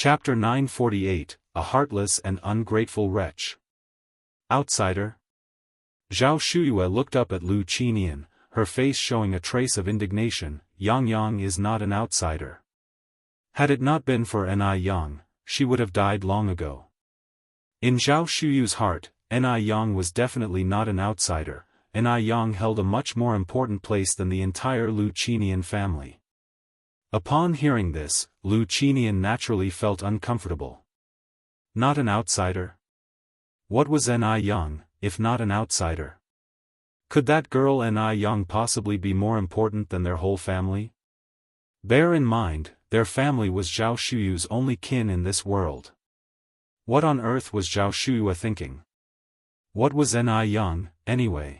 Chapter 948, A Heartless and Ungrateful Wretch. Outsider? Zhao Shuyue looked up at Lu Qinian, her face showing a trace of indignation. Yang Yang is not an outsider. Had it not been for Ni Yang, she would have died long ago. In Zhao Shuyu's heart, Ni Yang was definitely not an outsider. Ni Yang held a much more important place than the entire Lu Qinian family. Upon hearing this, Lu Qinian naturally felt uncomfortable. Not an outsider? What was Ni Yang, if not an outsider? Could that girl Ni Yang possibly be more important than their whole family? Bear in mind, their family was Zhao Shuyu's only kin in this world. What on earth was Zhao Shuyue thinking? What was Ni Yang, anyway?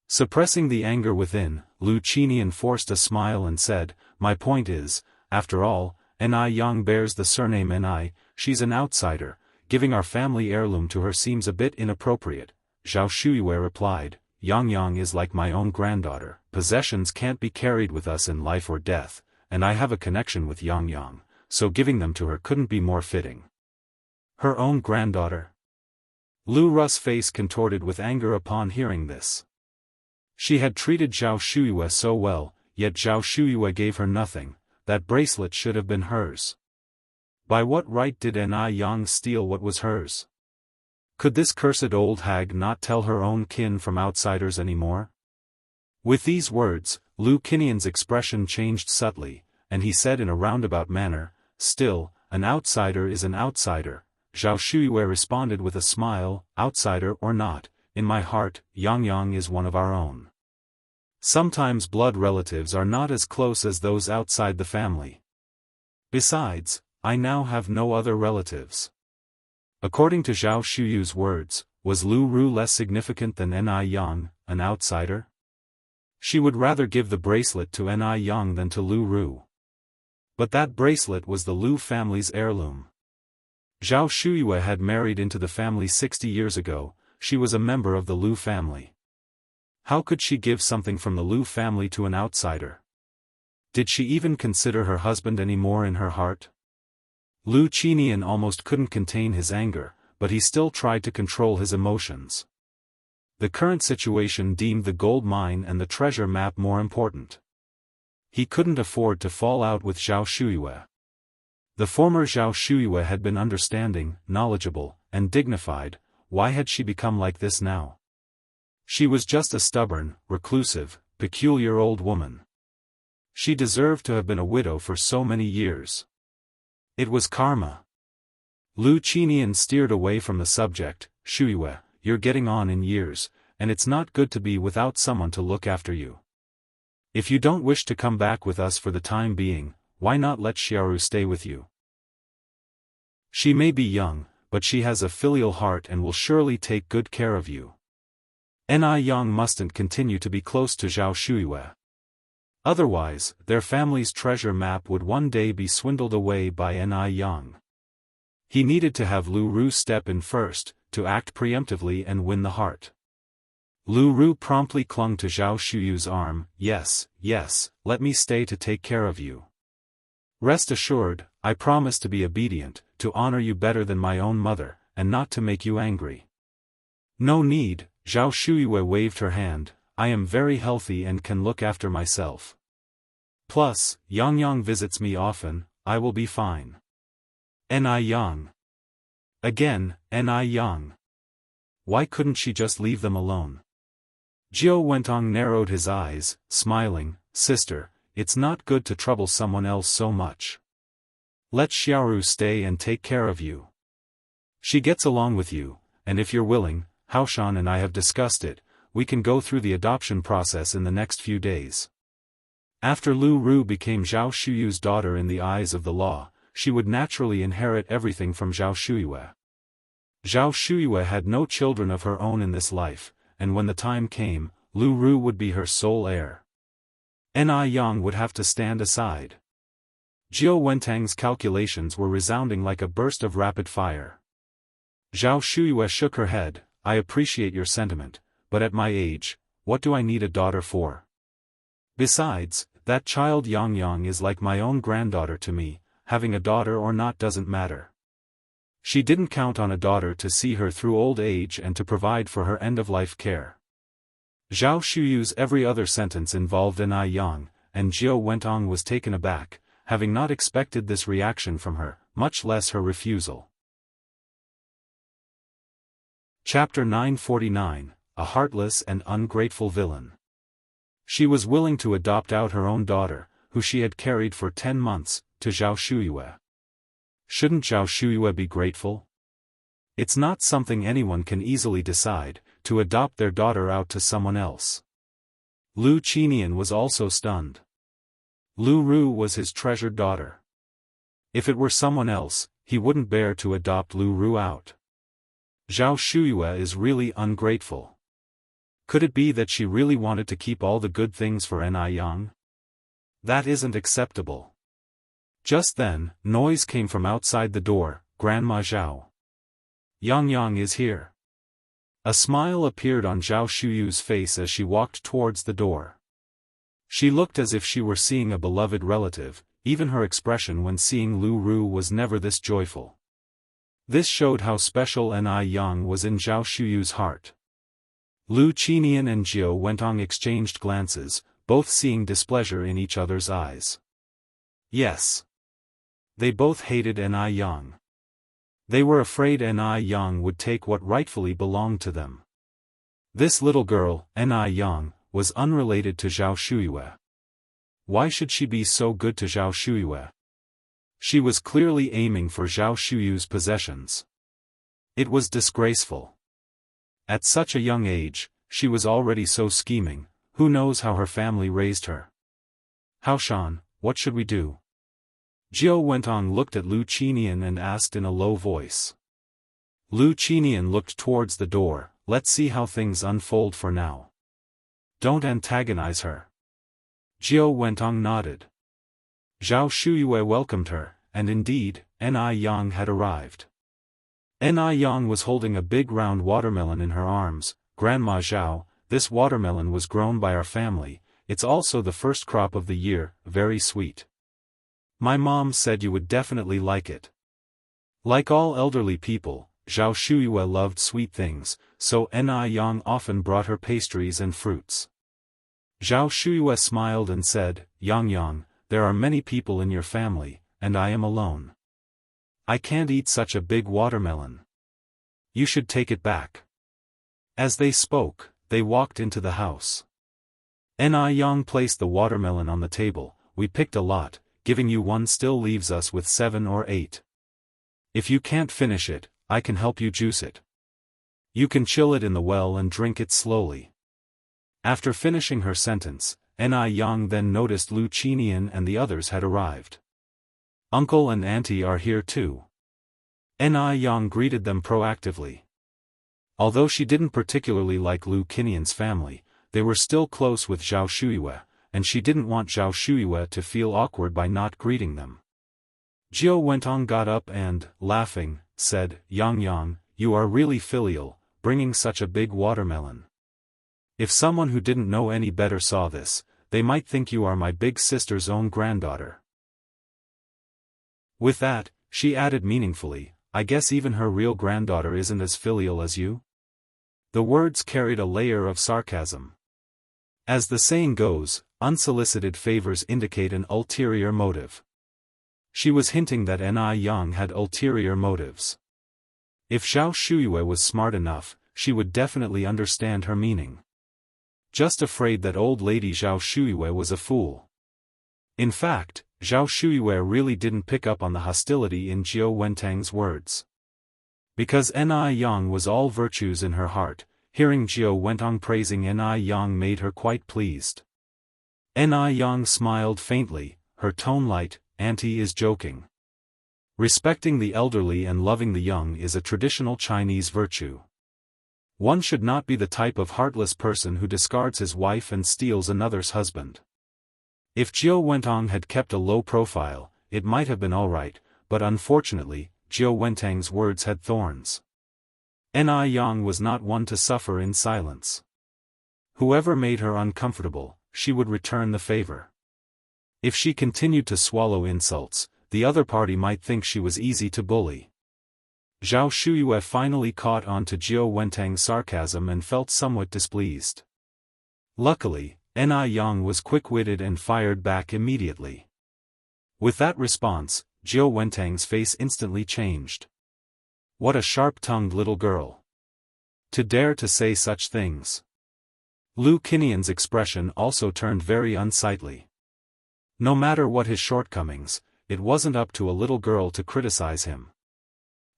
Suppressing the anger within, Lu Qinian forced a smile and said, "My point is, after all, Ni Yang bears the surname Ni, she's an outsider, giving our family heirloom to her seems a bit inappropriate." Zhao Shuyue replied, "Yang Yang is like my own granddaughter, possessions can't be carried with us in life or death, and I have a connection with Yang Yang, so giving them to her couldn't be more fitting." Her own granddaughter? Lu Ru's face contorted with anger upon hearing this. She had treated Zhao Shuyue so well, yet Zhao Shuyue gave her nothing. That bracelet should have been hers. By what right did Ni Yang steal what was hers? Could this cursed old hag not tell her own kin from outsiders anymore? With these words, Lu Qinian's expression changed subtly, and he said in a roundabout manner, "Still, an outsider is an outsider." Zhao Shuyue responded with a smile, "Outsider or not, in my heart, Yang Yang is one of our own. Sometimes blood relatives are not as close as those outside the family. Besides, I now have no other relatives." According to Zhao Shuyu's words, was Lu Ru less significant than Ni Yang, an outsider? She would rather give the bracelet to Ni Yang than to Lu Ru. But that bracelet was the Lu family's heirloom. Zhao Shuyue had married into the family 60 years ago. She was a member of the Lu family. How could she give something from the Lu family to an outsider? Did she even consider her husband any more in her heart? Lu Qinian almost couldn't contain his anger, but he still tried to control his emotions. The current situation deemed the gold mine and the treasure map more important. He couldn't afford to fall out with Zhao Shuyue. The former Zhao Shuyue had been understanding, knowledgeable, and dignified. Why had she become like this now? She was just a stubborn, reclusive, peculiar old woman. She deserved to have been a widow for so many years. It was karma. Lu Qinian steered away from the subject. "Shuyue, you're getting on in years, and it's not good to be without someone to look after you. If you don't wish to come back with us for the time being, why not let Xiaoru stay with you? She may be young, but she has a filial heart and will surely take good care of you." Ni Yang mustn't continue to be close to Zhao Shuyue. Otherwise, their family's treasure map would one day be swindled away by Ni Yang. He needed to have Lu Ru step in first, to act preemptively and win the heart. Lu Ru promptly clung to Zhao Shuyu's arm. Yes, let me stay to take care of you. Rest assured, I promise to be obedient, to honor you better than my own mother, and not to make you angry." "No need," Zhao Shuyue waved her hand, "I am very healthy and can look after myself. Plus, Yang Yang visits me often, I will be fine." Ni Yang. Again, Ni Yang. Why couldn't she just leave them alone? Jiao Wentong narrowed his eyes, smiling, "Sister, it's not good to trouble someone else so much. Let Xiaoru stay and take care of you. She gets along with you, and if you're willing, Haoshan and I have discussed it, we can go through the adoption process in the next few days." After Lu Ru became Zhao Shuyu's daughter in the eyes of the law, she would naturally inherit everything from Zhao Shuyue. Zhao Shuyue had no children of her own in this life, and when the time came, Lu Ru would be her sole heir. Ni Yang would have to stand aside. Jiao Wentang's calculations were resounding like a burst of rapid fire. Zhao Shuyue shook her head. "I appreciate your sentiment, but at my age, what do I need a daughter for? Besides, that child Yang Yang is like my own granddaughter to me, having a daughter or not doesn't matter. She didn't count on a daughter to see her through old age and to provide for her end-of-life care. Zhao Shuyu's every other sentence involved an Yang, and Jiao Wentong was taken aback, having not expected this reaction from her, much less her refusal. Chapter 949, A Heartless and Ungrateful Villain. She was willing to adopt out her own daughter, who she had carried for 10 months, to Zhao Shuyue. Shouldn't Zhao Shuyue be grateful? It's not something anyone can easily decide, to adopt their daughter out to someone else. Lu Qinian was also stunned. Lu Ru was his treasured daughter. If it were someone else, he wouldn't bear to adopt Lu Ru out. Zhao Shuyue is really ungrateful. Could it be that she really wanted to keep all the good things for Yang? That isn't acceptable. Just then, noise came from outside the door. Grandma Zhao. Yang is here. A smile appeared on Zhao Shuyu's face as she walked towards the door. She looked as if she were seeing a beloved relative, even her expression when seeing Lu Ru was never this joyful. This showed how special Yang was in Zhao Shuyu's heart. Lu Qinian and Jiao Wentong exchanged glances, both seeing displeasure in each other's eyes. Yes. They both hated Yang. They were afraid Yang would take what rightfully belonged to them. This little girl, Yang, was unrelated to Zhao Shuyue. Why should she be so good to Zhao Shuyue? She was clearly aiming for Zhao Shuyu's possessions. It was disgraceful. At such a young age, she was already so scheming. Who knows how her family raised her? Haoshan, what should we do? Jiao Wentong looked at Lu Qinian and asked in a low voice. Lu Qinian looked towards the door. Let's see how things unfold for now. Don't antagonize her. Jiao Wentong nodded. Zhao Shuyue welcomed her, and indeed, Yang had arrived. Yang was holding a big round watermelon in her arms. Grandma Zhao, this watermelon was grown by our family. It's also the first crop of the year, very sweet. My mom said you would definitely like it. Like all elderly people, Zhao Shuyue loved sweet things, so Yang often brought her pastries and fruits. Zhao Shuyue smiled and said, Yang, there are many people in your family, and I am alone. I can't eat such a big watermelon. You should take it back. As they spoke, they walked into the house. Yang placed the watermelon on the table. We picked a lot. Giving you one still leaves us with 7 or 8. If you can't finish it, I can help you juice it. You can chill it in the well and drink it slowly. After finishing her sentence, Yang then noticed Lu Qinian and the others had arrived. Uncle and Auntie are here too. Yang greeted them proactively. Although she didn't particularly like Lu Qinian's family, they were still close with Zhao Shuyue, and she didn't want Zhao Shuyue to feel awkward by not greeting them. Jiao Wentong got up and, laughing, said, Yang, you are really filial, bringing such a big watermelon. If someone who didn't know any better saw this, they might think you are my big sister's own granddaughter. With that, she added meaningfully, I guess even her real granddaughter isn't as filial as you? The words carried a layer of sarcasm. As the saying goes, unsolicited favors indicate an ulterior motive. She was hinting that Yang had ulterior motives. If Zhao Shuyue was smart enough, she would definitely understand her meaning. Just afraid that old lady Zhao Shuyue was a fool. In fact, Zhao Shuyue really didn't pick up on the hostility in Jiao Wentong's words. Because Yang was all virtues in her heart, hearing Jiao Wentong praising Yang made her quite pleased. Yang smiled faintly, her tone light, Auntie is joking. Respecting the elderly and loving the young is a traditional Chinese virtue. One should not be the type of heartless person who discards his wife and steals another's husband. If Jiao Wentong had kept a low profile, it might have been alright, but unfortunately, Jiao Wentong's words had thorns. Yang was not one to suffer in silence. Whoever made her uncomfortable, she would return the favor. If she continued to swallow insults, the other party might think she was easy to bully. Zhao Shuyue finally caught on to Jiao Wentang's sarcasm and felt somewhat displeased. Luckily, Ni Yang was quick-witted and fired back immediately. With that response, Jiao Wentang's face instantly changed. What a sharp-tongued little girl. To dare to say such things. Lu Qinian's expression also turned very unsightly. No matter what his shortcomings, it wasn't up to a little girl to criticize him.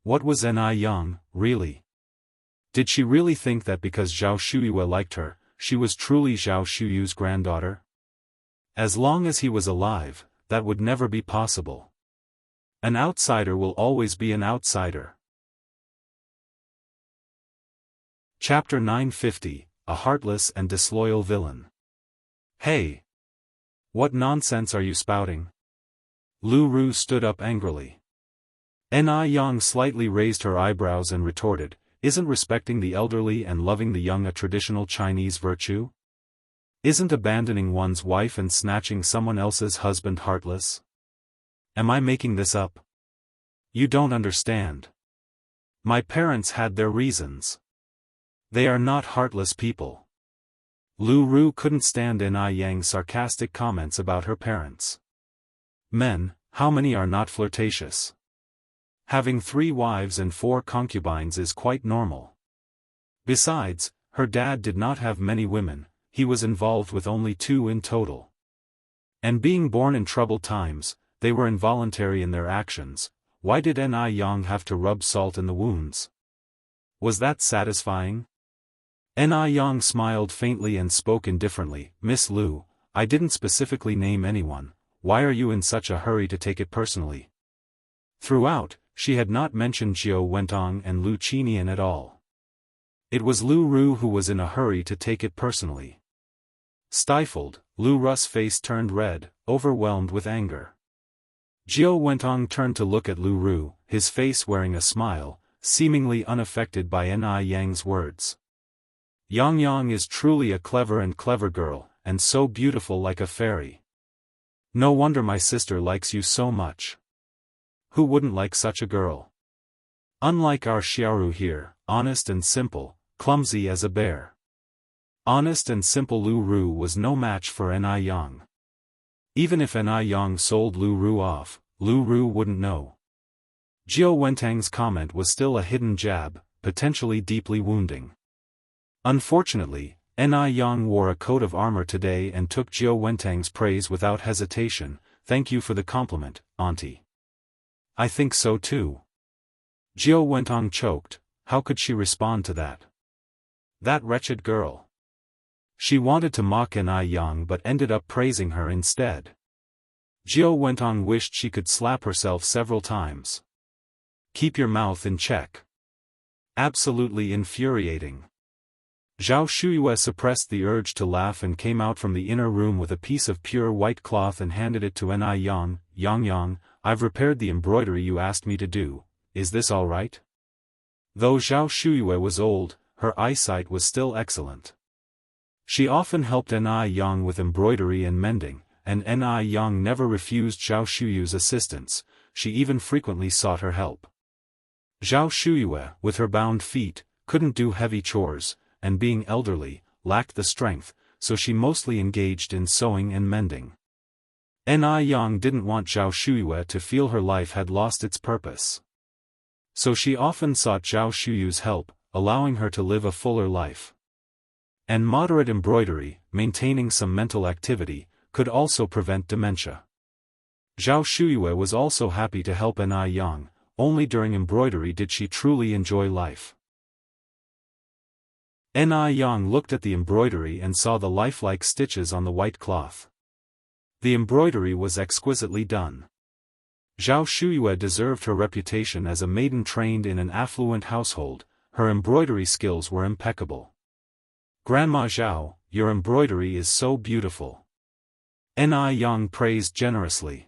What was Ni Yang, really? Did she really think that because Zhao Shuyue liked her, she was truly Zhao Shuyu's granddaughter? As long as he was alive, that would never be possible. An outsider will always be an outsider. Chapter 950, A Heartless and Disloyal Villain. Hey! What nonsense are you spouting? Lu Ru stood up angrily. Ni Yang slightly raised her eyebrows and retorted, Isn't respecting the elderly and loving the young a traditional Chinese virtue? Isn't abandoning one's wife and snatching someone else's husband heartless? Am I making this up? You don't understand. My parents had their reasons. They are not heartless people. Lu Ru couldn't stand Ni Yang's sarcastic comments about her parents. Men, how many are not flirtatious? Having 3 wives and 4 concubines is quite normal. Besides, her dad did not have many women, he was involved with only 2 in total. And being born in troubled times, they were involuntary in their actions. Why did Ni Yang have to rub salt in the wounds? Was that satisfying? Ni Yang smiled faintly and spoke indifferently, Miss Lu, I didn't specifically name anyone, why are you in such a hurry to take it personally? Throughout, she had not mentioned Jiao Wentang and Lu Qinian at all. It was Lu Ru who was in a hurry to take it personally. Stifled, Lu Ru's face turned red, overwhelmed with anger. Jiao Wentang turned to look at Lu Ru, his face wearing a smile, seemingly unaffected by Ni Yang's words. Yang Yang is truly a clever girl, and so beautiful like a fairy. No wonder my sister likes you so much. Who wouldn't like such a girl? Unlike our Xiaoru here, honest and simple, clumsy as a bear. Honest and simple Lu Ru was no match for Ni Yang. Even if Ni Yang sold Lu Ru off, Lu Ru wouldn't know. Jiao Wentang's comment was still a hidden jab, potentially deeply wounding. Unfortunately, Ni Yang wore a coat of armor today and took Jiao Wentang's praise without hesitation. Thank you for the compliment, auntie. I think so too. Jiao Wentang choked, how could she respond to that? That wretched girl. She wanted to mock Ni Yang but ended up praising her instead. Jiao Wentang wished she could slap herself several times. Keep your mouth in check. Absolutely infuriating. Zhao Shuyue suppressed the urge to laugh and came out from the inner room with a piece of pure white cloth and handed it to Ni Yang. Yang, I've repaired the embroidery you asked me to do, is this all right? Though Zhao Shuyue was old, her eyesight was still excellent. She often helped Ni Yang with embroidery and mending, and Ni Yang never refused Zhao Shuyue's assistance, she even frequently sought her help. Zhao Shuyue, with her bound feet, couldn't do heavy chores, and being elderly, lacked the strength, so she mostly engaged in sewing and mending. Ni Yang didn't want Zhao Shuyue to feel her life had lost its purpose. So she often sought Zhao Shuyue's help, allowing her to live a fuller life. And moderate embroidery, maintaining some mental activity, could also prevent dementia. Zhao Shuyue was also happy to help Ni Yang, only during embroidery did she truly enjoy life. Ni Yang looked at the embroidery and saw the lifelike stitches on the white cloth. The embroidery was exquisitely done. Zhao Shuyue deserved her reputation as a maiden trained in an affluent household, her embroidery skills were impeccable. Grandma Zhao, your embroidery is so beautiful. Ni Yang praised generously.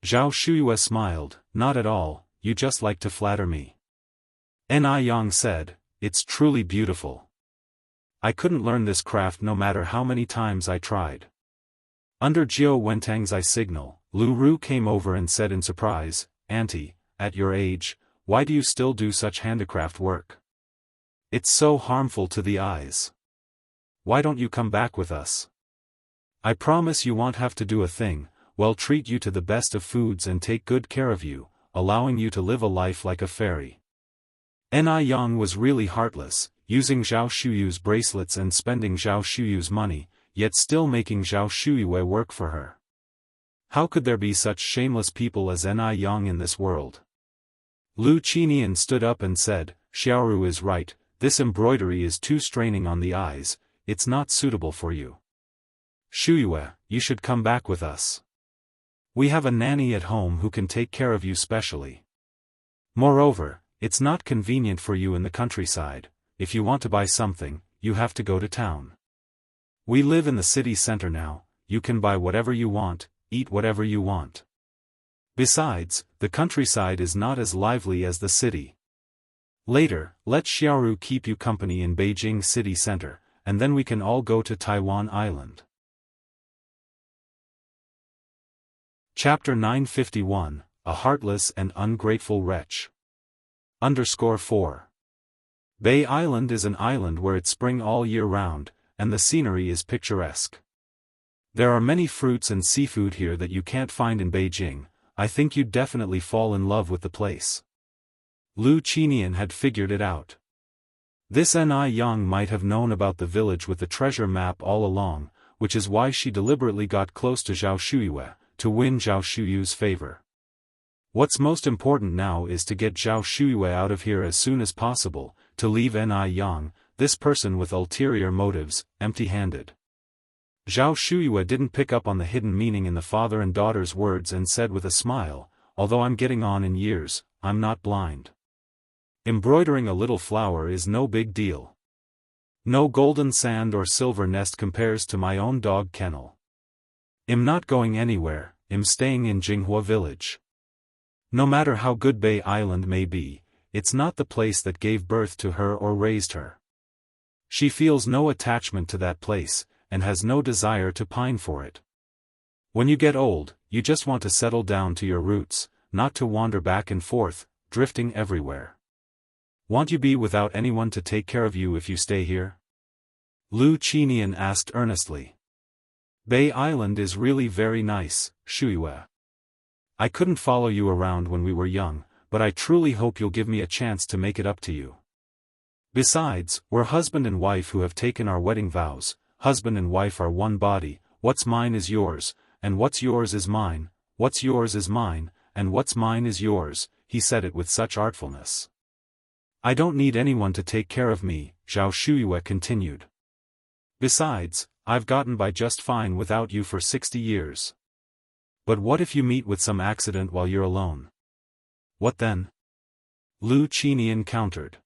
Zhao Shuyue smiled, not at all, you just like to flatter me. Ni Yang said, it's truly beautiful. I couldn't learn this craft no matter how many times I tried. Under Jiao Wentang's eye signal, Lu Ru came over and said in surprise, "Auntie, at your age, why do you still do such handicraft work? It's so harmful to the eyes. Why don't you come back with us? I promise you won't have to do a thing, we'll treat you to the best of foods and take good care of you, allowing you to live a life like a fairy." Yang was really heartless, using Zhao Shuyu's bracelets and spending Zhao Shuyu's money, yet still making Zhao Shuyue work for her. How could there be such shameless people as Yang in this world? Lu Qinian stood up and said, "Xiaoru is right, this embroidery is too straining on the eyes, it's not suitable for you. Shuyue, you should come back with us. We have a nanny at home who can take care of you specially. Moreover, it's not convenient for you in the countryside, if you want to buy something, you have to go to town. We live in the city center now, you can buy whatever you want, eat whatever you want. Besides, the countryside is not as lively as the city. Later, let Xiaoru keep you company in Beijing city center, and then we can all go to Taiwan Island." Chapter 951, A Heartless and Ungrateful Wretch. _4. Bay Island is an island where it's spring all year round, and the scenery is picturesque. There are many fruits and seafood here that you can't find in Beijing. I think you'd definitely fall in love with the place. Lu Qinian had figured it out. This Yang might have known about the village with the treasure map all along, which is why she deliberately got close to Zhao Shuyue, to win Zhao Shuyu's favor. What's most important now is to get Zhao Shuyue out of here as soon as possible, to leave Yang, this person with ulterior motives, empty-handed. Zhao Shuyue didn't pick up on the hidden meaning in the father and daughter's words and said with a smile, "Although I'm getting on in years, I'm not blind. Embroidering a little flower is no big deal. No golden sand or silver nest compares to my own dog kennel. I'm not going anywhere, I'm staying in Jinghua village. No matter how good Bay Island may be, it's not the place that gave birth to her or raised her. She feels no attachment to that place, and has no desire to pine for it. When you get old, you just want to settle down to your roots, not to wander back and forth, drifting everywhere. Won't you be without anyone to take care of you if you stay here?" Lu Qinian asked earnestly. "Bay Island is really very nice, Shuyue. I couldn't follow you around when we were young, but I truly hope you'll give me a chance to make it up to you. Besides, we're husband and wife who have taken our wedding vows. Husband and wife are one body, what's mine is yours, and what's yours is mine, what's yours is mine, and what's mine is yours," he said it with such artfulness. "I don't need anyone to take care of me," Zhao Shuyue continued. "Besides, I've gotten by just fine without you for 60 years. But what if you meet with some accident while you're alone? What then?" Lu Qinian countered.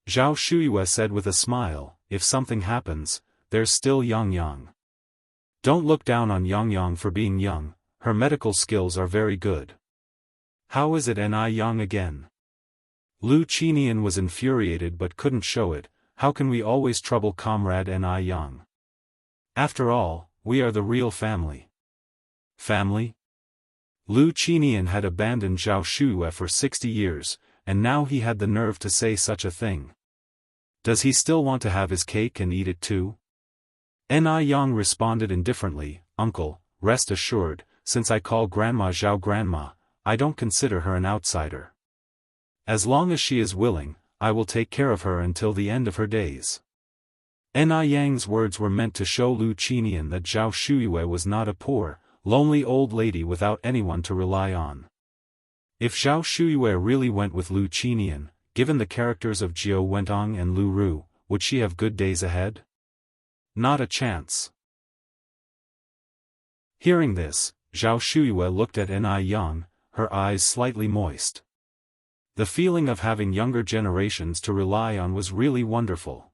Zhao Shuyue said with a smile, "If something happens, there's still Yang. Don't look down on Yang for being young, her medical skills are very good." "How is it Yang again?" Lu Qinian was infuriated but couldn't show it. "How can we always trouble comrade Yang? After all, we are the real family." Family? Lu Qinian had abandoned Zhao Shuyue for 60 years, and now he had the nerve to say such a thing. Does he still want to have his cake and eat it too? Yang responded indifferently, "Uncle, rest assured, since I call Grandma Zhao Grandma, I don't consider her an outsider. As long as she is willing, I will take care of her until the end of her days." Yang's words were meant to show Lu Qinian that Zhao Shuyue was not a poor, lonely old lady without anyone to rely on. If Zhao Shuyue really went with Lu Qinian, given the characters of Jiao Wentong and Lu Ru, would she have good days ahead? Not a chance. Hearing this, Zhao Shuyue looked at Yang, her eyes slightly moist. The feeling of having younger generations to rely on was really wonderful.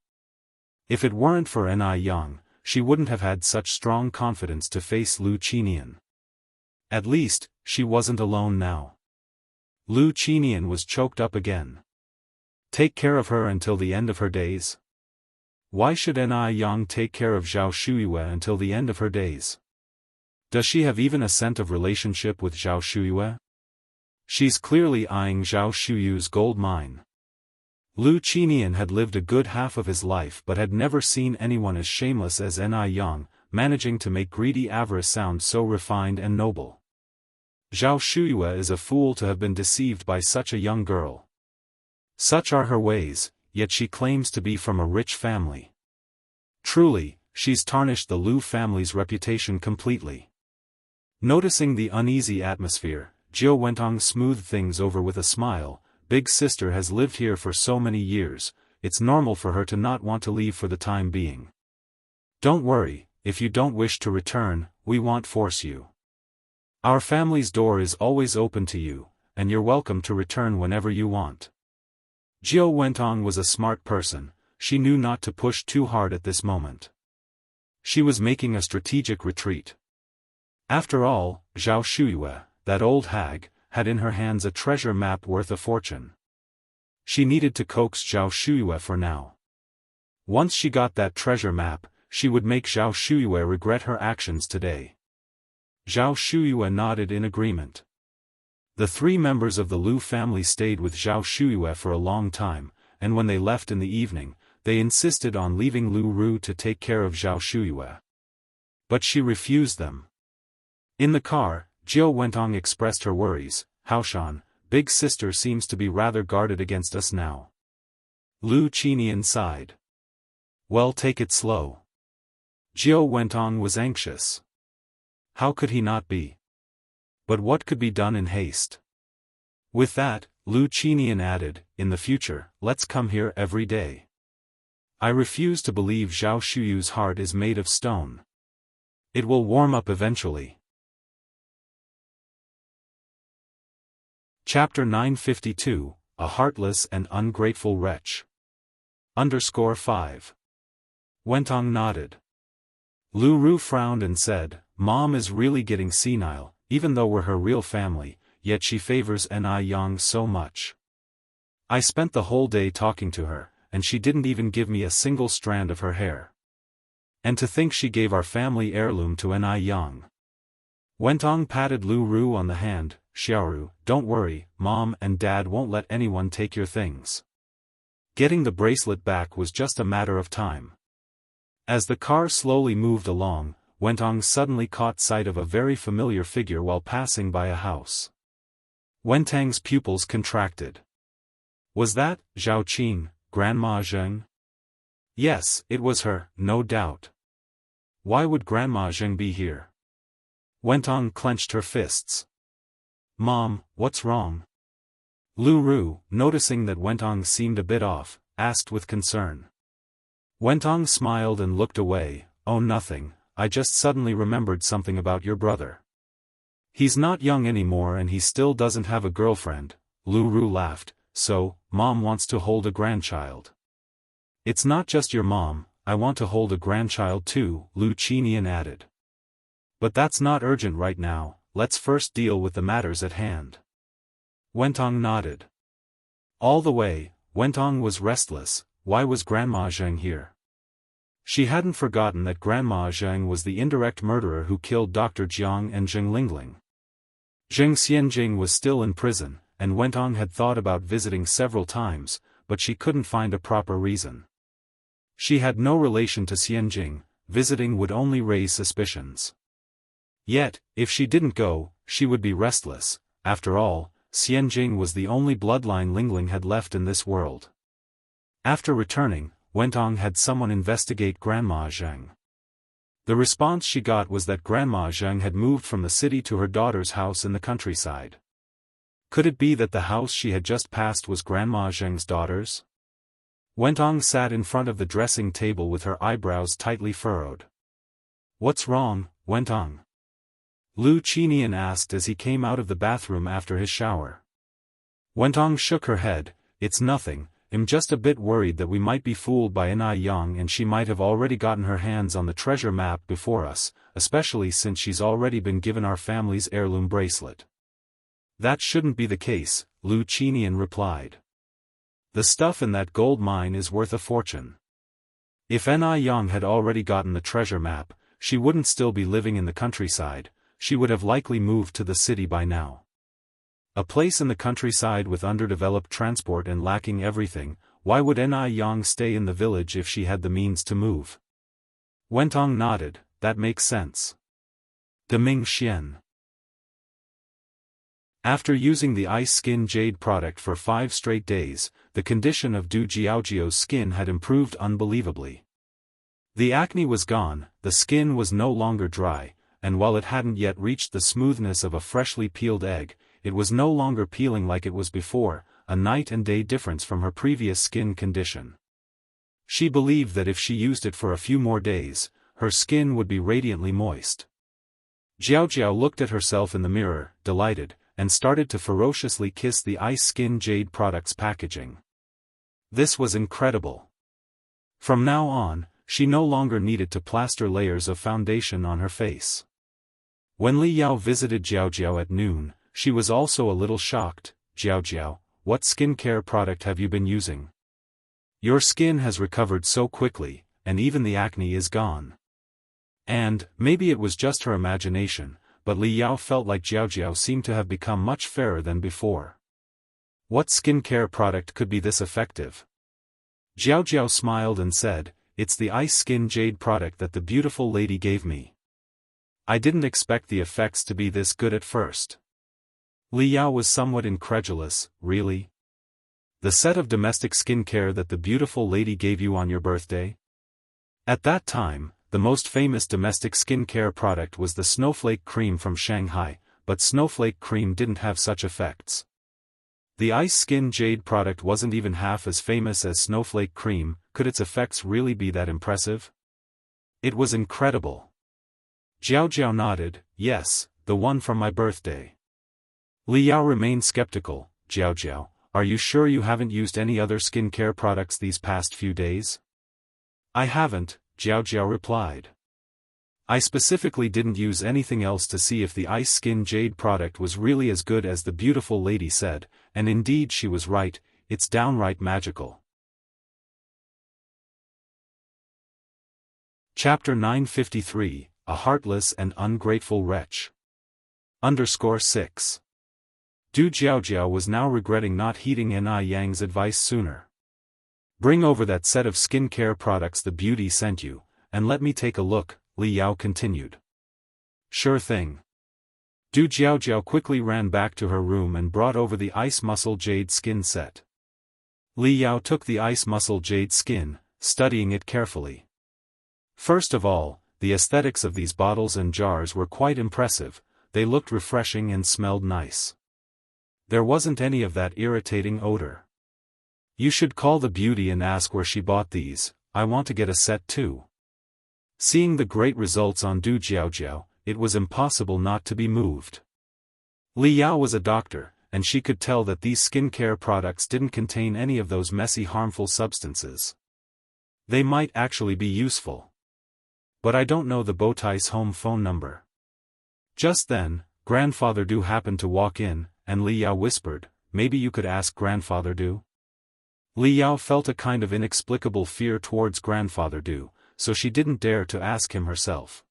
If it weren't for Yang, she wouldn't have had such strong confidence to face Lu Qinian. At least, she wasn't alone now. Lu Qinian was choked up again. Take care of her until the end of her days? Why should Yang take care of Zhao Shuyue until the end of her days? Does she have even a scent of relationship with Zhao Shuyue? She's clearly eyeing Zhao Shuyue's gold mine. Lu Qinian had lived a good half of his life but had never seen anyone as shameless as Ni Yang, managing to make greedy avarice sound so refined and noble. Zhao Shuyue is a fool to have been deceived by such a young girl. Such are her ways, yet she claims to be from a rich family. Truly, she's tarnished the Lu family's reputation completely. Noticing the uneasy atmosphere, Jiao Wentong smoothed things over with a smile. Big sister has lived here for so many years, it's normal for her to not want to leave for the time being. Don't worry, if you don't wish to return, we won't force you. Our family's door is always open to you, and you're welcome to return whenever you want. Jiao Wentong was a smart person, she knew not to push too hard at this moment. She was making a strategic retreat. After all, Zhao Shuyue, that old hag, had in her hands a treasure map worth a fortune. She needed to coax Zhao Shuyue for now. Once she got that treasure map, she would make Zhao Shuyue regret her actions today. Zhao Shuyue nodded in agreement. The three members of the Lu family stayed with Zhao Shuyue for a long time, and when they left in the evening, they insisted on leaving Lu Ru to take care of Zhao Shuyue. But she refused them. In the car, Jiao Wentong expressed her worries. Haoshan, big sister seems to be rather guarded against us now. Lu Qinian sighed. Well, take it slow. Jiao Wentong was anxious. How could he not be? But what could be done in haste? With that, Lu Qinian added, in the future, let's come here every day. I refuse to believe Zhao Shuyu's heart is made of stone. It will warm up eventually. Chapter 952, A Heartless and Ungrateful Wretch. _5. Wentong nodded. Lu Ru frowned and said, Mom is really getting senile, even though we're her real family, yet she favors Ni Yang so much. I spent the whole day talking to her, and she didn't even give me a single strand of her hair. And to think she gave our family heirloom to Ni Yang. Wentong patted Lu Ru on the hand. Xiaoru, don't worry, Mom and Dad won't let anyone take your things. Getting the bracelet back was just a matter of time. As the car slowly moved along, Wentong suddenly caught sight of a very familiar figure while passing by a house. Wentong's pupils contracted. Was that Zhao Qin, Grandma Zheng? Yes, it was her, no doubt. Why would Grandma Zheng be here? Wentong clenched her fists. Mom, what's wrong? Lu Ru, noticing that Wentong seemed a bit off, asked with concern. Wentong smiled and looked away. Oh, nothing, I just suddenly remembered something about your brother. He's not young anymore and he still doesn't have a girlfriend. Lu Ru laughed. So, Mom wants to hold a grandchild. It's not just your mom, I want to hold a grandchild too, Lu Qinian added. But that's not urgent right now. Let's first deal with the matters at hand. Wentong nodded. All the way, Wentong was restless. Why was Grandma Zheng here? She hadn't forgotten that Grandma Zheng was the indirect murderer who killed Dr. Jiang and Zheng Lingling. Zheng Xianjing was still in prison, and Wentong had thought about visiting several times, but she couldn't find a proper reason. She had no relation to Xianjing, visiting would only raise suspicions. Yet, if she didn't go, she would be restless. After all, Xianjing was the only bloodline Lingling had left in this world. After returning, Wentong had someone investigate Grandma Zheng. The response she got was that Grandma Zheng had moved from the city to her daughter's house in the countryside. Could it be that the house she had just passed was Grandma Zheng's daughter's? Wentong sat in front of the dressing table with her eyebrows tightly furrowed. What's wrong, Wentong? Lu Qinian asked as he came out of the bathroom after his shower. Wentong shook her head. It's nothing, I'm just a bit worried that we might be fooled by Ni Yang and she might have already gotten her hands on the treasure map before us, especially since she's already been given our family's heirloom bracelet. That shouldn't be the case, Lu Qinian replied. The stuff in that gold mine is worth a fortune. If Ni Yang had already gotten the treasure map, she wouldn't still be living in the countryside, she would have likely moved to the city by now. A place in the countryside with underdeveloped transport and lacking everything, why would Yang stay in the village if she had the means to move? Wentong nodded, that makes sense. Deming Xian. After using the Ice Skin Jade product for 5 straight days, the condition of Du Jiaojiao's skin had improved unbelievably. The acne was gone, the skin was no longer dry, and while it hadn't yet reached the smoothness of a freshly peeled egg, it was no longer peeling like it was before, a night and day difference from her previous skin condition. She believed that if she used it for a few more days, her skin would be radiantly moist. Jiaojiao looked at herself in the mirror, delighted, and started to ferociously kiss the Ice Skin Jade product's packaging. This was incredible. From now on, she no longer needed to plaster layers of foundation on her face. When Li Yao visited Jiaojiao at noon, she was also a little shocked. Jiaojiao, what skincare product have you been using? Your skin has recovered so quickly, and even the acne is gone. And, maybe it was just her imagination, but Li Yao felt like Jiaojiao seemed to have become much fairer than before. What skincare product could be this effective? Jiaojiao smiled and said, it's the Ice Skin Jade product that the beautiful lady gave me. I didn't expect the effects to be this good at first. Li Yao was somewhat incredulous, really? The set of domestic skincare that the beautiful lady gave you on your birthday? At that time, the most famous domestic skincare product was the Snowflake Cream from Shanghai, but Snowflake Cream didn't have such effects. The Ice Skin Jade product wasn't even half as famous as Snowflake Cream. Could its effects really be that impressive? It was incredible. Jiaojiao nodded, yes, the one from my birthday. Li Yao remained skeptical. Jiaojiao, are you sure you haven't used any other skincare products these past few days? I haven't, Jiaojiao replied. I specifically didn't use anything else to see if the Ice Skin Jade product was really as good as the beautiful lady said, and indeed she was right, it's downright magical. Chapter 953, A Heartless and Ungrateful Wretch. _6. Du Jiaojiao was now regretting not heeding Yang's advice sooner. Bring over that set of skincare products the beauty sent you, and let me take a look, Li Yao continued. Sure thing. Du Jiaojiao quickly ran back to her room and brought over the Ice Muscle Jade Skin set. Li Yao took the Ice Muscle Jade Skin, studying it carefully. First of all, the aesthetics of these bottles and jars were quite impressive, they looked refreshing and smelled nice. There wasn't any of that irritating odor. You should call the beauty and ask where she bought these, I want to get a set too. Seeing the great results on Du Jiaojiao, it was impossible not to be moved. Li Yao was a doctor, and she could tell that these skincare products didn't contain any of those messy harmful substances. They might actually be useful. But I don't know the Bowtie's home phone number. Just then, Grandfather Du happened to walk in, and Li Yao whispered, maybe you could ask Grandfather Du? Li Yao felt a kind of inexplicable fear towards Grandfather Du, so she didn't dare to ask him herself.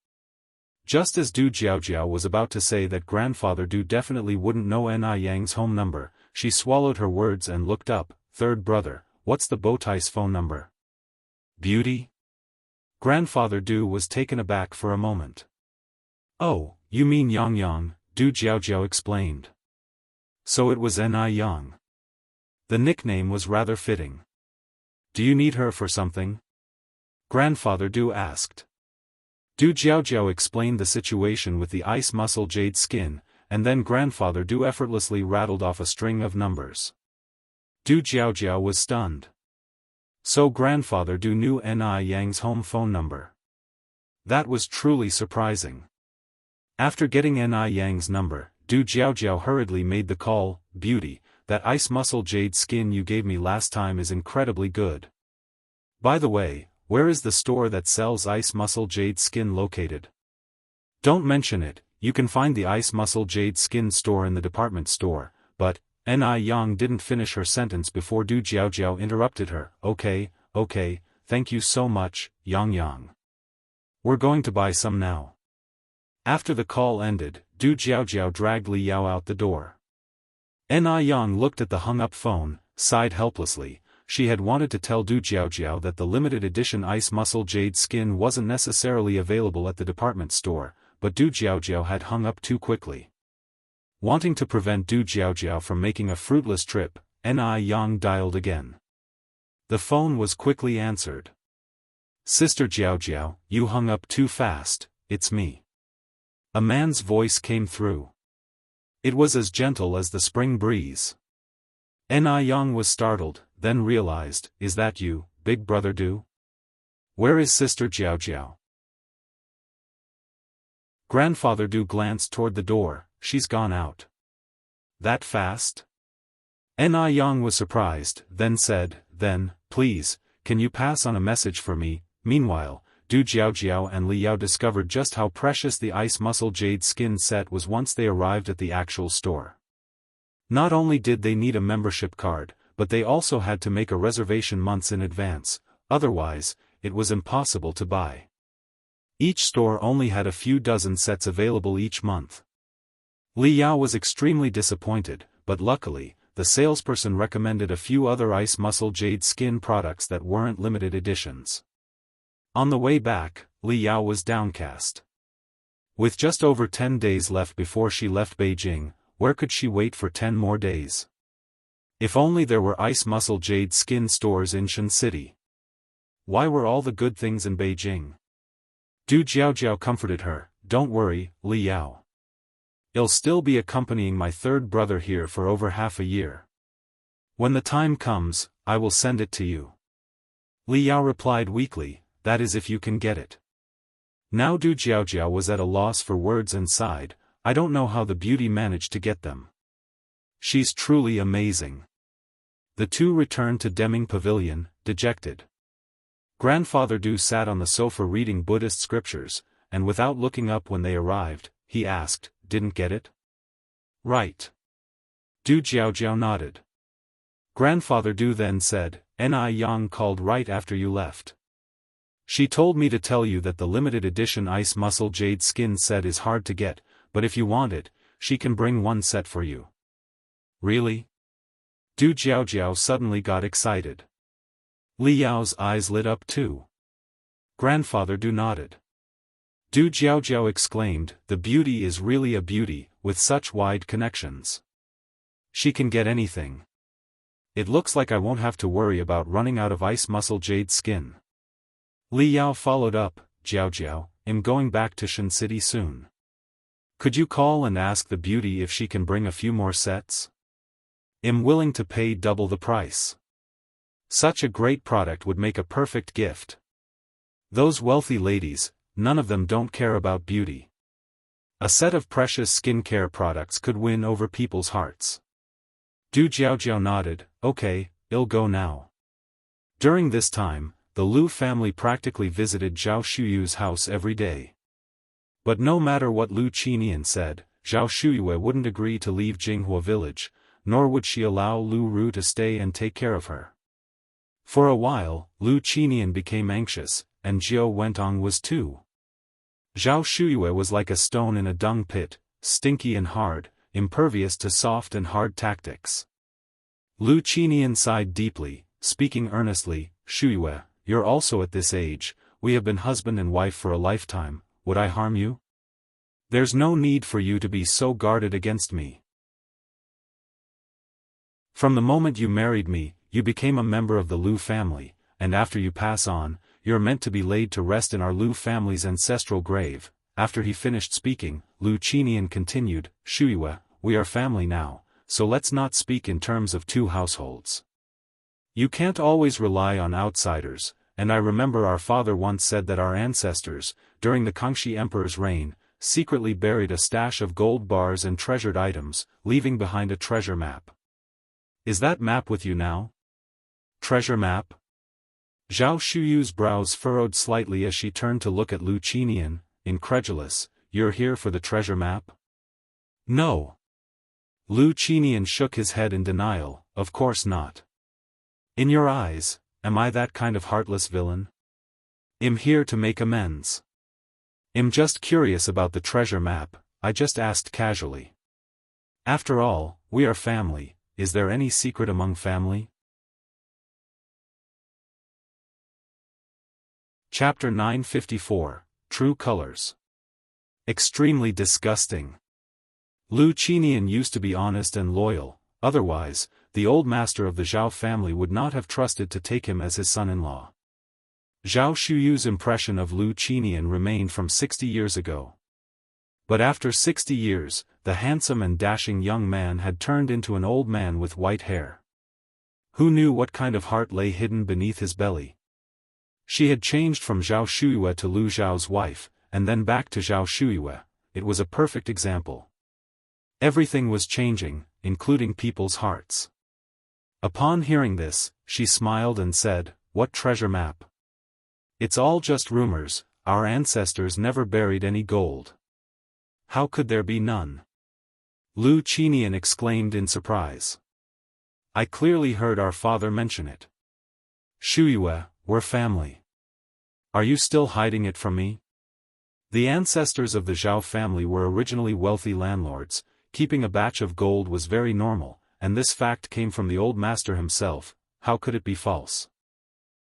Just as Du Jiaojiao was about to say that Grandfather Du definitely wouldn't know Yang's home number, she swallowed her words and looked up. Third brother, what's the Bowtie's phone number? Beauty? Grandfather Du was taken aback for a moment. Oh, you mean Yang, Du Jiaojiao explained. So it was Yang. The nickname was rather fitting. Do you need her for something? Grandfather Du asked. Du Jiaojiao explained the situation with the Ice Muscle Jade Skin, and then Grandfather Du effortlessly rattled off a string of numbers. Du Jiaojiao was stunned. So Grandfather Du knew Yang's home phone number. That was truly surprising. After getting Yang's number, Du Jiaojiao hurriedly made the call. Beauty, that Ice Muscle Jade Skin you gave me last time is incredibly good. By the way, where is the store that sells Ice Muscle Jade Skin located? Don't mention it, you can find the Ice Muscle Jade Skin store in the department store, but, Yang didn't finish her sentence before Du Jiaojiao interrupted her. Okay, thank you so much, Yang. We're going to buy some now. After the call ended, Du Jiaojiao dragged Li Yao out the door. Ni Yang looked at the hung-up phone, sighed helplessly. She had wanted to tell Du Jiaojiao that the limited edition ice muscle jade skin wasn't necessarily available at the department store, but Du Jiaojiao had hung up too quickly. Wanting to prevent Du Jiaojiao from making a fruitless trip, Ni Yang dialed again. The phone was quickly answered. "Sister Jiaojiao, you hung up too fast, it's me." A man's voice came through. It was as gentle as the spring breeze. Ni Yang was startled, then realized, "Is that you, big brother Du? Where is Sister Jiaojiao?" Grandfather Du glanced toward the door. "She's gone out." "That fast?" Ni Yang was surprised, then said, "Then, please, can you pass on a message for me?" Meanwhile, Du Jiaojiao and Li Yao discovered just how precious the ice muscle jade skin set was once they arrived at the actual store. Not only did they need a membership card, but they also had to make a reservation months in advance, otherwise, it was impossible to buy. Each store only had a few dozen sets available each month. Li Yao was extremely disappointed, but luckily, the salesperson recommended a few other ice muscle jade skin products that weren't limited editions. On the way back, Li Yao was downcast. With just over 10 days left before she left Beijing, where could she wait for 10 more days? If only there were ice muscle jade skin stores in Shan City. Why were all the good things in Beijing? Du Jiaojiao comforted her, "Don't worry, Li Yao. I'll still be accompanying my third brother here for over half a year. When the time comes, I will send it to you." Li Yao replied weakly, "That is if you can get it." Now Du Jiaojiao was at a loss for words and sighed, "I don't know how the beauty managed to get them. She's truly amazing." The two returned to Deming Pavilion, dejected. Grandfather Du sat on the sofa reading Buddhist scriptures, and without looking up when they arrived, he asked, "Didn't get it?" "Right." Du Jiaojiao nodded. Grandfather Du then said, "Ni Yang called right after you left. She told me to tell you that the limited edition ice muscle jade skin set is hard to get, but if you want it, she can bring one set for you." "Really?" Du Jiaojiao suddenly got excited. Li Yao's eyes lit up too. Grandfather Du nodded. Du Jiaojiao exclaimed, "The beauty is really a beauty, with such wide connections. She can get anything. It looks like I won't have to worry about running out of ice muscle jade skin." Li Yao followed up, "Jiaojiao, I'm going back to Shan City soon. Could you call and ask the beauty if she can bring a few more sets? I'm willing to pay double the price. Such a great product would make a perfect gift. Those wealthy ladies, none of them don't care about beauty. A set of precious skincare products could win over people's hearts." Du Jiaojiao nodded, "Okay, I'll go now." During this time, the Lu family practically visited Zhao Shuyu's house every day. But no matter what Lu Qinian said, Zhao Shuyue wouldn't agree to leave Jinghua village, nor would she allow Lu Ru to stay and take care of her. For a while, Lu Qinian became anxious, and Zhou Wentong was too. Zhao Shuyue was like a stone in a dung pit, stinky and hard, impervious to soft and hard tactics. Lu Qinian sighed deeply, speaking earnestly, "Shuyue, you're also at this age, we have been husband and wife for a lifetime, would I harm you? There's no need for you to be so guarded against me. From the moment you married me, you became a member of the Lu family, and after you pass on, you're meant to be laid to rest in our Lu family's ancestral grave." After he finished speaking, Lu Qinian continued, "Shuyue, we are family now, so let's not speak in terms of two households. You can't always rely on outsiders, and I remember our father once said that our ancestors, during the Kangxi Emperor's reign, secretly buried a stash of gold bars and treasured items, leaving behind a treasure map. Is that map with you now?" "Treasure map?" Zhao Shuyu's brows furrowed slightly as she turned to look at Lu Qinian, incredulous, "You're here for the treasure map?" "No." Lu Qinian shook his head in denial, "Of course not. In your eyes, am I that kind of heartless villain? I'm here to make amends." I'm just curious about the treasure map, I just asked casually. After all, we are family, is there any secret among family? Chapter 954, True Colors. Extremely disgusting. Lu Qinian used to be honest and loyal, otherwise, the old master of the Zhao family would not have trusted to take him as his son-in-law. Zhao Shuyu's impression of Lu Qinian remained from 60 years ago. But after 60 years, the handsome and dashing young man had turned into an old man with white hair. Who knew what kind of heart lay hidden beneath his belly? She had changed from Zhao Shuyue to Lu Zhao's wife, and then back to Zhao Shuyue. It was a perfect example. Everything was changing, including people's hearts. Upon hearing this, she smiled and said, "What treasure map? It's all just rumors, our ancestors never buried any gold. How could there be none?" Lu Qinian exclaimed in surprise. "I clearly heard our father mention it. Shuyue, we're family. Are you still hiding it from me?" The ancestors of the Zhao family were originally wealthy landlords. Keeping a batch of gold was very normal, and this fact came from the old master himself. How could it be false?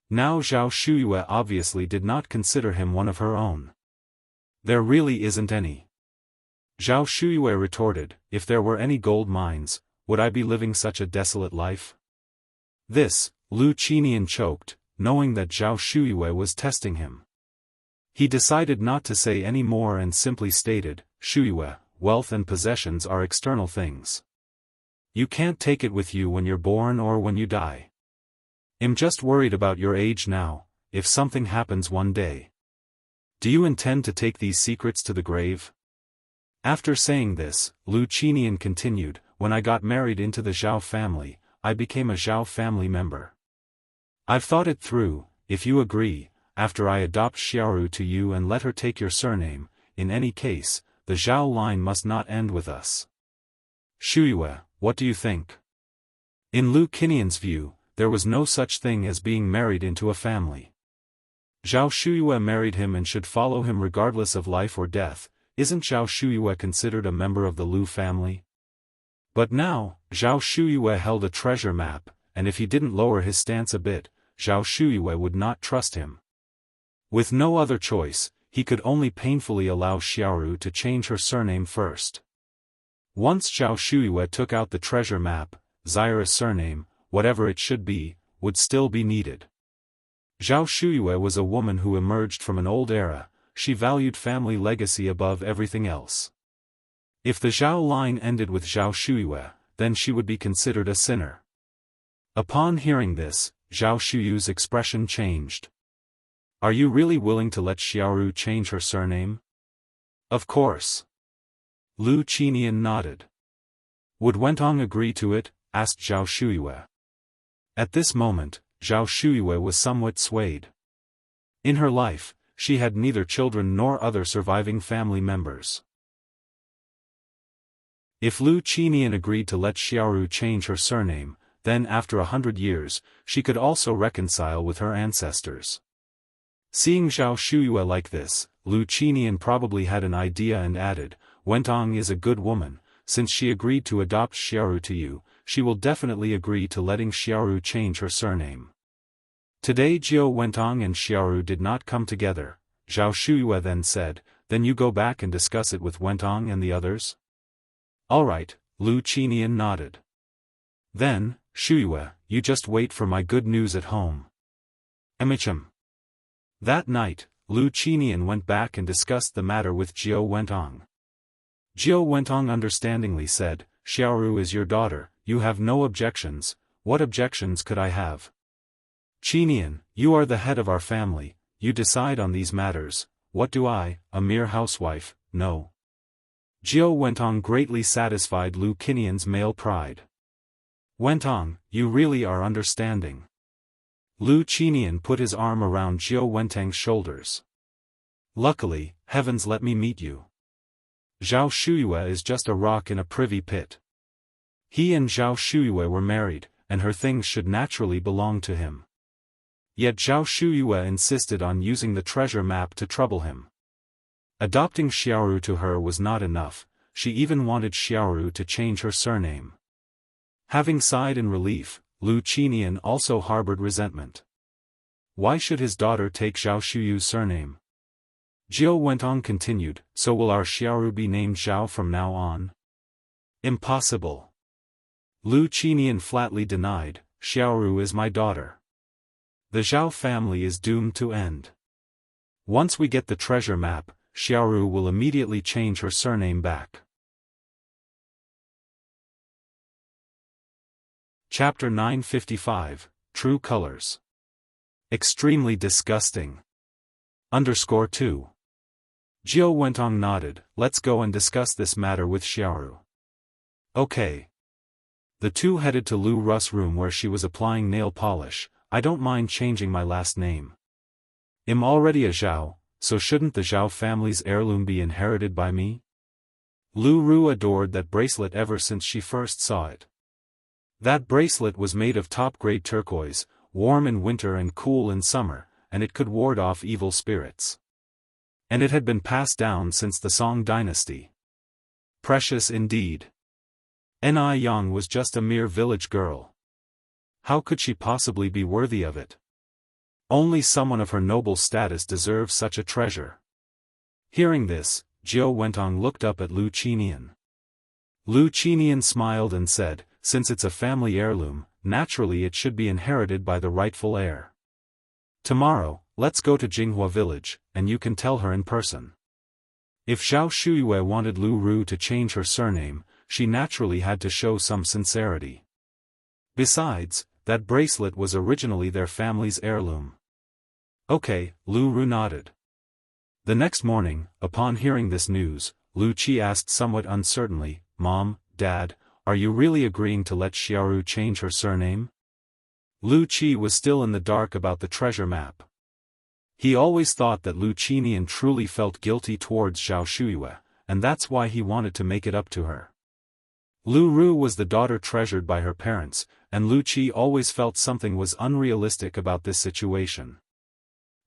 Now Zhao Shuyue obviously did not consider him one of her own. "There really isn't any." Zhao Shuyue retorted, "If there were any gold mines, would I be living such a desolate life?" This, Lu Qinian choked, knowing that Zhao Shuyue was testing him. He decided not to say any more and simply stated, "Shuyue, wealth and possessions are external things. You can't take it with you when you're born or when you die. I'm just worried about your age now, if something happens one day. Do you intend to take these secrets to the grave?" After saying this, Lu Qinian continued, "When I got married into the Zhao family, I became a Zhao family member. I've thought it through. If you agree, after I adopt Xiaoru to you and let her take your surname, in any case, the Zhao line must not end with us. Shuyue, what do you think?" In Lu Qinian's view, there was no such thing as being married into a family. Zhao Shuyue married him and should follow him regardless of life or death. Isn't Zhao Shuyue considered a member of the Lu family? But now, Zhao Shuyue held a treasure map, and if he didn't lower his stance a bit, Zhao Shuyue would not trust him. With no other choice, he could only painfully allow Xiaoru to change her surname first. Once Zhao Shuyue took out the treasure map, Zaira's surname, whatever it should be, would still be needed. Zhao Shuyue was a woman who emerged from an old era. She valued family legacy above everything else. If the Zhao line ended with Zhao Shuyue, then she would be considered a sinner. Upon hearing this, Zhao Shuyu's expression changed. "Are you really willing to let Xiaoru change her surname?" "Of course." Lu Qinian nodded. "Would Wentong agree to it?" asked Zhao Shuyue. At this moment, Zhao Shuyue was somewhat swayed. In her life, she had neither children nor other surviving family members. If Lu Qinian agreed to let Xiaoru change her surname, then after 100 years, she could also reconcile with her ancestors. Seeing Zhao Shuyue like this, Lu Qinian probably had an idea and added, "Wentong is a good woman. Since she agreed to adopt Xiaoru to you, she will definitely agree to letting Xiaoru change her surname." Today Jiao Wentong and Xiaoru did not come together. Zhao Shuyue then said, "Then you go back and discuss it with Wentong and the others?" "All right," Lu Qinian nodded. "Then, Shuyue, you just wait for my good news at home." Emichim. That night, Lu Qinian went back and discussed the matter with Jiao Wentong. Jiao Wentong understandingly said, "Xiaoru is your daughter, you have no objections. What objections could I have?" "Qinian, you are the head of our family, you decide on these matters. What do I, a mere housewife, know?" Jiao Wentong greatly satisfied Lu Qinian's male pride. "Wentong, you really are understanding." Lu Qinian put his arm around Jiao Wentong's shoulders. "Luckily, heavens let me meet you. Zhao Shuyue is just a rock in a privy pit. He and Zhao Shuyue were married, and her things should naturally belong to him. Yet Zhao Shuyue insisted on using the treasure map to trouble him. Adopting Xiaoru to her was not enough, she even wanted Xiaoru to change her surname. Having sighed in relief, Lu Qinian also harbored resentment. Why should his daughter take Zhao Shuyu's surname? Jiao Wentong continued, so will our Xiaoru be named Zhao from now on? Impossible. Lu Qinian flatly denied, Xiaoru is my daughter. The Zhao family is doomed to end. Once we get the treasure map, Xiaoru will immediately change her surname back. Chapter 955, True Colors. Extremely disgusting. _2. Jiao Wentong nodded, let's go and discuss this matter with Xiaoru. Okay. The two headed to Lu Ru's room where she was applying nail polish. I don't mind changing my last name. I'm already a Zhao, so shouldn't the Zhao family's heirloom be inherited by me? Lu Ru adored that bracelet ever since she first saw it. That bracelet was made of top-grade turquoise, warm in winter and cool in summer, and it could ward off evil spirits. And it had been passed down since the Song dynasty. Precious indeed. Ni Yang was just a mere village girl. How could she possibly be worthy of it? Only someone of her noble status deserves such a treasure. Hearing this, Jiao Wentong looked up at Lu Qinian. Lu Qinian smiled and said, since it's a family heirloom, naturally it should be inherited by the rightful heir. Tomorrow, let's go to Jinghua village, and you can tell her in person. If Zhao Shuyue wanted Lu Ru to change her surname, she naturally had to show some sincerity. Besides, that bracelet was originally their family's heirloom. Okay, Lu Ru nodded. The next morning, upon hearing this news, Lu Qi asked somewhat uncertainly, Mom, Dad, are you really agreeing to let Xiaoru change her surname? Lu Qi was still in the dark about the treasure map. He always thought that Lu Qinian truly felt guilty towards Zhao Shuyue, and that's why he wanted to make it up to her. Lu Ru was the daughter treasured by her parents, and Lu Qi always felt something was unrealistic about this situation.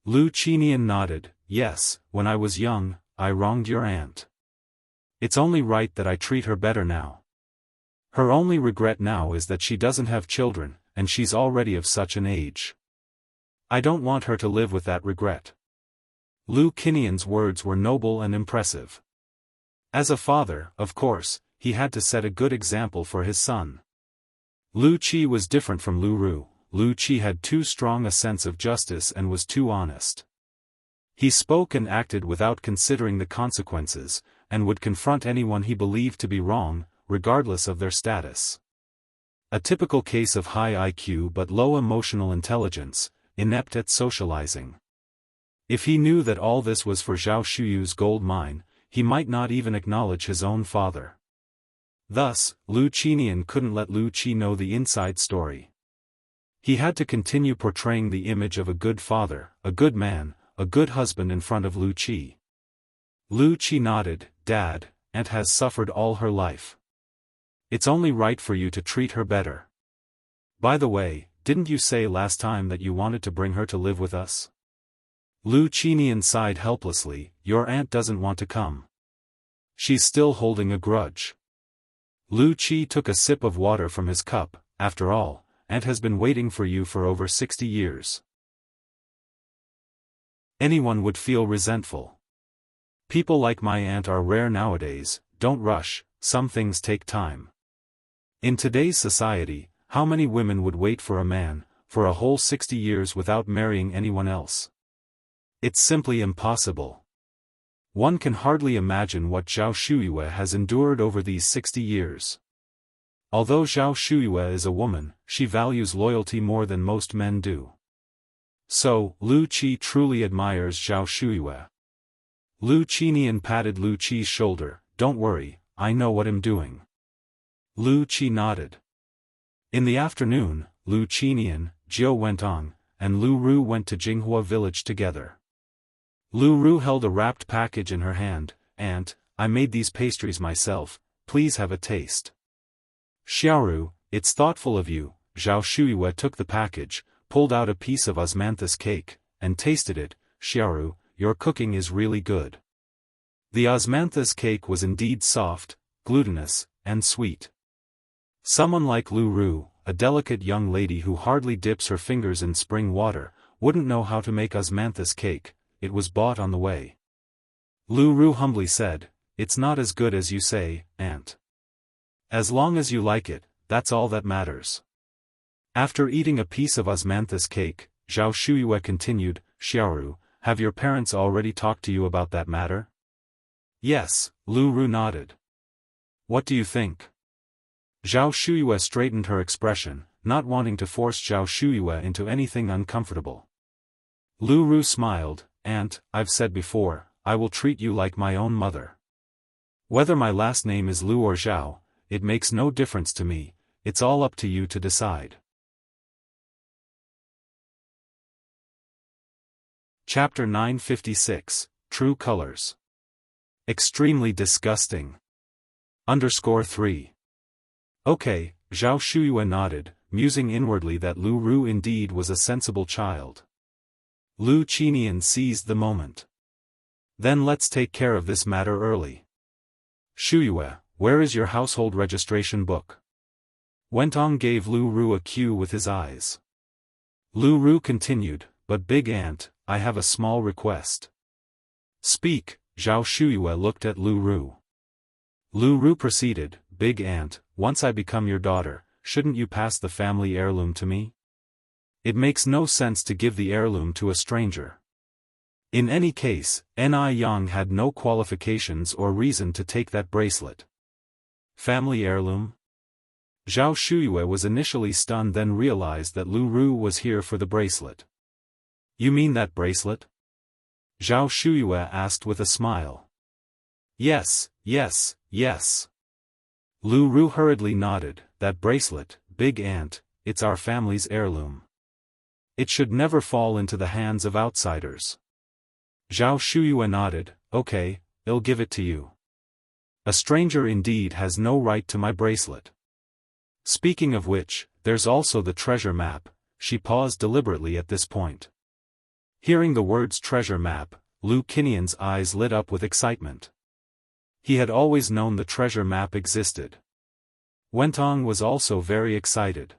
Lu Qinian nodded, yes, when I was young, I wronged your aunt. It's only right that I treat her better now. Her only regret now is that she doesn't have children, and she's already of such an age. I don't want her to live with that regret. Lu Qinian's words were noble and impressive. As a father, of course, he had to set a good example for his son. Lu Qi was different from Lu Ru. Lu Qi had too strong a sense of justice and was too honest. He spoke and acted without considering the consequences, and would confront anyone he believed to be wrong, regardless of their status. A typical case of high IQ but low emotional intelligence, inept at socializing. If he knew that all this was for Zhao Shuyu's gold mine, he might not even acknowledge his own father. Thus, Lu Qinian couldn't let Lu Qi know the inside story. He had to continue portraying the image of a good father, a good man, a good husband in front of Lu Qi. Lu Qi nodded, Dad, Aunt has suffered all her life. It's only right for you to treat her better. By the way, didn't you say last time that you wanted to bring her to live with us? Lu Qinian sighed helplessly, your aunt doesn't want to come. She's still holding a grudge. Lu Qi took a sip of water from his cup, after all, Aunt has been waiting for you for over 60 years. Anyone would feel resentful. People like my aunt are rare nowadays, don't rush, some things take time. In today's society, how many women would wait for a man, for a whole 60 years without marrying anyone else? It's simply impossible. One can hardly imagine what Zhao Shuyue has endured over these 60 years. Although Zhao Shuyue is a woman, she values loyalty more than most men do. So, Lu Qi truly admires Zhao Shuyue. Lu Qinian patted Lu Qi's shoulder, don't worry, I know what I'm doing. Lu Qi nodded. In the afternoon, Lu Qinian, Jiao Wentong, and Lu Ru went to Jinghua village together. Lu Ru held a wrapped package in her hand, Aunt, I made these pastries myself, please have a taste. Xiaoru, it's thoughtful of you. Zhao Shuyue took the package, pulled out a piece of osmanthus cake, and tasted it. Xiaoru, your cooking is really good. The osmanthus cake was indeed soft, glutinous, and sweet. Someone like Lu Ru, a delicate young lady who hardly dips her fingers in spring water, wouldn't know how to make osmanthus cake. It was bought on the way. Lu Ru humbly said, "It's not as good as you say, aunt. As long as you like it, that's all that matters." After eating a piece of osmanthus cake, Zhao Shuyue continued, "Xiaoru, have your parents already talked to you about that matter?" "Yes," Lu Ru nodded. "What do you think?" Zhao Shuyue straightened her expression, not wanting to force Zhao Shuyue into anything uncomfortable. Lu Ru smiled, "Aunt, I've said before, I will treat you like my own mother. Whether my last name is Lu or Zhao, it makes no difference to me, it's all up to you to decide." Chapter 956, True Colors. Extremely disgusting. _3. Okay, Zhao Shuyue nodded, musing inwardly that Lu Ru indeed was a sensible child. Lu Qinian seized the moment. "Then let's take care of this matter early. Shuyue, where is your household registration book?" Wentong gave Lu Ru a cue with his eyes. Lu Ru continued, "But big aunt, I have a small request." "Speak," Zhao Shuyue looked at Lu Ru. Lu Ru proceeded, "Big aunt, once I become your daughter, shouldn't you pass the family heirloom to me? It makes no sense to give the heirloom to a stranger. In any case, Ni Yang had no qualifications or reason to take that bracelet." Family heirloom? Zhao Shuyue was initially stunned, then realized that Lu Ru was here for the bracelet. "You mean that bracelet?" Zhao Shuyue asked with a smile. Yes. Lu Ru hurriedly nodded, "That bracelet, big aunt, it's our family's heirloom. It should never fall into the hands of outsiders." Zhao Shuyue nodded, "Okay, I'll give it to you. A stranger indeed has no right to my bracelet. Speaking of which, there's also the treasure map." She paused deliberately at this point. Hearing the words treasure map, Lu Qinian's eyes lit up with excitement. He had always known the treasure map existed. Wentong was also very excited.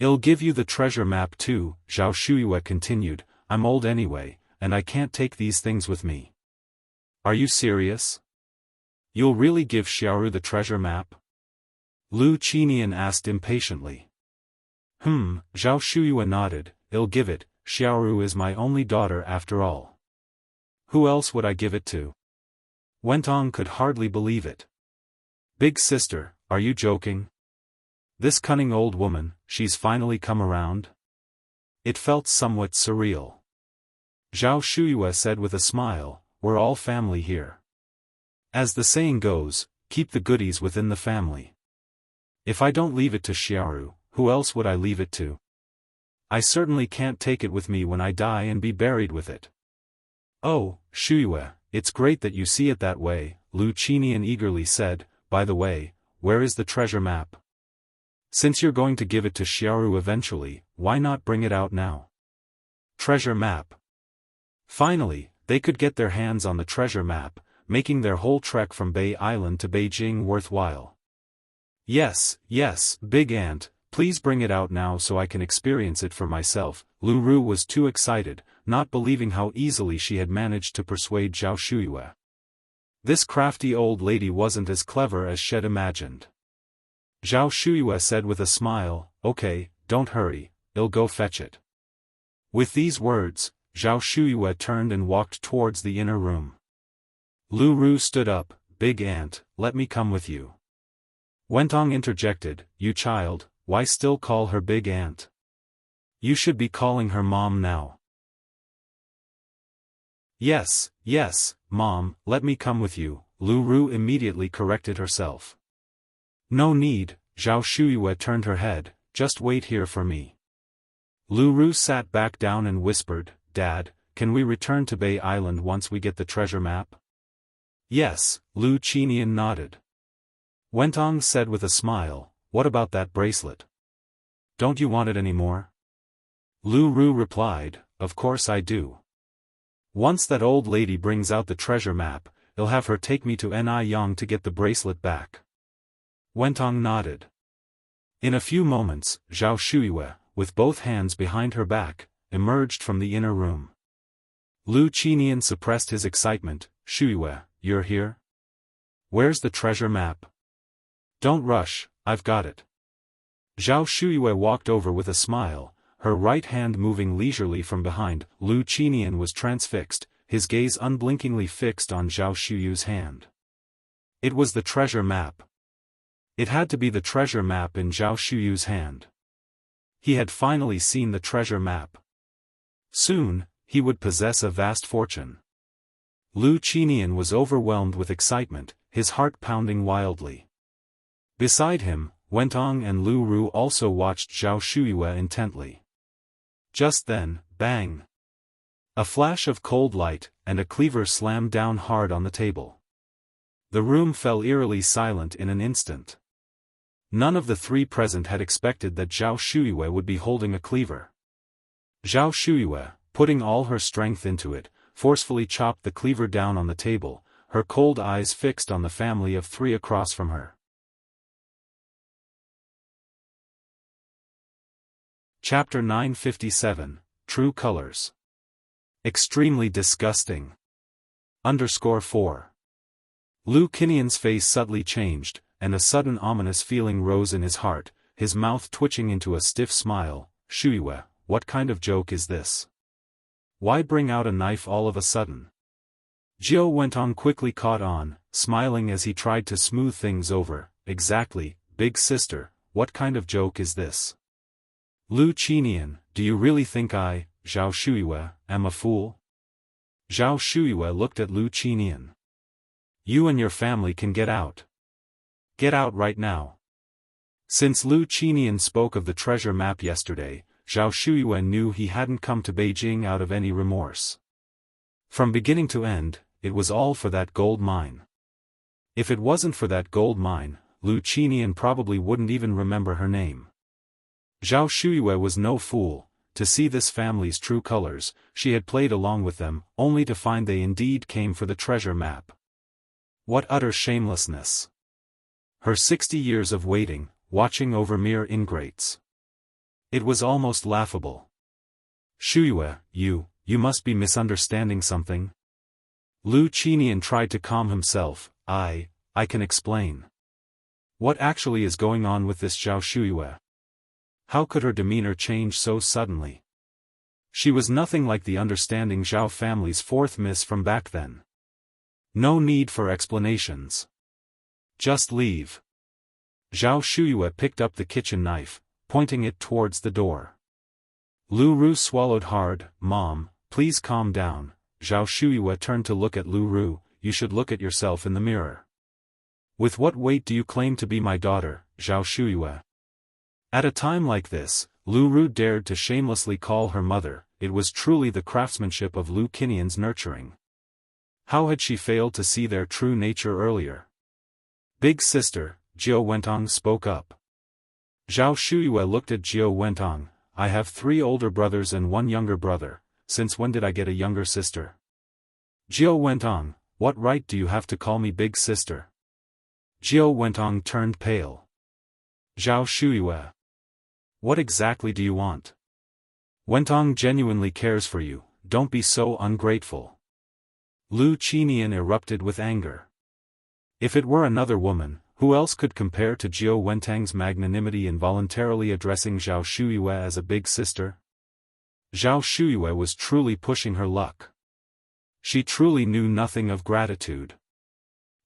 "I'll give you the treasure map too," Zhao Shuyue continued, "I'm old anyway, and I can't take these things with me." "Are you serious? You'll really give Xiaoru the treasure map?" Lu Qinian asked impatiently. Zhao Shuyue nodded, "I'll give it, Xiaoru is my only daughter after all. Who else would I give it to?" Wentong could hardly believe it. "Big sister, are you joking? This cunning old woman, she's finally come around?" It felt somewhat surreal. Zhao Shuyue said with a smile, "We're all family here. As the saying goes, keep the goodies within the family. If I don't leave it to Xiaoru, who else would I leave it to? I certainly can't take it with me when I die and be buried with it." "Oh, Shuyue, it's great that you see it that way," Lu Qinian eagerly said. "By the way, where is the treasure map? Since you're going to give it to Xiaoru eventually, why not bring it out now?" Treasure map. Finally, they could get their hands on the treasure map, making their whole trek from Bay Island to Beijing worthwhile. Yes, big aunt, please bring it out now so I can experience it for myself." Lu Ru was too excited, not believing how easily she had managed to persuade Zhao Shuyue. This crafty old lady wasn't as clever as she'd imagined. Zhao Shuyue said with a smile, "Okay, don't hurry, I'll go fetch it." With these words, Zhao Shuyue turned and walked towards the inner room. Lu Ru stood up, "Big aunt, let me come with you." Wentong interjected, "You child, why still call her big aunt? You should be calling her mom now." Yes, mom, let me come with you," Lu Ru immediately corrected herself. "No need," Zhao Shuyue turned her head, "just wait here for me." Lu Ru sat back down and whispered, "Dad, can we return to Bay Island once we get the treasure map?" "Yes," Lu Qinian nodded. Wentong said with a smile, "What about that bracelet? Don't you want it anymore?" Lu Ru replied, "Of course I do. Once that old lady brings out the treasure map, I'll have her take me to Niyang to get the bracelet back. Wentong nodded. In a few moments, Zhao Shuiyue, with both hands behind her back, emerged from the inner room. Lu Qinian suppressed his excitement. Shuiyue, you're here? Where's the treasure map? Don't rush, I've got it. Zhao Shuiyue walked over with a smile, her right hand moving leisurely from behind. Lu Qinian was transfixed, his gaze unblinkingly fixed on Zhao Shuyu's hand. It was the treasure map. It had to be the treasure map in Zhao Shuyu's hand. He had finally seen the treasure map. Soon, he would possess a vast fortune. Lu Qinian was overwhelmed with excitement, his heart pounding wildly. Beside him, Wentong and Lu Ru also watched Zhao Shuiyue intently. Just then, bang! A flash of cold light, and a cleaver slammed down hard on the table. The room fell eerily silent in an instant. None of the three present had expected that Zhao Shuiyue would be holding a cleaver. Zhao Shuiyue, putting all her strength into it, forcefully chopped the cleaver down on the table, her cold eyes fixed on the family of three across from her. Chapter 957, True Colors. Extremely disgusting. _4. Lu Qinian's face subtly changed, and a sudden ominous feeling rose in his heart, his mouth twitching into a stiff smile. Shuiyue, what kind of joke is this? Why bring out a knife all of a sudden? Jiao Wentong quickly caught on, smiling as he tried to smooth things over. Exactly, big sister, what kind of joke is this? Lu Qinian, do you really think I, Zhao Shuiyue, am a fool? Zhao Shuiyue looked at Lu Qinian. You and your family can get out. Get out right now. Since Lu Qinian spoke of the treasure map yesterday, Zhao Shuiyue knew he hadn't come to Beijing out of any remorse. From beginning to end, it was all for that gold mine. If it wasn't for that gold mine, Lu Qinian probably wouldn't even remember her name. Zhao Shuiyue was no fool. To see this family's true colors, she had played along with them, only to find they indeed came for the treasure map. What utter shamelessness! Her 60 years of waiting, watching over mere ingrates. It was almost laughable. Shuiyue, you must be misunderstanding something. Lu Qinian tried to calm himself. I can explain. What actually is going on with this Zhao Shuiyue? How could her demeanor change so suddenly? She was nothing like the understanding Zhao family's fourth miss from back then. No need for explanations. Just leave. Zhao Shuiyue picked up the kitchen knife, pointing it towards the door. Lu Ru swallowed hard. Mom, please calm down. Zhao Shuiyue turned to look at Lu Ru. You should look at yourself in the mirror. With what weight do you claim to be my daughter, Zhao Shuiyue? At a time like this, Lu Ru dared to shamelessly call her mother. It was truly the craftsmanship of Lu Qinian's nurturing. How had she failed to see their true nature earlier? Big sister, Jiao Wentong spoke up. Zhao Shuiyue looked at Jiao Wentong. I have 3 older brothers and 1 younger brother. Since when did I get a younger sister? Jiao Wentong, what right do you have to call me big sister? Jiao Wentong turned pale. Zhao Shuiyue. What exactly do you want? Wentong genuinely cares for you, don't be so ungrateful. Lu Qinian erupted with anger. If it were another woman, who else could compare to Jiao Wentong's magnanimity in voluntarily addressing Zhao Shuiyue as a big sister? Zhao Shuiyue was truly pushing her luck. She truly knew nothing of gratitude.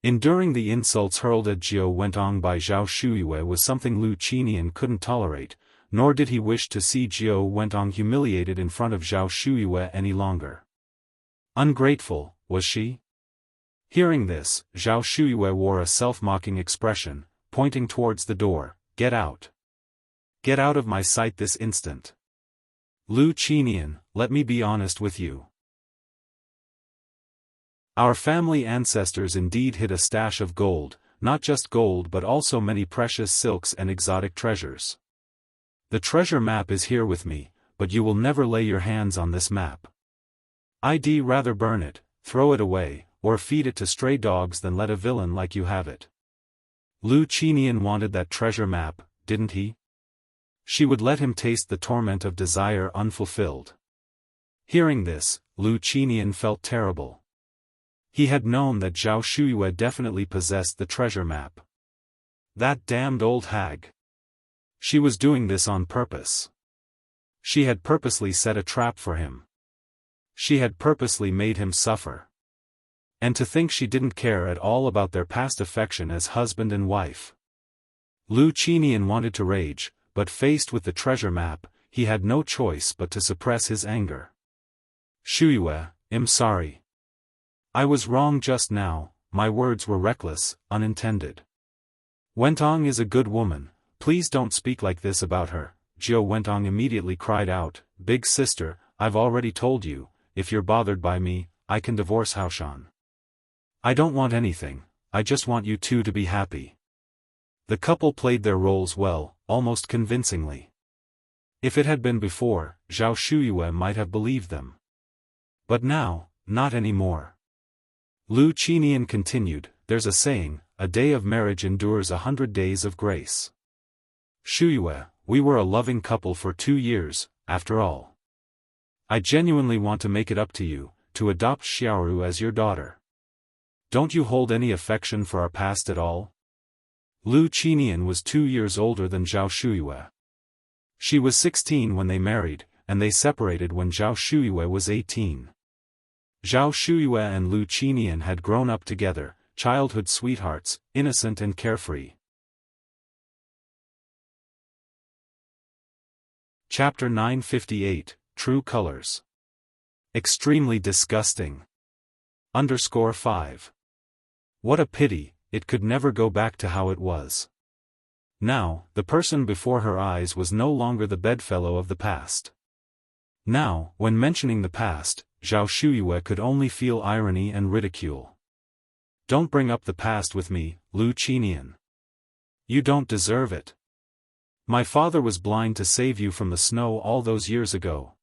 Enduring the insults hurled at Jiao Wentong by Zhao Shuiyue was something Lu Qinian couldn't tolerate, nor did he wish to see Jiao Wentong humiliated in front of Zhao Shuiyue any longer. Ungrateful, was she? Hearing this, Zhao Shuiyue wore a self-mocking expression, pointing towards the door. Get out. Get out of my sight this instant. Lu Qinian, let me be honest with you. Our family ancestors indeed hid a stash of gold, not just gold but also many precious silks and exotic treasures. The treasure map is here with me, but you will never lay your hands on this map. I'd rather burn it, throw it away, or feed it to stray dogs than let a villain like you have it. Lu Qinian wanted that treasure map, didn't he? She would let him taste the torment of desire unfulfilled. Hearing this, Lu Qinian felt terrible. He had known that Zhao Shuyue definitely possessed the treasure map. That damned old hag. She was doing this on purpose. She had purposely set a trap for him. She had purposely made him suffer. And to think she didn't care at all about their past affection as husband and wife. Lu Qinian wanted to rage, but faced with the treasure map, he had no choice but to suppress his anger. Shuyue, I'm sorry. I was wrong just now, my words were reckless, unintended. Wentong is a good woman, please don't speak like this about her. Jiao Wentong immediately cried out, Big sister, I've already told you, if you're bothered by me, I can divorce Haoshan. I don't want anything, I just want you two to be happy. The couple played their roles well, almost convincingly. If it had been before, Zhao Shuyue might have believed them. But now, not anymore. Lu Qinian continued, there's a saying, a day of marriage endures 100 days of grace. Shuyue, we were a loving couple for 2 years, after all. I genuinely want to make it up to you, to adopt Xiaoru as your daughter. Don't you hold any affection for our past at all? Lu Qinian was 2 years older than Zhao Shuyue. She was 16 when they married, and they separated when Zhao Shuyue was 18. Zhao Shuyue and Lu Qinian had grown up together, childhood sweethearts, innocent and carefree. Chapter 958, True Colors. Extremely disgusting. _5. What a pity, it could never go back to how it was. Now, the person before her eyes was no longer the bedfellow of the past. Now, when mentioning the past, Zhao Shuyue could only feel irony and ridicule. Don't bring up the past with me, Lu Qinian. You don't deserve it. My father was blind to save you from the snow all those years ago.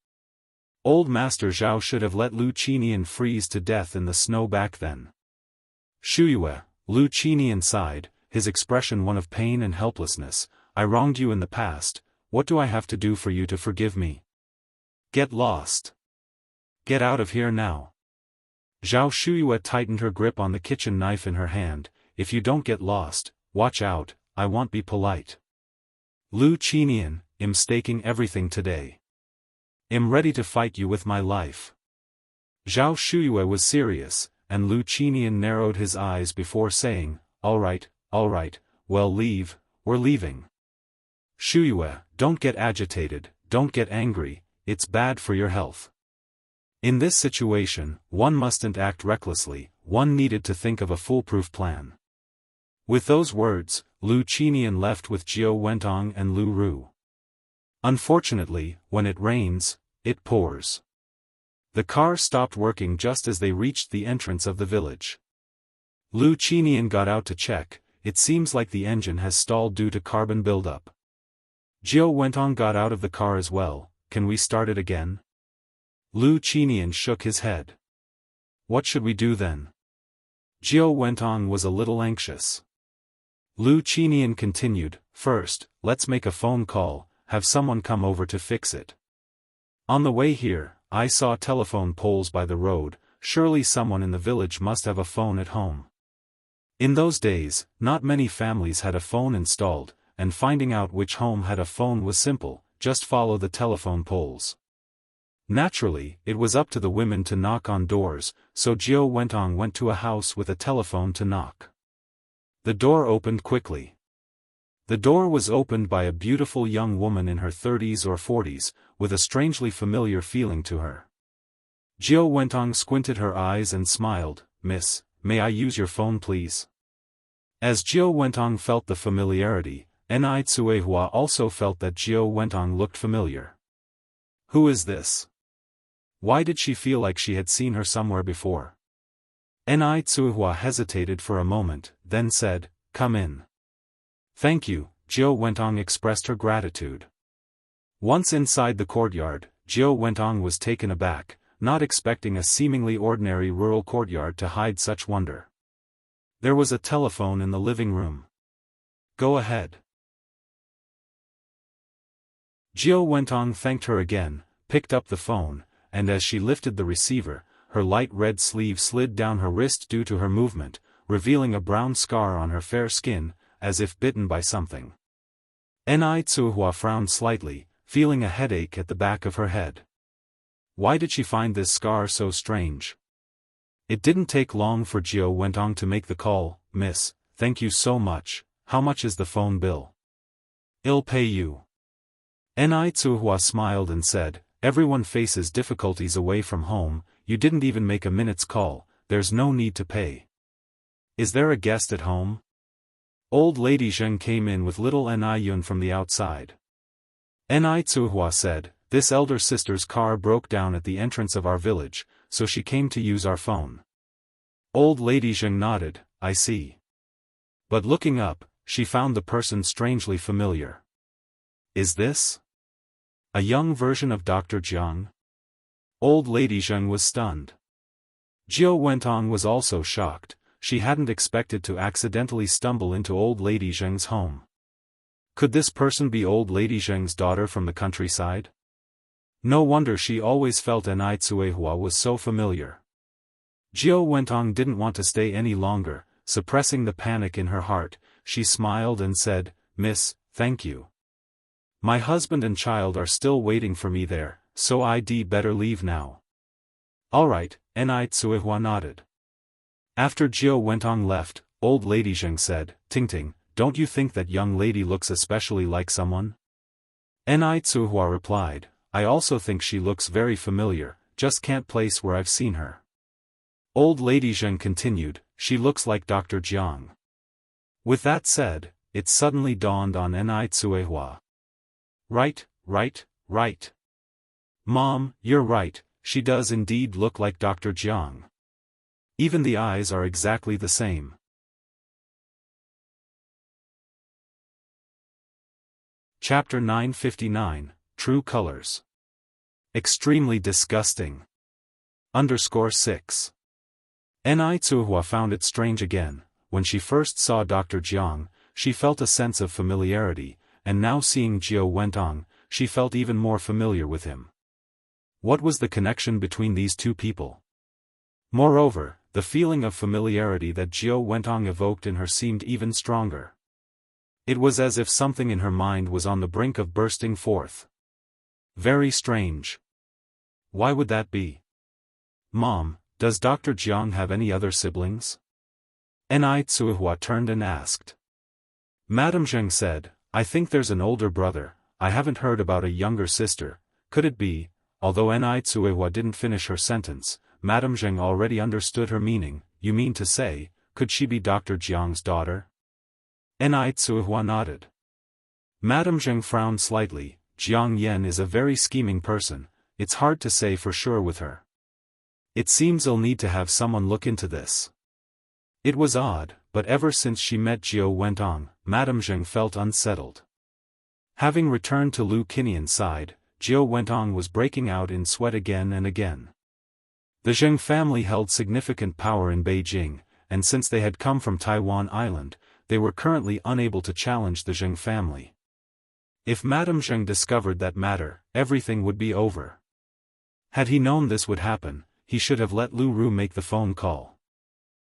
Old Master Zhao should have let Lu Qinian freeze to death in the snow back then. Shuyue, Lu Qinian sighed, his expression one of pain and helplessness, I wronged you in the past, what do I have to do for you to forgive me? Get lost. Get out of here now. Zhao Shuyue tightened her grip on the kitchen knife in her hand, if you don't get lost, watch out, I won't be polite. Lu Qinian, I'm staking everything today. I'm ready to fight you with my life. Zhao Shuyue was serious, and Lu Qinian narrowed his eyes before saying, all right, well leave, we're leaving. Shuyue, don't get agitated, don't get angry, it's bad for your health. In this situation, one mustn't act recklessly, one needed to think of a foolproof plan. With those words, Lu Qinian left with Jiao Wentong and Lu Ru. Unfortunately, when it rains, it pours. The car stopped working just as they reached the entrance of the village. Lu Qinian got out to check, it seems like the engine has stalled due to carbon buildup. Jiao Wentong got out of the car as well, can we start it again? Lu Qinian shook his head. What should we do then? Jiao Wentong was a little anxious. Lu Qinian continued, first, let's make a phone call, have someone come over to fix it. On the way here, I saw telephone poles by the road, surely someone in the village must have a phone at home. In those days, not many families had a phone installed, and finding out which home had a phone was simple, just follow the telephone poles. Naturally, it was up to the women to knock on doors, so Jiao Wentong went to a house with a telephone to knock. The door opened quickly. The door was opened by a beautiful young woman in her 30s or 40s, with a strangely familiar feeling to her. Jiao Wentong squinted her eyes and smiled, Miss, may I use your phone please? As Jiao Wentong felt the familiarity, Ni Tsuehua also felt that Jiao Wentong looked familiar. Who is this? Why did she feel like she had seen her somewhere before? Ni Tsuehua hesitated for a moment, then said, come in. Thank you, Jiao Wentong expressed her gratitude. Once inside the courtyard, Jiao Wentong was taken aback, not expecting a seemingly ordinary rural courtyard to hide such wonder. There was a telephone in the living room. Go ahead. Jiao Wentong thanked her again, picked up the phone, and as she lifted the receiver, her light red sleeve slid down her wrist due to her movement, revealing a brown scar on her fair skin, as if bitten by something. Ni Tsuhua frowned slightly, feeling a headache at the back of her head. Why did she find this scar so strange? It didn't take long for Jiao Wentong to make the call. Miss, thank you so much. How much is the phone bill? I'll pay you. Ni Tsuhua smiled and said, everyone faces difficulties away from home, you didn't even make a minute's call, there's no need to pay. Is there a guest at home? Old Lady Zheng came in with little Ni Yun from the outside. Ni Tsuhua said, this elder sister's car broke down at the entrance of our village, so she came to use our phone. Old Lady Zheng nodded, I see. But looking up, she found the person strangely familiar. Is this a young version of Dr. Jiang? Old Lady Zheng was stunned. Jiao Wentong was also shocked. She hadn't expected to accidentally stumble into Old Lady Zheng's home. Could this person be Old Lady Zheng's daughter from the countryside? No wonder she always felt Ni Tsuehua was so familiar. Jiao Wentong didn't want to stay any longer, suppressing the panic in her heart, she smiled and said, Miss, thank you. My husband and child are still waiting for me there, so I'd better leave now. Alright, Ni Tsuehua nodded. After Jiao Wentong left, Old Lady Zheng said, Tingting, don't you think that young lady looks especially like someone? Ni Tsuehua replied, I also think she looks very familiar, just can't place where I've seen her. Old Lady Zheng continued, she looks like Dr. Jiang. With that said, it suddenly dawned on Ni Tsuehua. Right. Mom, you're right, she does indeed look like Dr. Jiang. Even the eyes are exactly the same. Chapter 959, True Colors. Extremely disgusting. _6. Ni Tsuehua found it strange again, when she first saw Dr. Jiang, she felt a sense of familiarity, and now seeing Jiao Wentong, she felt even more familiar with him. What was the connection between these two people? Moreover, the feeling of familiarity that Jiao Wentong evoked in her seemed even stronger. It was as if something in her mind was on the brink of bursting forth. Very strange. Why would that be? Mom, does Dr. Jiang have any other siblings? Ni Tsuehua turned and asked. Madame Zheng said, I think there's an older brother, I haven't heard about a younger sister. Could it be? Although Ni Tsuehua didn't finish her sentence, Madame Zheng already understood her meaning. You mean to say, could she be Dr. Jiang's daughter? Ni Tsuehua nodded. Madame Zheng frowned slightly. Jiang Yan is a very scheming person, it's hard to say for sure with her. It seems I'll need to have someone look into this. It was odd, but ever since she met Jiao Wentong, Madame Zheng felt unsettled. Having returned to Lu Qinian's side, Jiao Wentong was breaking out in sweat again and again. The Zheng family held significant power in Beijing, and since they had come from Taiwan Island, they were currently unable to challenge the Zheng family. If Madame Zheng discovered that matter, everything would be over. Had he known this would happen, he should have let Lu Ru make the phone call.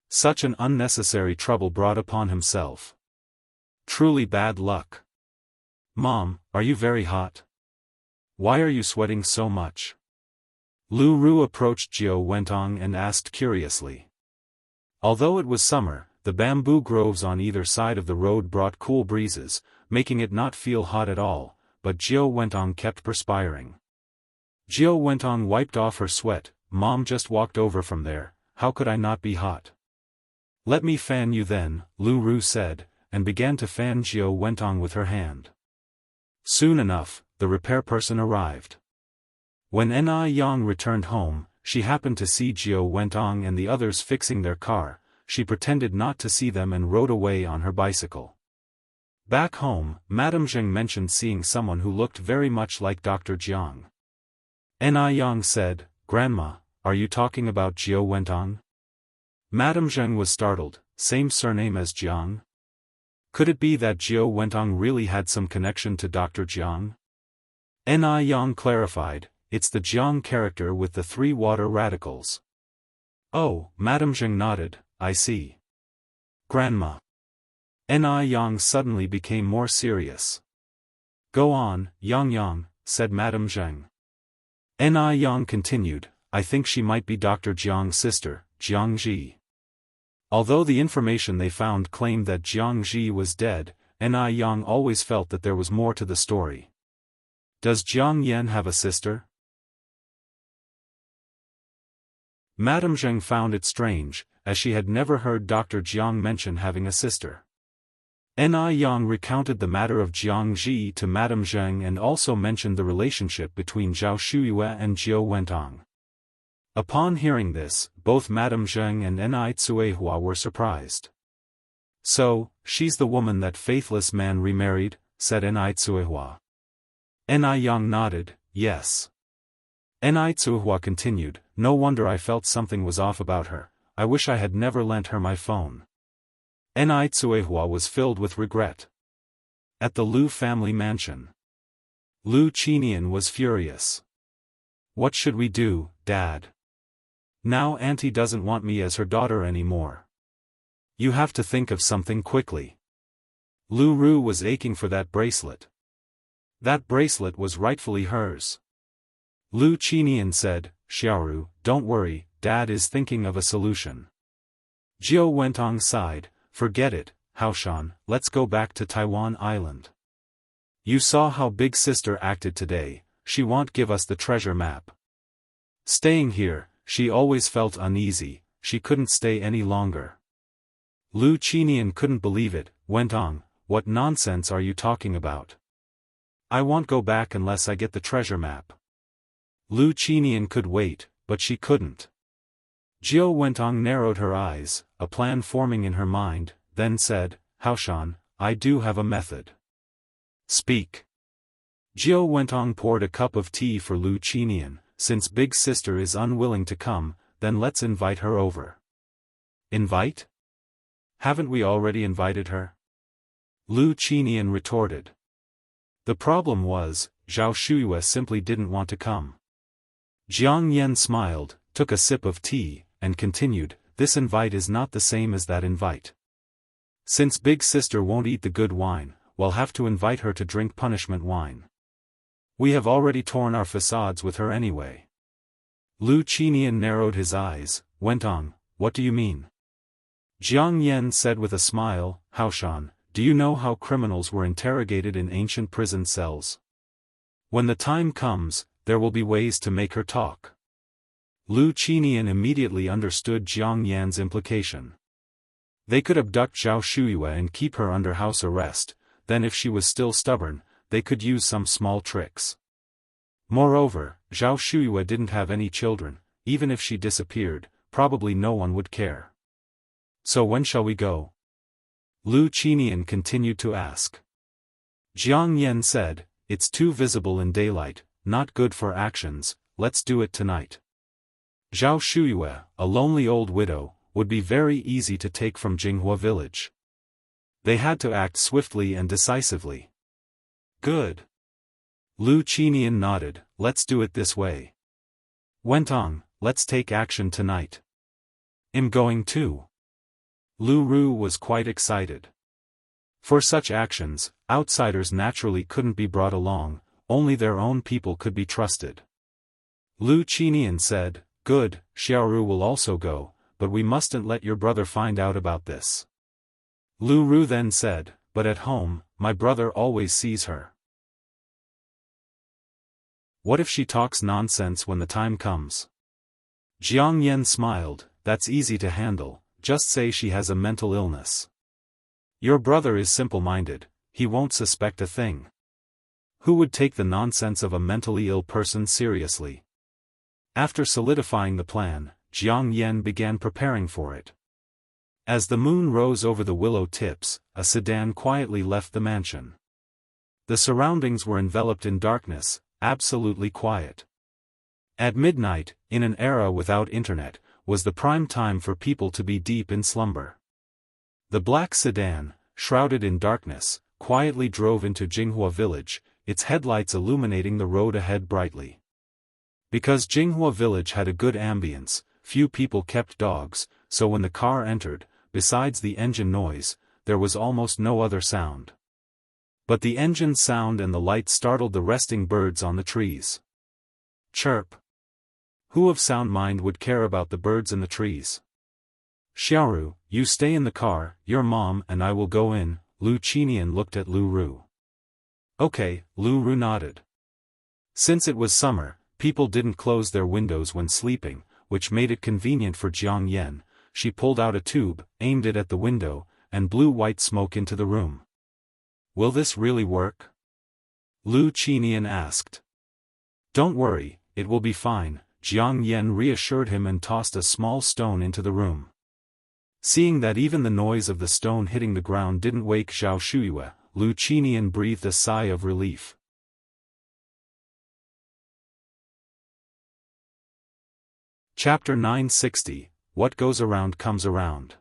Such an unnecessary trouble brought upon himself. Truly bad luck. Mom, are you very hot? Why are you sweating so much? Lu Ru approached Jiao Wentong and asked curiously. Although it was summer, the bamboo groves on either side of the road brought cool breezes, making it not feel hot at all, but Jiao Wentong kept perspiring. Jiao Wentong wiped off her sweat. Mom just walked over from there, how could I not be hot? Let me fan you then, Lu Ru said, and began to fan Jiao Wentong with her hand. Soon enough, the repair person arrived. When Ni Yang returned home, she happened to see Jiao Wentong and the others fixing their car. She pretended not to see them and rode away on her bicycle. Back home, Madame Zheng mentioned seeing someone who looked very much like Dr. Jiang. Ni Yang said, Grandma, are you talking about Jiao Wentong? Madame Zheng was startled. Same surname as Jiang? Could it be that Jiao Wentong really had some connection to Dr. Jiang? Ni Yang clarified, it's the Jiang character with the 3 water radicals. Oh, Madame Zheng nodded, I see. Grandma. Ni Yang suddenly became more serious. Go on, Yang, said Madame Zheng. Ni Yang continued, I think she might be Dr. Jiang's sister, Jiangji. Although the information they found claimed that Jiangji was dead, Ni Yang always felt that there was more to the story. Does Jiang Yan have a sister? Madame Zheng found it strange, as she had never heard Dr. Jiang mention having a sister. Ni Yang recounted the matter of Jiangji to Madame Zheng and also mentioned the relationship between Zhao Shuyue and Jiao Wentong. Upon hearing this, both Madame Zheng and Ni Tsuehua were surprised. So, she's the woman that faithless man remarried, said Ni Tsuehua. Ni Yang nodded, yes. Ni Tsuehua continued, no wonder I felt something was off about her, I wish I had never lent her my phone. Ni Tsuehua was filled with regret. At the Lu family mansion. Lu Qinian was furious. What should we do, Dad? Now Auntie doesn't want me as her daughter anymore. You have to think of something quickly. Lu Ru was aching for that bracelet. That bracelet was rightfully hers. Lu Qinian said, Xiaoru, don't worry, Dad is thinking of a solution. Jiao Wentong sighed, forget it, Haoshan, let's go back to Taiwan Island. You saw how Big Sister acted today, she won't give us the treasure map. Staying here, she always felt uneasy, she couldn't stay any longer. Lu Qinian couldn't believe it, Wentong, what nonsense are you talking about? I won't go back unless I get the treasure map. Lu Qinian could wait, but she couldn't. Jiao Wentong narrowed her eyes, a plan forming in her mind, then said, Haoshan, I do have a method. Speak. Jiao Wentong poured a cup of tea for Lu Qinian. Since Big Sister is unwilling to come, then let's invite her over. Invite? Haven't we already invited her? Lu Qinian retorted. The problem was, Zhao Shuyue simply didn't want to come. Jiang Yan smiled, took a sip of tea, and continued, this invite is not the same as that invite. Since Big Sister won't eat the good wine, we'll have to invite her to drink punishment wine. We have already torn our facades with her anyway. Lu Qinian narrowed his eyes, Wentong, what do you mean? Jiang Yan said with a smile, Haoshan, do you know how criminals were interrogated in ancient prison cells? When the time comes, there will be ways to make her talk. Lu Qinian immediately understood Jiang Yan's implication. They could abduct Zhao Shuyue and keep her under house arrest, then if she was still stubborn, they could use some small tricks. Moreover, Zhao Shuyue didn't have any children, even if she disappeared, probably no one would care. So when shall we go? Lu Qinian continued to ask. Jiang Yan said, it's too visible in daylight, not good for actions, let's do it tonight. Zhao Shuyue, a lonely old widow, would be very easy to take from Jinghua village. They had to act swiftly and decisively. Good. Lu Qinian nodded, let's do it this way. Wentong, let's take action tonight. I'm going too. Lu Ru was quite excited. For such actions, outsiders naturally couldn't be brought along, only their own people could be trusted. Lu Qinian said, good, Xiaoru will also go, but we mustn't let your brother find out about this. Lu Ru then said, but at home, my brother always sees her. What if she talks nonsense when the time comes? Jiang Yan smiled, that's easy to handle, just say she has a mental illness. Your brother is simple-minded, he won't suspect a thing. Who would take the nonsense of a mentally ill person seriously? After solidifying the plan, Jiang Yan began preparing for it. As the moon rose over the willow tips, a sedan quietly left the mansion. The surroundings were enveloped in darkness, absolutely quiet. At midnight, in an era without internet, was the prime time for people to be deep in slumber. The black sedan, shrouded in darkness, quietly drove into Jinghua village, its headlights illuminating the road ahead brightly. Because Jinghua village had a good ambience, few people kept dogs, so when the car entered, besides the engine noise, there was almost no other sound. But the engine's sound and the light startled the resting birds on the trees. Chirp. Who of sound mind would care about the birds in the trees? Xiaoru, you stay in the car, your mom and I will go in. Lu Qinian looked at Lu Ru. Okay, Lu Ru nodded. Since it was summer, people didn't close their windows when sleeping, which made it convenient for Jiang Yan. She pulled out a tube, aimed it at the window, and blew white smoke into the room. Will this really work? Lu Qinian asked. Don't worry, it will be fine, Jiang Yan reassured him and tossed a small stone into the room. Seeing that even the noise of the stone hitting the ground didn't wake Zhao Shuyue, Lu Qinian breathed a sigh of relief. Chapter 960, What Goes Around Comes Around.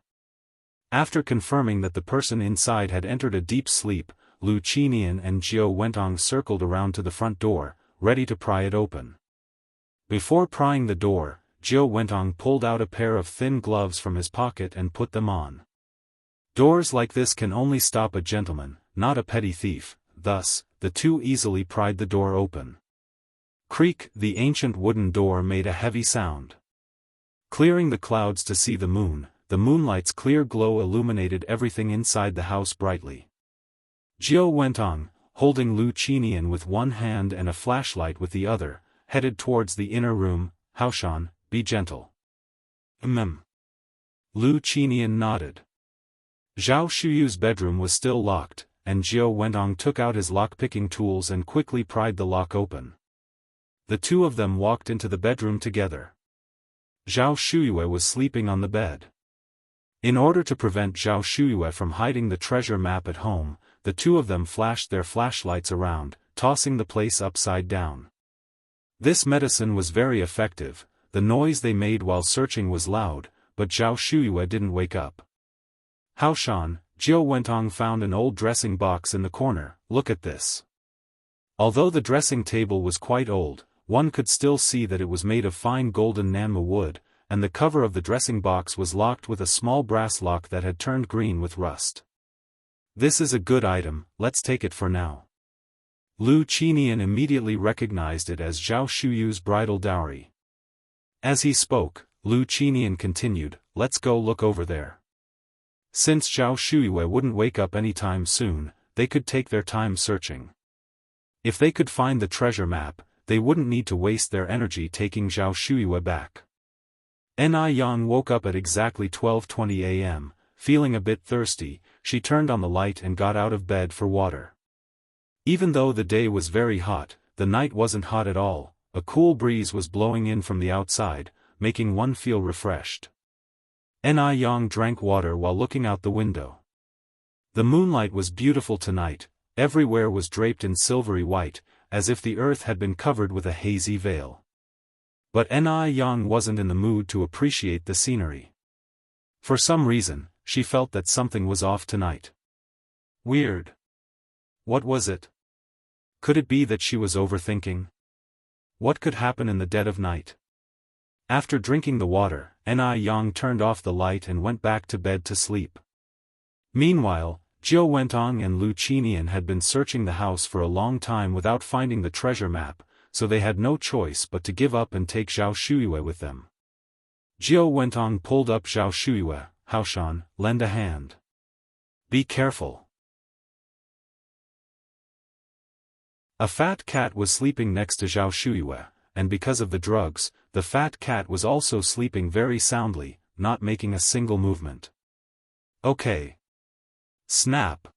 After confirming that the person inside had entered a deep sleep, Lu Qinian and Jiao Wentong circled around to the front door, ready to pry it open. Before prying the door, Jiao Wentong pulled out a pair of thin gloves from his pocket and put them on. Doors like this can only stop a gentleman, not a petty thief, thus, the two easily pried the door open. Creak, the ancient wooden door made a heavy sound. Clearing the clouds to see the moon, the moonlight's clear glow illuminated everything inside the house brightly. Jiao Wentong, holding Lu Qinian with one hand and a flashlight with the other, headed towards the inner room. Haoshan, be gentle. Lu Qinian nodded. Zhao Shuyu's bedroom was still locked, and Jiao Wentong took out his lock-picking tools and quickly pried the lock open. The two of them walked into the bedroom together. Zhao Shuyue was sleeping on the bed. In order to prevent Zhao Shuyue from hiding the treasure map at home, the two of them flashed their flashlights around, tossing the place upside down. This medicine was very effective. The noise they made while searching was loud, but Zhao Shuyue didn't wake up. Haoshan, Jiao Wentong found an old dressing box in the corner. Look at this. Although the dressing table was quite old, one could still see that it was made of fine golden Nanma wood, and the cover of the dressing box was locked with a small brass lock that had turned green with rust. This is a good item, let's take it for now. Lu Qinian immediately recognized it as Zhao Shuyu's bridal dowry. As he spoke, Lu Qinian continued, let's go look over there. Since Zhao Shuyue wouldn't wake up anytime soon, they could take their time searching. If they could find the treasure map, they wouldn't need to waste their energy taking Zhao Shuyue back. Ni Yang woke up at exactly 12:20 a.m., feeling a bit thirsty. She turned on the light and got out of bed for water. Even though the day was very hot, the night wasn't hot at all. A cool breeze was blowing in from the outside, making one feel refreshed. Ni Yang drank water while looking out the window. The moonlight was beautiful tonight, everywhere was draped in silvery white, as if the earth had been covered with a hazy veil. But Ni Yang wasn't in the mood to appreciate the scenery. For some reason, she felt that something was off tonight. Weird. What was it? Could it be that she was overthinking? What could happen in the dead of night? After drinking the water, Ni Yang turned off the light and went back to bed to sleep. Meanwhile, Jiao Wentong and Lu Qinian had been searching the house for a long time without finding the treasure map, so they had no choice but to give up and take Zhao Shuyue with them. Jiao Wentong pulled up Zhao Shuyue. Haoshan, lend a hand. Be careful. A fat cat was sleeping next to Zhao Shuyue, and because of the drugs, the fat cat was also sleeping very soundly, not making a single movement. Okay. Snap.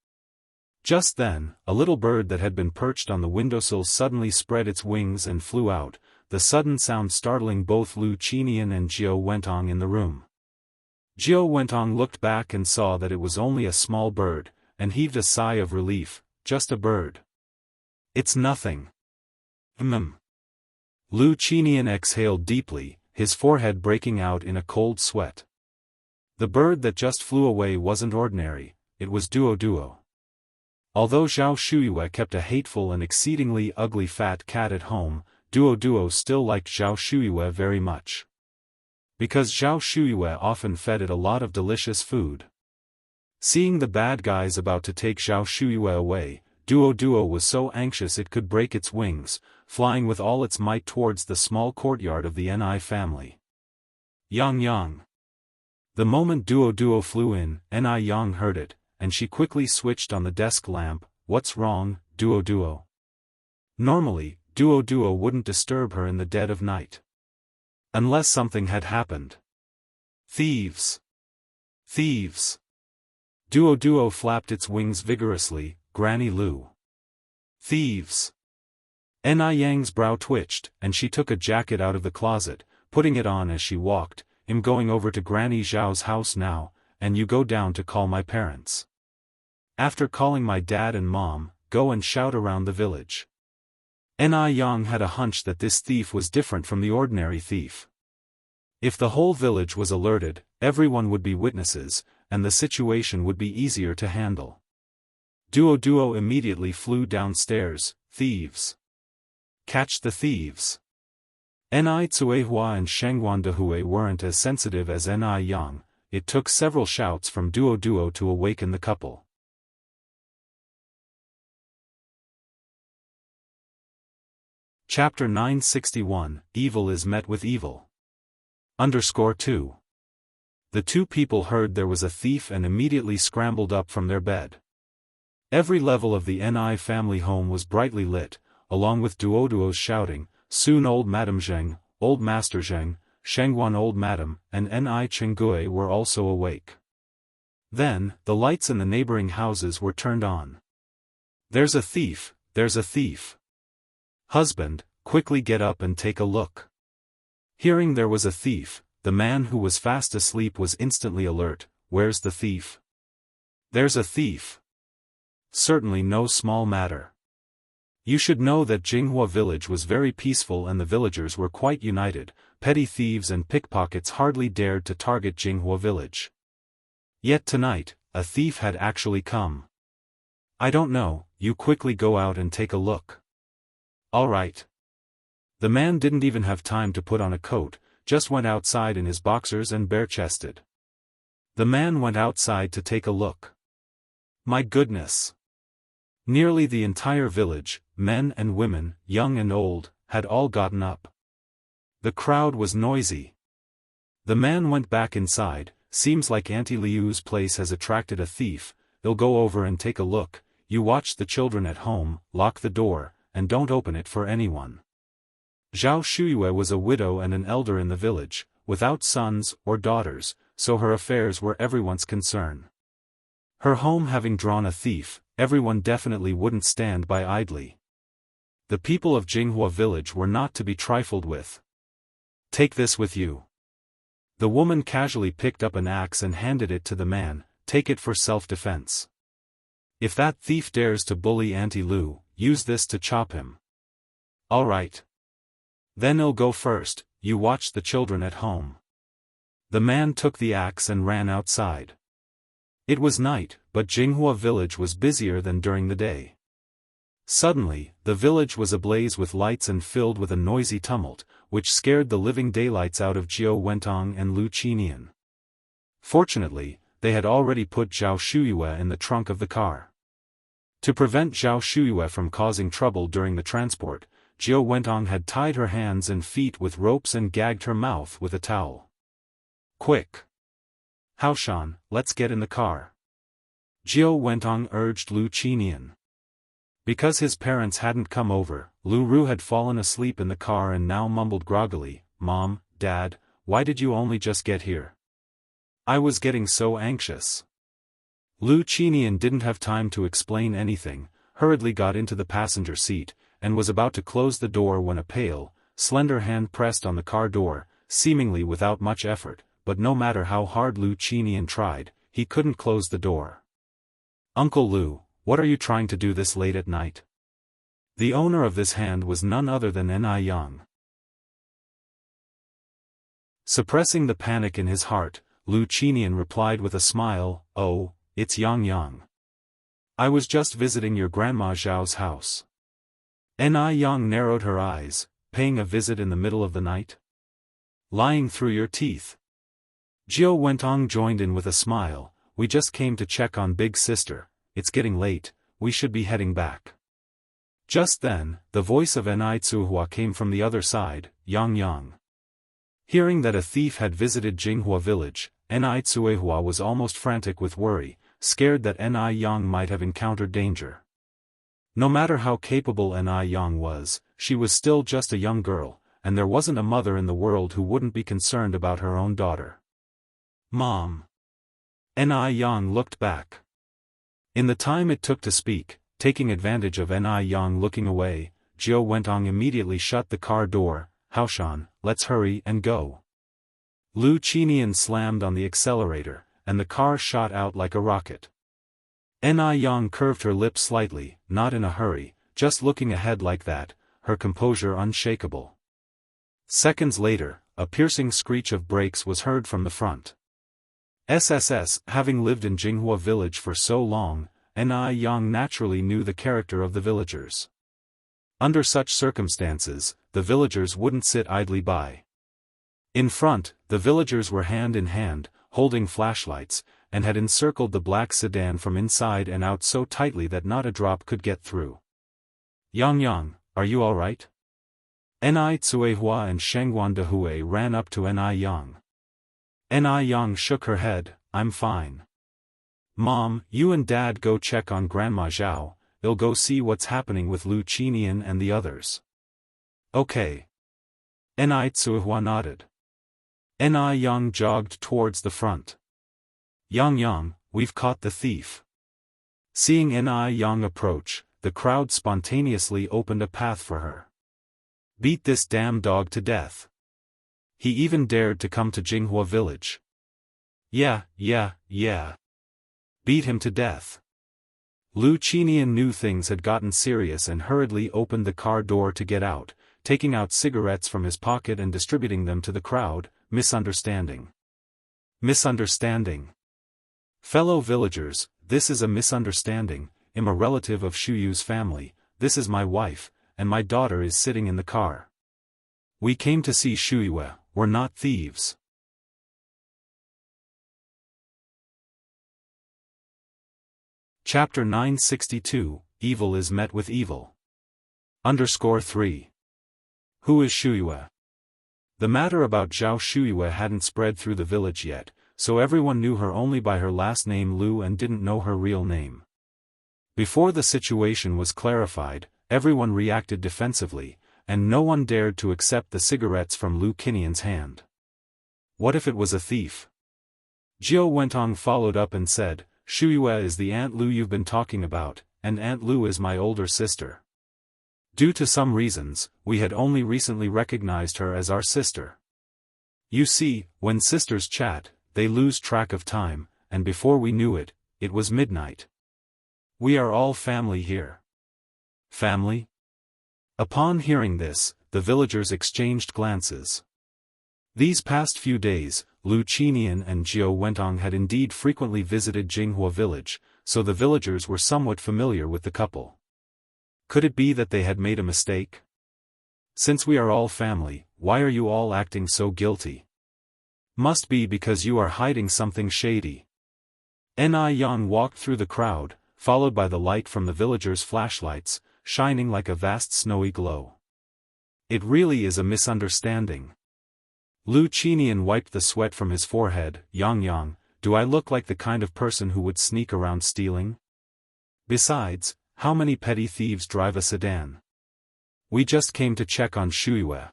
Just then, a little bird that had been perched on the windowsill suddenly spread its wings and flew out, the sudden sound startling both Lu Qinian and Jiao Wentong in the room. Jiao Wentong looked back and saw that it was only a small bird, and heaved a sigh of relief. Just a bird. It's nothing. Lu Qinian exhaled deeply, his forehead breaking out in a cold sweat. The bird that just flew away wasn't ordinary, it was Duo. Although Zhao Shuyue kept a hateful and exceedingly ugly fat cat at home, Duo still liked Zhao Shuyue very much. Because Zhao Shuyue often fed it a lot of delicious food. Seeing the bad guys about to take Zhao Shuyue away, Duo was so anxious it could break its wings, flying with all its might towards the small courtyard of the Ni family. Yang. The moment Duo flew in, Ni Yang heard it, and she quickly switched on the desk lamp. What's wrong, Duo? Normally, Duo wouldn't disturb her in the dead of night. Unless something had happened. Thieves! Duo flapped its wings vigorously. Granny Lu. Thieves! Ni Yang's brow twitched, and she took a jacket out of the closet, putting it on as she walked. I'm going over to Granny Zhao's house now, and you go down to call my parents. After calling my dad and mom, go and shout around the village. Ni Yang had a hunch that this thief was different from the ordinary thief. If the whole village was alerted, everyone would be witnesses, and the situation would be easier to handle. Duo immediately flew downstairs. Thieves! Catch the thieves! Ni Cuehua and Shengguan Dehui weren't as sensitive as Ni Yang. It took several shouts from Duo to awaken the couple. Chapter 961, Evil is met with evil. _2. The two people heard there was a thief and immediately scrambled up from their bed. Every level of the Ni family home was brightly lit, along with Duo's shouting. Soon old Madame Zheng, old Master Zheng, Shengguan old Madam, and Ni Chenggui were also awake. Then, the lights in the neighboring houses were turned on. There's a thief! Husband, quickly get up and take a look. Hearing there was a thief, the man who was fast asleep was instantly alert. Where's the thief? There's a thief. Certainly no small matter. You should know that Jinghua village was very peaceful and the villagers were quite united. Petty thieves and pickpockets hardly dared to target Jinghua village. Yet tonight, a thief had actually come. I don't know, you quickly go out and take a look. All right. The man didn't even have time to put on a coat, just went outside in his boxers and bare-chested. The man went outside to take a look. My goodness! Nearly the entire village, men and women, young and old, had all gotten up. The crowd was noisy. The man went back inside. Seems like Auntie Liu's place has attracted a thief. They'll go over and take a look. You watch the children at home, lock the door, and don't open it for anyone. Zhao Shuyue was a widow and an elder in the village, without sons or daughters, so her affairs were everyone's concern. Her home having drawn a thief, everyone definitely wouldn't stand by idly. The people of Jinghua village were not to be trifled with. Take this with you. The woman casually picked up an axe and handed it to the man. Take it for self-defense. If that thief dares to bully Auntie Lu, use this to chop him. All right. Then I'll go first, you watch the children at home. The man took the axe and ran outside. It was night, but Jinghua village was busier than during the day. Suddenly, the village was ablaze with lights and filled with a noisy tumult, which scared the living daylights out of Jiao Wentong and Lu Qinian. Fortunately, they had already put Zhao Shuyue in the trunk of the car. To prevent Zhao Shuyue from causing trouble during the transport, Jiao Wentong had tied her hands and feet with ropes and gagged her mouth with a towel. Quick! Haoshan, let's get in the car. Jiao Wentong urged Lu Qinian. Because his parents hadn't come over, Lu Ru had fallen asleep in the car and now mumbled groggily, Mom, Dad, why did you only just get here? I was getting so anxious. Lu Qinian didn't have time to explain anything, hurriedly got into the passenger seat, and was about to close the door when a pale, slender hand pressed on the car door, seemingly without much effort, but no matter how hard Lu Qinian tried, he couldn't close the door. Uncle Lu, what are you trying to do this late at night? The owner of this hand was none other than Ni Yang. Suppressing the panic in his heart, Lu Qinian replied with a smile, "Oh, it's Yang. I was just visiting your grandma Zhao's house." Yang narrowed her eyes, "Paying a visit in the middle of the night? Lying through your teeth." Jiao Wentong joined in with a smile, "We just came to check on big sister, it's getting late, we should be heading back." Just then, the voice of Ni Tsuhua came from the other side, Yang. Hearing that a thief had visited Jinghua village, Ni Tsuehua was almost frantic with worry, scared that Ni Yang might have encountered danger. No matter how capable Ni Yang was, she was still just a young girl, and there wasn't a mother in the world who wouldn't be concerned about her own daughter. "Mom." Ni Yang looked back. In the time it took to speak, taking advantage of Ni Yang looking away, Jiao Wentong immediately shut the car door. "Haoshan, let's hurry and go." Lu Qinian slammed on the accelerator, and the car shot out like a rocket. Ni Yang curved her lips slightly, not in a hurry, just looking ahead like that, her composure unshakable. Seconds later, a piercing screech of brakes was heard from the front. Having lived in Jinghua village for so long, Ni Yang naturally knew the character of the villagers. Under such circumstances, the villagers wouldn't sit idly by. In front, the villagers were hand in hand, holding flashlights, and had encircled the black sedan from inside and out so tightly that not a drop could get through. "Yang, are you all right?" Ni Tsuehua and Shengguan Dehui ran up to Ni Yang. Ni Yang shook her head, "I'm fine. Mom, you and Dad go check on Grandma Zhao, they'll go see what's happening with Lu Qinian and the others." "Okay." Ni Tsuehua nodded. Ni Yang jogged towards the front. Yang, we've caught the thief." Seeing Ni Yang approach, the crowd spontaneously opened a path for her. "Beat this damn dog to death. He even dared to come to Jinghua village." Yeah. Beat him to death." Lu Qinian knew things had gotten serious and hurriedly opened the car door to get out, taking out cigarettes from his pocket and distributing them to the crowd. Misunderstanding. Fellow villagers, this is a misunderstanding. I'm a relative of Shuyu's family, this is my wife, and my daughter is sitting in the car. We came to see Shuyue, we're not thieves. Chapter 962, Evil is met with evil. _3. Who is Shuyue? The matter about Zhao Shuyue hadn't spread through the village yet, so everyone knew her only by her last name Lu and didn't know her real name. Before the situation was clarified, everyone reacted defensively, and no one dared to accept the cigarettes from Lu Qinian's hand. What if it was a thief? Jiao Wentong followed up and said, "Shuyue is the Aunt Lu you've been talking about, and Aunt Lu is my older sister. Due to some reasons, we had only recently recognized her as our sister. You see, when sisters chat, they lose track of time, and before we knew it, it was midnight. We are all family here." Family? Upon hearing this, the villagers exchanged glances. These past few days, Lu Qinian and Jiao Wentong had indeed frequently visited Jinghua village, so the villagers were somewhat familiar with the couple. Could it be that they had made a mistake? "Since we are all family, why are you all acting so guilty? Must be because you are hiding something shady." Ni Yang walked through the crowd, followed by the light from the villagers' flashlights, shining like a vast snowy glow. "It really is a misunderstanding." Lu Qinian wiped the sweat from his forehead. Yang, do I look like the kind of person who would sneak around stealing? Besides, how many petty thieves drive a sedan? We just came to check on Shuyue.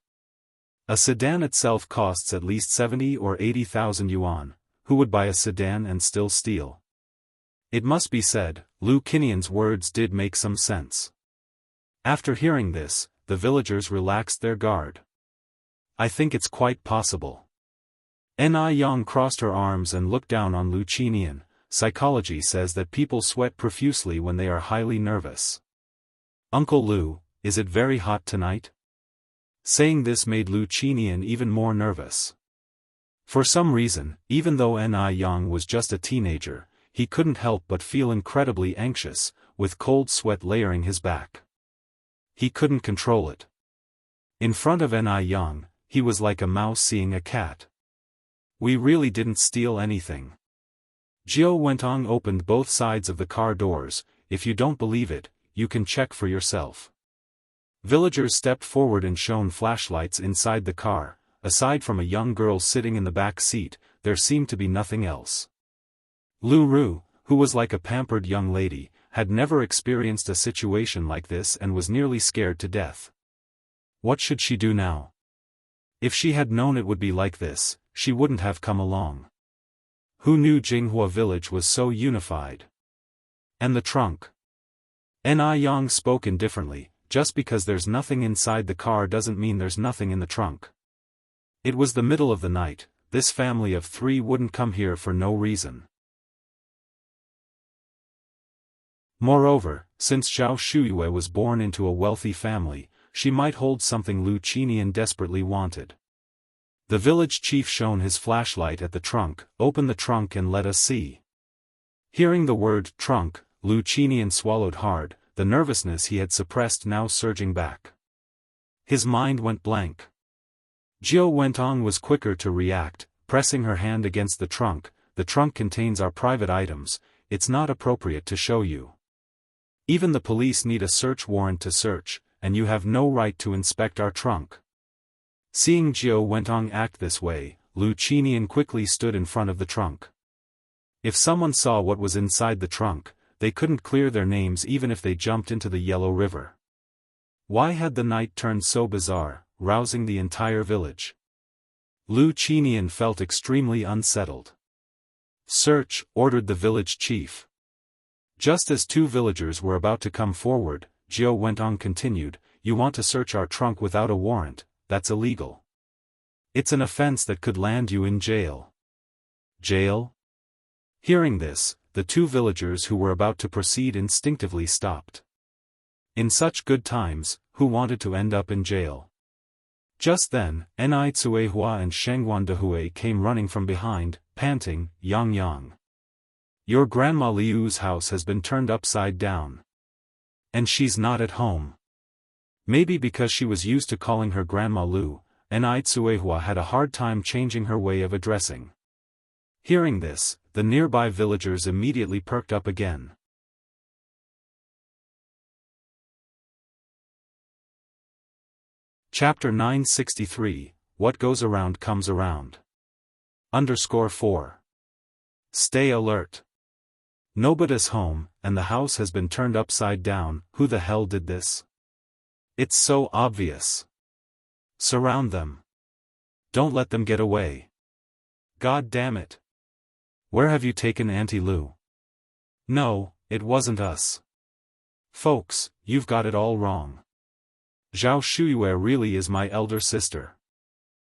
A sedan itself costs at least 70 or 80,000 yuan, who would buy a sedan and still steal? It must be said, Lu Qinian's words did make some sense. After hearing this, the villagers relaxed their guard. I think it's quite possible. Ni Yang crossed her arms and looked down on Lu Qinian. Psychology says that people sweat profusely when they are highly nervous. Uncle Lu, is it very hot tonight? Saying this made Lu Qinian even more nervous. For some reason, even though Ni Yang was just a teenager, he couldn't help but feel incredibly anxious, with cold sweat layering his back. He couldn't control it. In front of Ni Yang, he was like a mouse seeing a cat. We really didn't steal anything. Jiao Wentong opened both sides of the car doors. If you don't believe it, you can check for yourself. Villagers stepped forward and shone flashlights inside the car. Aside from a young girl sitting in the back seat, there seemed to be nothing else. Lu Ru, who was like a pampered young lady, had never experienced a situation like this and was nearly scared to death. What should she do now? If she had known it would be like this, she wouldn't have come along. Who knew Jinghua village was so unified? And the trunk? Ni Yang spoke indifferently. Just because there's nothing inside the car doesn't mean there's nothing in the trunk. It was the middle of the night. This family of 3 wouldn't come here for no reason. Moreover, since Zhao Shuyue was born into a wealthy family, she might hold something Lu Qinian desperately wanted. The village chief shone his flashlight at the trunk. Open the trunk and let us see. Hearing the word trunk, Lu Qinian swallowed hard, the nervousness he had suppressed now surging back. His mind went blank. Jiao Wentong was quicker to react, pressing her hand against the trunk. The trunk contains our private items. It's not appropriate to show you. Even the police need a search warrant to search, and you have no right to inspect our trunk. Seeing Jiao Wentong act this way, Lu Qinian quickly stood in front of the trunk. If someone saw what was inside the trunk, they couldn't clear their names even if they jumped into the Yellow River. Why had the night turned so bizarre, rousing the entire village? Lu Qinian felt extremely unsettled. Search, ordered the village chief. Just as 2 villagers were about to come forward, Jiao Wentong continued, you want to search our trunk without a warrant, that's illegal. It's an offense that could land you in jail. Jail? Hearing this, the 2 villagers who were about to proceed instinctively stopped. In such good times, who wanted to end up in jail? Just then, Ni Tsuehua and Shengguan Dehui came running from behind, panting, Yang Yang. Your Grandma Liu's house has been turned upside down. And she's not at home. Maybe because she was used to calling her Grandma Lu, Ni Tsuehua had a hard time changing her way of addressing. Hearing this, the nearby villagers immediately perked up again. Chapter 963, What Goes Around Comes Around. _4. Stay alert. Nobody's home, and the house has been turned upside down. Who the hell did this? It's so obvious. Surround them. Don't let them get away. God damn it. Where have you taken Auntie Lu? No, it wasn't us. Folks, you've got it all wrong. Zhao Shuyue really is my elder sister.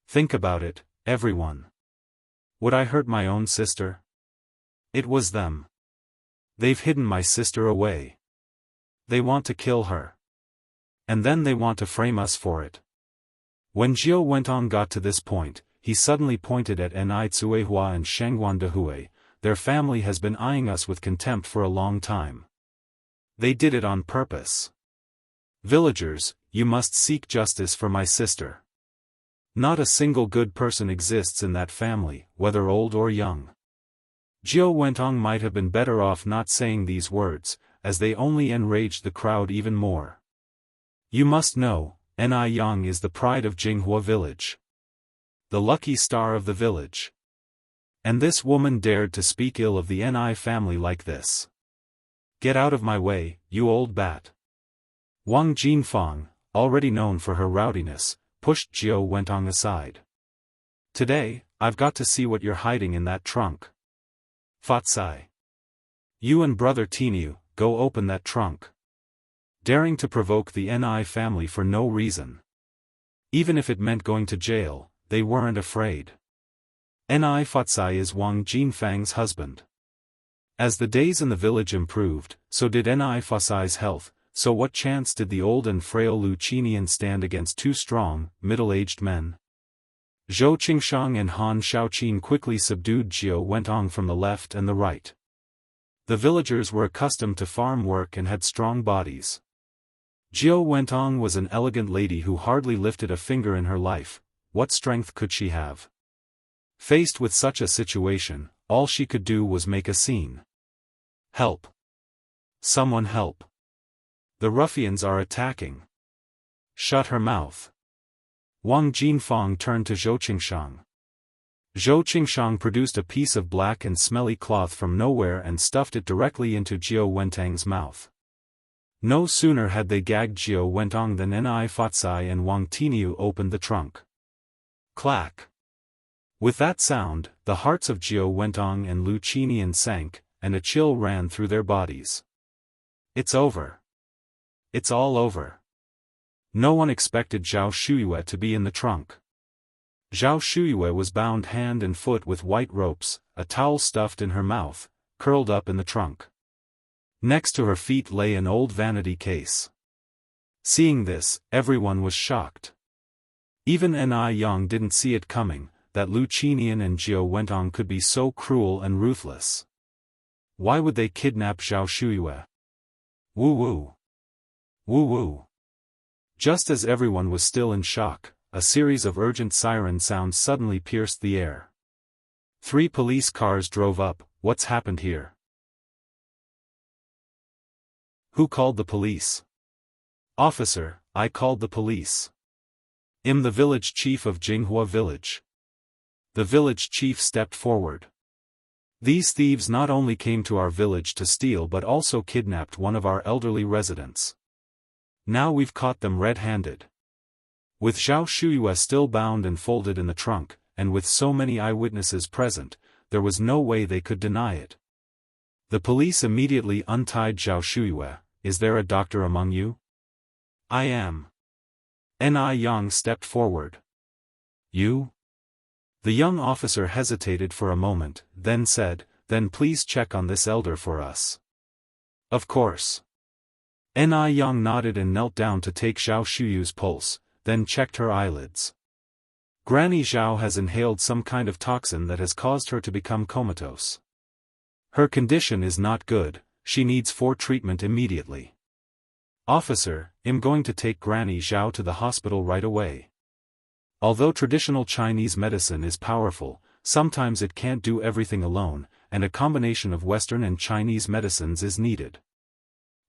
Think about it, everyone. Would I hurt my own sister? It was them. They've hidden my sister away. They want to kill her. And then they want to frame us for it. When Jiao Wentong got to this point, he suddenly pointed at Ni Tsuehua and Shengguan Dehui. Their family has been eyeing us with contempt for a long time. They did it on purpose. Villagers, you must seek justice for my sister. Not a single good person exists in that family, whether old or young. Jiao Wentong might have been better off not saying these words, as they only enraged the crowd even more. You must know, Ni Yang is the pride of Jinghua village. The lucky star of the village. And this woman dared to speak ill of the Ni family like this. Get out of my way, you old bat. Wang Jinfang, already known for her rowdiness, pushed Jiao Wentong aside. Today, I've got to see what you're hiding in that trunk. Fatsai. You and Brother Tinu, go open that trunk. Daring to provoke the Ni family for no reason. Even if it meant going to jail, they weren't afraid. Ni Fatsai is Wang Jinfang's husband. As the days in the village improved, so did Ni Fatsai's health, so what chance did the old and frail Lu Qinian stand against 2 strong, middle-aged men? Zhou Qingshang and Han Shaoqin quickly subdued Jiao Wentong from the left and the right. The villagers were accustomed to farm work and had strong bodies. Jiao Wentong was an elegant lady who hardly lifted a finger in her life. What strength could she have? Faced with such a situation, all she could do was make a scene. Help! Someone help! The ruffians are attacking. Shut her mouth. Wang Jinfang turned to Zhou Qingshang. Zhou Qingshang produced a piece of black and smelly cloth from nowhere and stuffed it directly into Jiao Wentong's mouth. No sooner had they gagged Jiao Wentong than Ni Fatsai and Wang Tiniu opened the trunk. Clack! With that sound, the hearts of Jiao Wentong and Lu Qinian sank, and a chill ran through their bodies. It's over. It's all over. No one expected Zhao Shuyue to be in the trunk. Zhao Shuyue was bound hand and foot with white ropes, a towel stuffed in her mouth, curled up in the trunk. Next to her feet lay an old vanity case. Seeing this, everyone was shocked. Even Ni Yang didn't see it coming, that Lu Qinian and Jiao Wentong could be so cruel and ruthless. Why would they kidnap Zhao Shuyue? Woo-woo. Woo-woo. Just as everyone was still in shock, a series of urgent siren sounds suddenly pierced the air. 3 police cars drove up. What's happened here? Who called the police? Officer, I called the police. I'm the village chief of Jinghua village. The village chief stepped forward. These thieves not only came to our village to steal but also kidnapped one of our elderly residents. Now we've caught them red-handed. With Zhao Shuyue still bound and folded in the trunk, and with so many eyewitnesses present, there was no way they could deny it. The police immediately untied Zhao Shuyue. Is there a doctor among you? I am. Ni Yang stepped forward. You? The young officer hesitated for a moment, then said, then please check on this elder for us. Of course. Ni Yang nodded and knelt down to take Zhao Shuyue's pulse, then checked her eyelids. Granny Zhao has inhaled some kind of toxin that has caused her to become comatose. Her condition is not good, she needs for treatment immediately. Officer, I'm going to take Granny Zhao to the hospital right away. Although traditional Chinese medicine is powerful, sometimes it can't do everything alone, and a combination of Western and Chinese medicines is needed.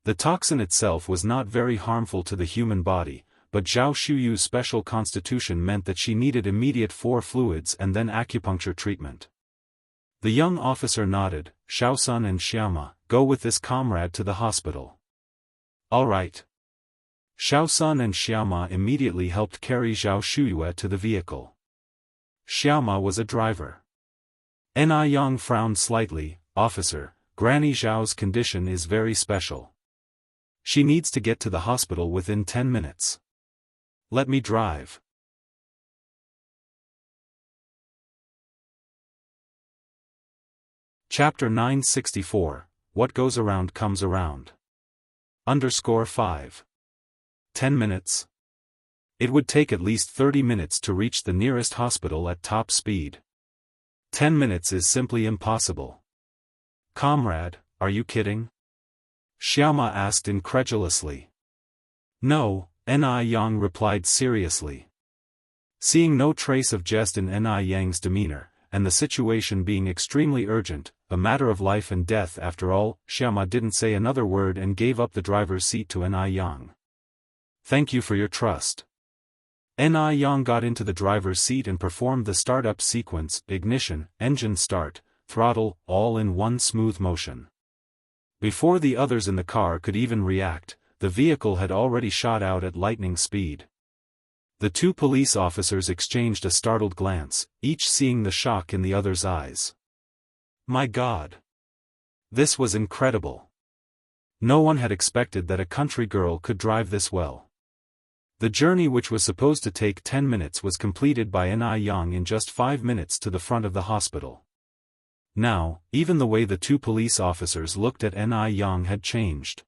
The toxin itself was not very harmful to the human body, but Zhao Shuyue's special constitution meant that she needed immediate fluids and then acupuncture treatment. The young officer nodded. Shaosun and Xiaoma, go with this comrade to the hospital. All right. Shaosun and Xiaoma immediately helped carry Zhao Shuyue to the vehicle. Xiaoma was a driver. Ni Yang frowned slightly. Officer, Granny Zhao's condition is very special. She needs to get to the hospital within 10 minutes. Let me drive. Chapter 964, What Goes Around Comes Around. _5. 10 minutes. It would take at least 30 minutes to reach the nearest hospital at top speed. 10 minutes is simply impossible. Comrade, are you kidding? Xiaoma asked incredulously. No, Ni Yang replied seriously. Seeing no trace of jest in Ni Yang's demeanor, and the situation being extremely urgent, a matter of life and death after all, Xiaoma didn't say another word and gave up the driver's seat to Ni Yang. Thank you for your trust. Ni Yang got into the driver's seat and performed the startup sequence, ignition, engine start, throttle, all in one smooth motion. Before the others in the car could even react, the vehicle had already shot out at lightning speed. The 2 police officers exchanged a startled glance, each seeing the shock in the other's eyes. My God! This was incredible. No one had expected that a country girl could drive this well. The journey, which was supposed to take 10 minutes, was completed by Ni Yang in just 5 minutes to the front of the hospital. Now, even the way the 2 police officers looked at Ni Yang had changed.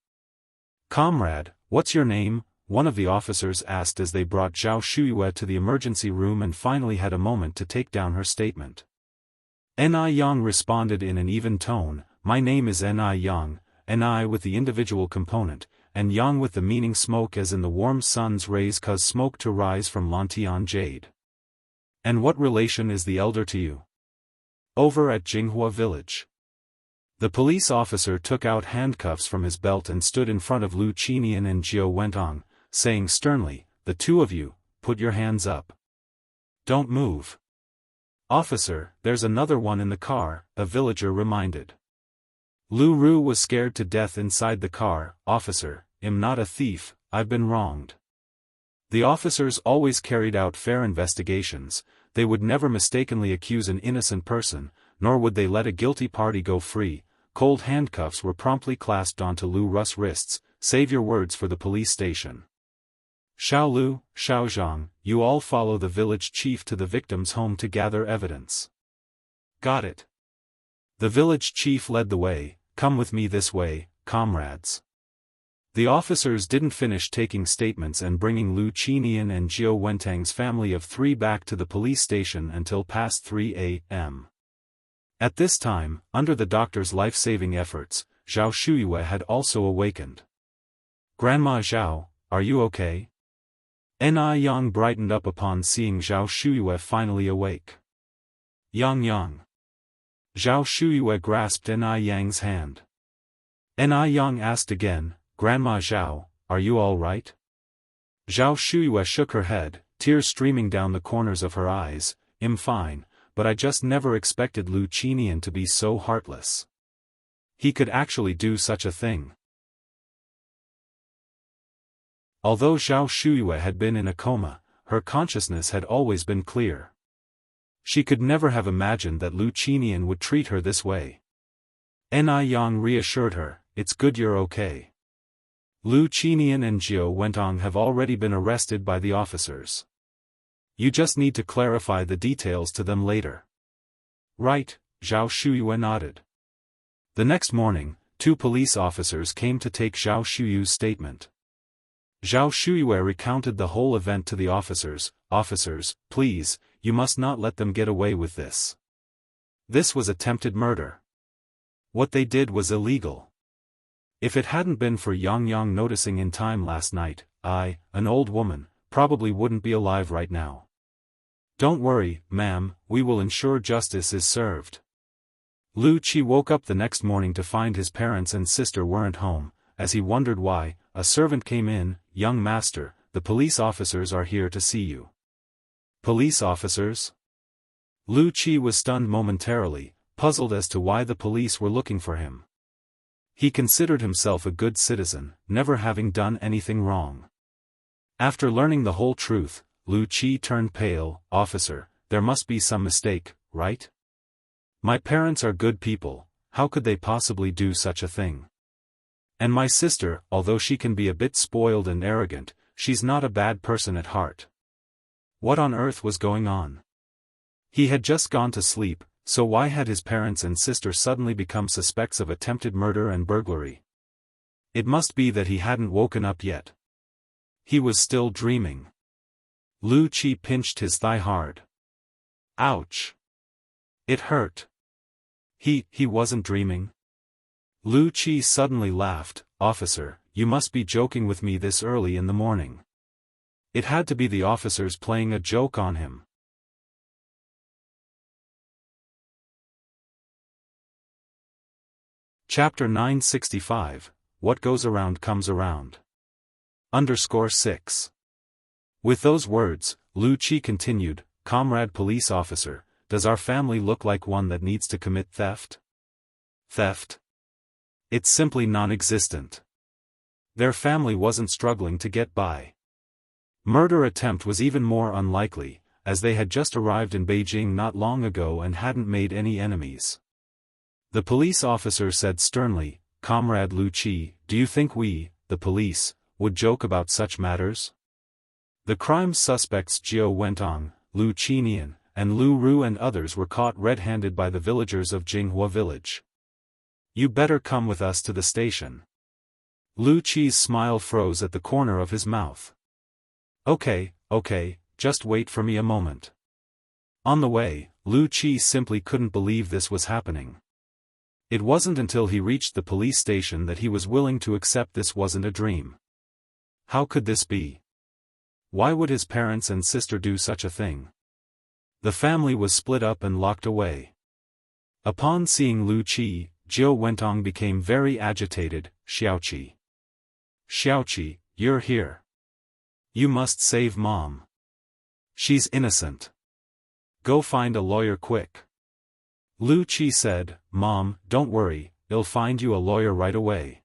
Comrade, what's your name? one of the officers asked as they brought Zhao Shuyue to the emergency room and finally had a moment to take down her statement. Ni Yang responded in an even tone, "My name is Ni Yang, Ni with the individual component, and Yang with the meaning smoke as in the warm sun's rays cause smoke to rise from Lantian jade. And what relation is the elder to you?" "Over at Jinghua village." The police officer took out handcuffs from his belt and stood in front of Lu Qinian and Jiao Wentong, saying sternly, "The two of you, put your hands up. Don't move." "Officer, there's another one in the car," a villager reminded. Lu Ru was scared to death inside the car. "Officer, I'm not a thief, I've been wronged." The officers always carried out fair investigations. They would never mistakenly accuse an innocent person, nor would they let a guilty party go free. Cold handcuffs were promptly clasped onto Lu Ru's wrists. "Save your words for the police station. Xiao Lu, Xiao Zhang, you all follow the village chief to the victim's home to gather evidence." "Got it." The village chief led the way. "Come with me this way, comrades." The officers didn't finish taking statements and bringing Lu Qinian and Jiao Wentang's family of 3 back to the police station until past 3 a.m. At this time, under the doctor's life-saving efforts, Zhao Shuyue had also awakened. "Grandma Zhao, are you okay?" Ni Yang brightened up upon seeing Zhao Shuyue finally awake. "Yang." Zhao Shuyue grasped Ni Yang's hand. Ni Yang asked again, "Grandma Zhao, are you all right?" Zhao Shuyue shook her head, tears streaming down the corners of her eyes. "I'm fine, but I just never expected Lu Qinian to be so heartless. He could actually do such a thing." Although Zhao Shuyue had been in a coma, her consciousness had always been clear. She could never have imagined that Lu Qinian would treat her this way. Ni Yang reassured her, "It's good you're okay. Lu Qinian and Jiao Wentong have already been arrested by the officers. You just need to clarify the details to them later." "Right," Zhao Shuyue nodded. The next morning, 2 police officers came to take Zhao Shuyue's statement. Zhao Shuyue recounted the whole event to the officers. "Officers, please, you must not let them get away with this. This was attempted murder. What they did was illegal. If it hadn't been for Yang noticing in time last night, I, an old woman, probably wouldn't be alive right now. Don't worry, ma'am, we will ensure justice is served." Lu Qi woke up the next morning to find his parents and sister weren't home. As he wondered why, a servant came in. "Young master, the police officers are here to see you." "Police officers?" Lu Qi was stunned momentarily, puzzled as to why the police were looking for him. He considered himself a good citizen, never having done anything wrong. After learning the whole truth, Lu Qi turned pale. "Officer, there must be some mistake, right? My parents are good people, how could they possibly do such a thing? And my sister, although she can be a bit spoiled and arrogant, she's not a bad person at heart. What on earth was going on?" He had just gone to sleep, so why had his parents and sister suddenly become suspects of attempted murder and burglary? It must be that he hadn't woken up yet. He was still dreaming. Lu Qi pinched his thigh hard. Ouch! It hurt. He wasn't dreaming. Lu Qi suddenly laughed. "Officer, you must be joking with me this early in the morning." It had to be the officers playing a joke on him. Chapter 965, What Goes Around Comes Around. _6. With those words, Lu Qi continued, "Comrade police officer, does our family look like one that needs to commit theft? Theft? It's simply non-existent. Their family wasn't struggling to get by. Murder attempt was even more unlikely, as they had just arrived in Beijing not long ago and hadn't made any enemies." The police officer said sternly, "Comrade Lu Qi, do you think we, the police, would joke about such matters?" The crime suspects Jiao Wentong, Lu Qinian, and Lu Ru and others were caught red-handed by the villagers of Jinghua village. "You better come with us to the station." Lu Qi's smile froze at the corner of his mouth. Okay, just wait for me a moment. On the way, Lu Qi simply couldn't believe this was happening. It wasn't until he reached the police station that he was willing to accept this wasn't a dream. How could this be? Why would his parents and sister do such a thing? The family was split up and locked away. Upon seeing Lu Qi, Jiao Wentong became very agitated. Xiaoqi, you're here. You must save Mom. She's innocent. Go find a lawyer quick. Lu Qi said, Mom, don't worry, I'll find you a lawyer right away.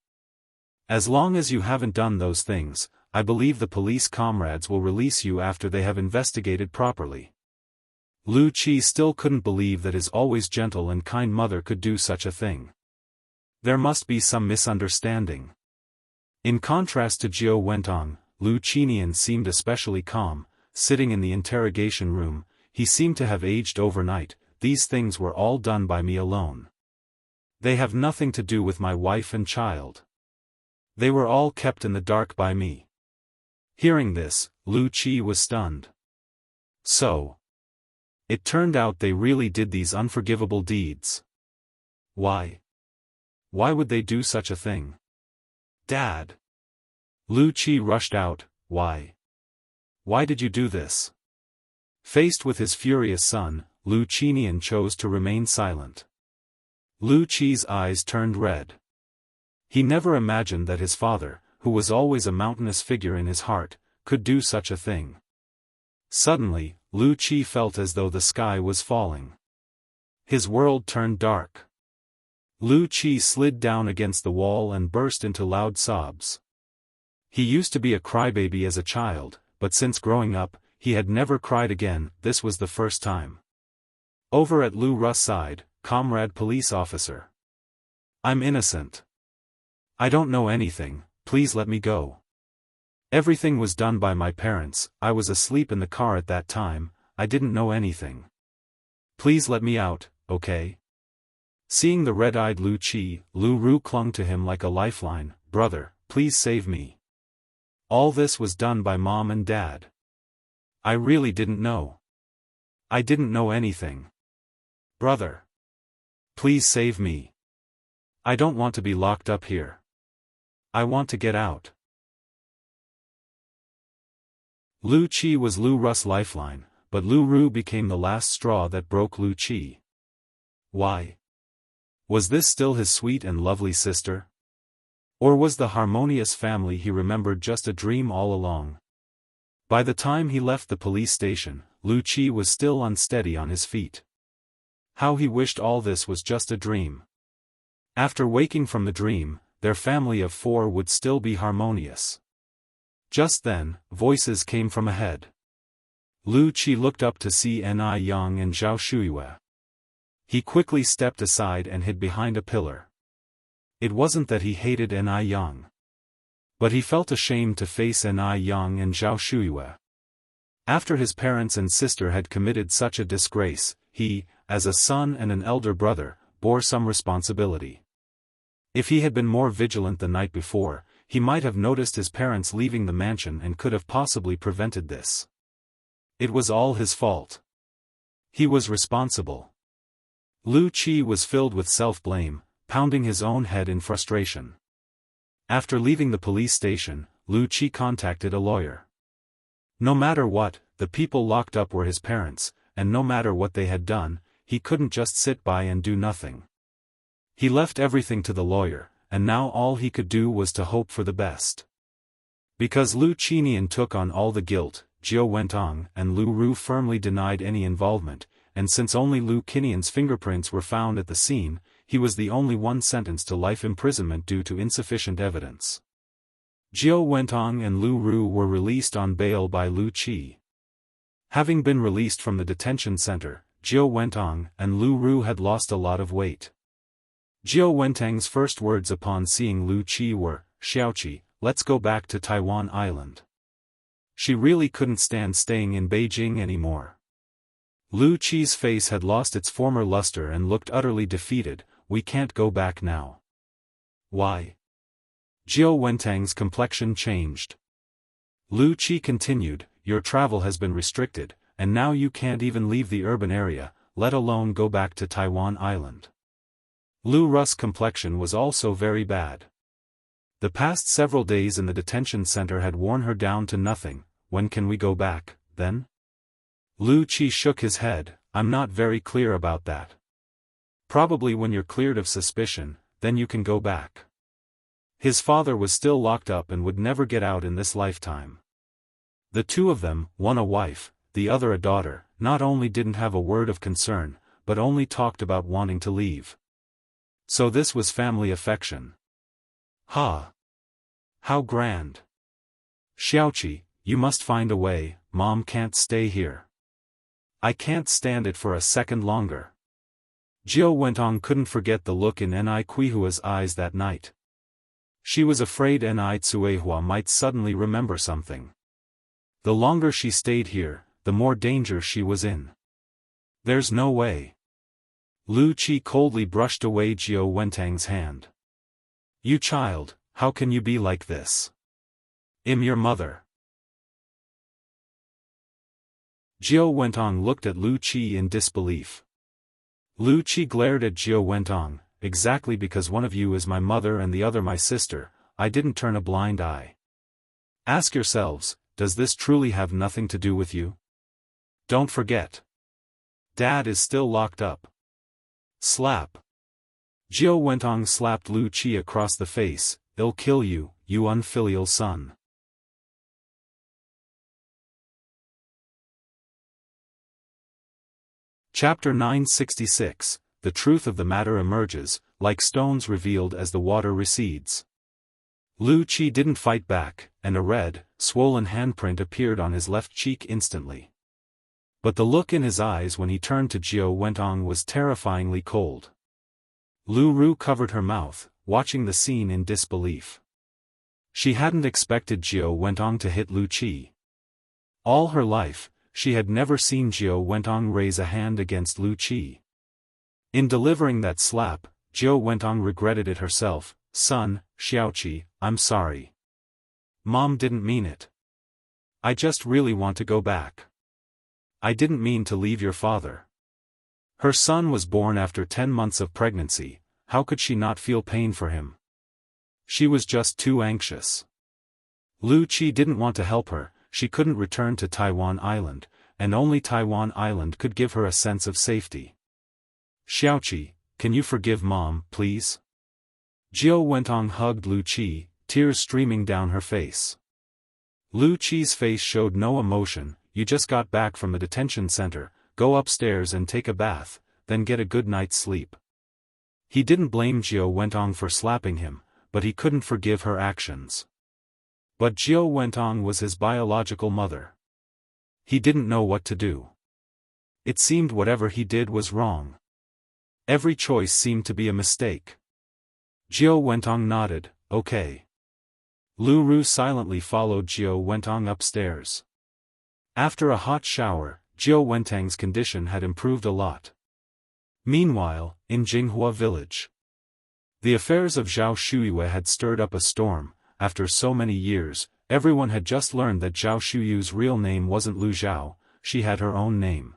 As long as you haven't done those things, I believe the police comrades will release you after they have investigated properly. Lu Qi still couldn't believe that his always gentle and kind mother could do such a thing. There must be some misunderstanding. In contrast to Jiao Wentong, Lu Qinian seemed especially calm. Sitting in the interrogation room, he seemed to have aged overnight. These things were all done by me alone. They have nothing to do with my wife and child. They were all kept in the dark by me. Hearing this, Lu Qi was stunned. So, it turned out they really did these unforgivable deeds. Why? Why would they do such a thing? Dad! Lu Qi rushed out, Why? Why did you do this? Faced with his furious son, Lu Qinian chose to remain silent. Lu Qi's eyes turned red. He never imagined that his father, who was always a mountainous figure in his heart, could do such a thing. Suddenly, Lu Qi felt as though the sky was falling. His world turned dark. Lu Qi slid down against the wall and burst into loud sobs. He used to be a crybaby as a child, but since growing up, he had never cried again. This was the first time. Over at Lu Ru's side, Comrade Police Officer. I'm innocent. I don't know anything, please let me go. Everything was done by my parents, I was asleep in the car at that time, I didn't know anything. Please let me out, okay? Seeing the red-eyed Lu Qi, Lu Ru clung to him like a lifeline. Brother, please save me. All this was done by Mom and Dad. I really didn't know. I didn't know anything. Brother. Please save me. I don't want to be locked up here. I want to get out. Lu Qi was Lu Ru's lifeline, but Lu Ru became the last straw that broke Lu Qi. Why? Was this still his sweet and lovely sister? Or was the harmonious family he remembered just a dream all along? By the time he left the police station, Lu Qi was still unsteady on his feet. How he wished all this was just a dream. After waking from the dream, their family of 4 would still be harmonious. Just then, voices came from ahead. Lu Qi looked up to see Ni Yang and Zhao Shuiyue. He quickly stepped aside and hid behind a pillar. It wasn't that he hated Ni Yang. But he felt ashamed to face Ni Yang and Zhao Shuiyue. After his parents and sister had committed such a disgrace, he, as a son and an elder brother, bore some responsibility. If he had been more vigilant the night before, he might have noticed his parents leaving the mansion and could have possibly prevented this. It was all his fault. He was responsible. Lu Qi was filled with self-blame, pounding his own head in frustration. After leaving the police station, Lu Qi contacted a lawyer. No matter what, the people locked up were his parents, and no matter what they had done, he couldn't just sit by and do nothing. He left everything to the lawyer, and now all he could do was to hope for the best. Because Lu Qinian took on all the guilt, Jiao Wentong and Lu Ru firmly denied any involvement, and since only Lu Qinian's fingerprints were found at the scene, he was the only one sentenced to life imprisonment due to insufficient evidence. Jiao Wentong and Lu Ru were released on bail by Lu Qi. Having been released from the detention center, Jiao Wentong and Lu Ru had lost a lot of weight. Jiao Wentong's first words upon seeing Lu Qi were, "Xiaoqi, let's go back to Taiwan Island." She really couldn't stand staying in Beijing anymore. Lu Qi's face had lost its former luster and looked utterly defeated. We can't go back now. Why? Jiao Wentang's complexion changed. Lu Qi continued, your travel has been restricted, and now you can't even leave the urban area, let alone go back to Taiwan Island. Lu Ru's complexion was also very bad. The past several days in the detention center had worn her down to nothing. When can we go back, then? Lu Qi shook his head, I'm not very clear about that. Probably when you're cleared of suspicion, then you can go back. His father was still locked up and would never get out in this lifetime. The two of them, one a wife, the other a daughter, not only didn't have a word of concern, but only talked about wanting to leave. So this was family affection. Ha! How grand! Xiaoqi, you must find a way, Mom can't stay here. I can't stand it for a second longer. Jiao Wentong couldn't forget the look in Ni Kuihua's eyes that night. She was afraid Ni Tsuehua might suddenly remember something. The longer she stayed here, the more danger she was in. There's no way. Lu Qi coldly brushed away Jiao Wentang's hand. You child, how can you be like this? I'm your mother. Jiao Wentong looked at Lu Qi in disbelief. Lu Qi glared at Jiao Wentong, exactly because one of you is my mother and the other my sister, I didn't turn a blind eye. Ask yourselves, does this truly have nothing to do with you? Don't forget. Dad is still locked up. Slap. Jiao Wentong slapped Lu Qi across the face, I'll kill you, you unfilial son. Chapter 966, The truth of the matter emerges, like stones revealed as the water recedes. Lu Qi didn't fight back, and a red, swollen handprint appeared on his left cheek instantly. But the look in his eyes when he turned to Jiao Wentong was terrifyingly cold. Lu Ru covered her mouth, watching the scene in disbelief. She hadn't expected Jiao Wentong to hit Lu Qi. All her life, she had never seen Jiao Wentong raise a hand against Lu Qi. In delivering that slap, Jiao Wentong regretted it herself, son, Xiaoqi, I'm sorry. Mom didn't mean it. I just really want to go back. I didn't mean to leave your father. Her son was born after 10 months of pregnancy, how could she not feel pain for him? She was just too anxious. Lu Qi didn't want to help her, she couldn't return to Taiwan Island, and only Taiwan Island could give her a sense of safety. Xiaoqi, can you forgive Mom, please? Jiao Wentong hugged Lu Qi, tears streaming down her face. Lu Qi's face showed no emotion, you just got back from the detention center, go upstairs and take a bath, then get a good night's sleep. He didn't blame Jiao Wentong for slapping him, but he couldn't forgive her actions. But Jiao Wentong was his biological mother. He didn't know what to do. It seemed whatever he did was wrong. Every choice seemed to be a mistake. Jiao Wentong nodded, okay. Lu Ru silently followed Jiao Wentong upstairs. After a hot shower, Jiao Wentang's condition had improved a lot. Meanwhile, in Jinghua village, the affairs of Zhao Shuyue had stirred up a storm. After so many years, everyone had just learned that Zhao Shuyu's real name wasn't Lu Zhao, she had her own name.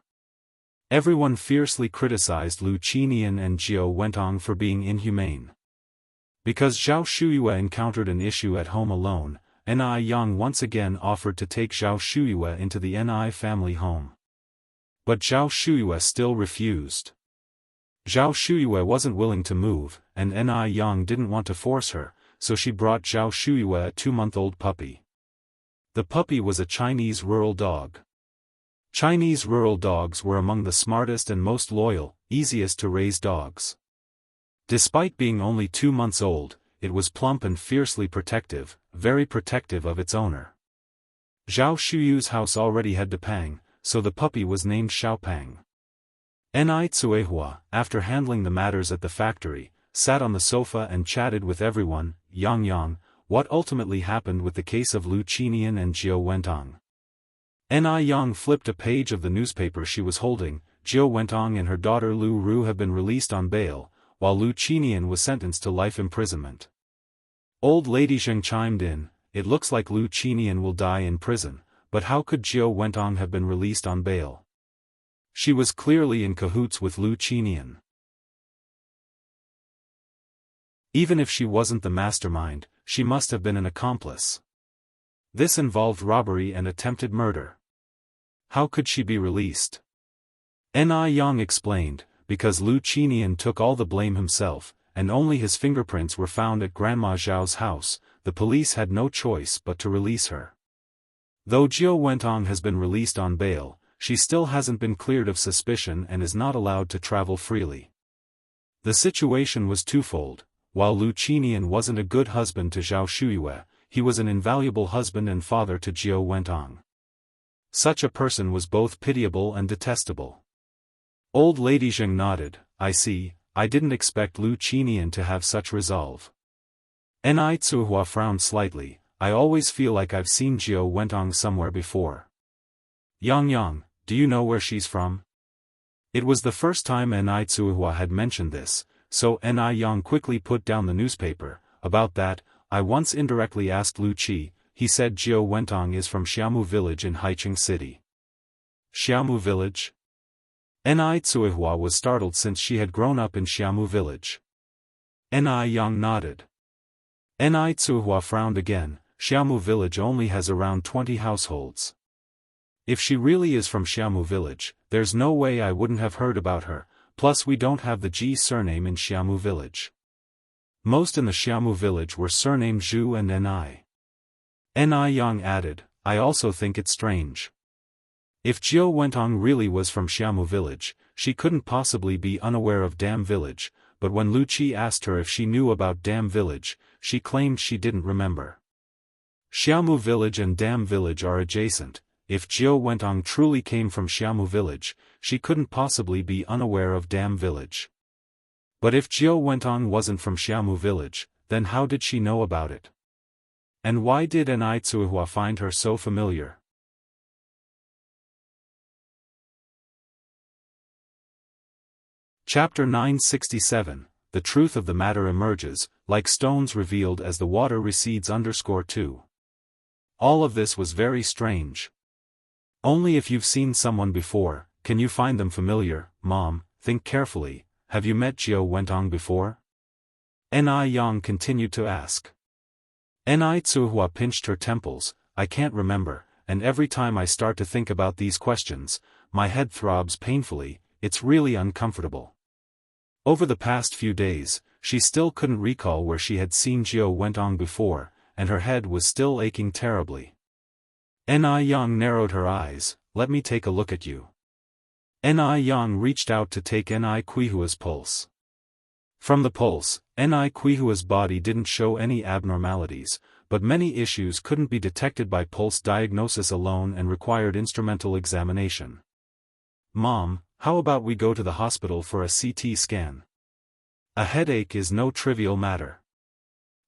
Everyone fiercely criticized Lu Qinian and Jiao Wentong for being inhumane. Because Zhao Shuyue encountered an issue at home alone, Ni Yang once again offered to take Zhao Shuyue into the Ni family home. But Zhao Shuyue still refused. Zhao Shuyue wasn't willing to move, and Ni Yang didn't want to force her, so she brought Zhao Shuyue a 2-month-old puppy. The puppy was a Chinese rural dog. Chinese rural dogs were among the smartest and most loyal, easiest to raise dogs. Despite being only 2 months old, it was plump and fiercely protective, very protective of its owner. Zhao Shuyu's house already had Depang, so the puppy was named Xiaopang. Ni Tsuehua, after handling the matters at the factory, sat on the sofa and chatted with everyone, Yang, what ultimately happened with the case of Lu Qinian and Jiao Wentong. Ni Yang flipped a page of the newspaper she was holding, Jiao Wentong and her daughter Lu Ru have been released on bail, while Lu Qinian was sentenced to life imprisonment. Old Lady Zheng chimed in, it looks like Lu Qinian will die in prison, but how could Jiao Wentong have been released on bail? She was clearly in cahoots with Lu Qinian. Even if she wasn't the mastermind, she must have been an accomplice. This involved robbery and attempted murder. How could she be released? Ni Yang explained, because Lu Qinian took all the blame himself, and only his fingerprints were found at Grandma Zhao's house, the police had no choice but to release her. Though Jiao Wentong has been released on bail, she still hasn't been cleared of suspicion and is not allowed to travel freely. The situation was twofold. While Lu Qinian wasn't a good husband to Zhao Shuyue, he was an invaluable husband and father to Jiao Wentong. Such a person was both pitiable and detestable. Old Lady Zheng nodded, I see, I didn't expect Lu Qinian to have such resolve. Ni Tsuhua frowned slightly, I always feel like I've seen Jiao Wentong somewhere before. Yang, do you know where she's from? It was the first time Ni Tsuhua had mentioned this, so Ni Yang quickly put down the newspaper. About that, I once indirectly asked Lu Qi, he said Jiao Wentong is from Xiamu village in Haicheng City. Xiamu village? Ni Tsuihua was startled since she had grown up in Xiamu village. Ni Yang nodded. Ni Tsuihua frowned again, Xiamu village only has around 20 households. If she really is from Xiamu village, there's no way I wouldn't have heard about her, plus we don't have the Ji surname in Xiamu village. Most in the Xiamu village were surnamed Zhu and Ni. Ni Yang added, I also think it's strange. If Jiao Wentong really was from Xiamu village, she couldn't possibly be unaware of Dam village, but when Lu Qi asked her if she knew about Dam village, she claimed she didn't remember. Xiamu village and Dam village are adjacent. If Jiao Wentong truly came from Xiamu village, she couldn't possibly be unaware of Dam village. But if Jiao Wentong wasn't from Xiamu village, then how did she know about it? And why did Ni Tsuihua find her so familiar? Chapter 967, The truth of the matter emerges, like stones revealed as the water recedes. 2. All of this was very strange. Only if you've seen someone before, can you find them familiar. Mom, think carefully, have you met Jiao Wentong before? Ni Yang continued to ask. Ni Tsuihua pinched her temples, I can't remember, and every time I start to think about these questions, my head throbs painfully, it's really uncomfortable. Over the past few days, she still couldn't recall where she had seen Jiao Wentong before, and her head was still aching terribly. Ni Yang narrowed her eyes, let me take a look at you. Ni Yang reached out to take Ni Quihua's pulse. From the pulse, Ni Quihua's body didn't show any abnormalities, but many issues couldn't be detected by pulse diagnosis alone and required instrumental examination. Mom, how about we go to the hospital for a CT scan? A headache is no trivial matter.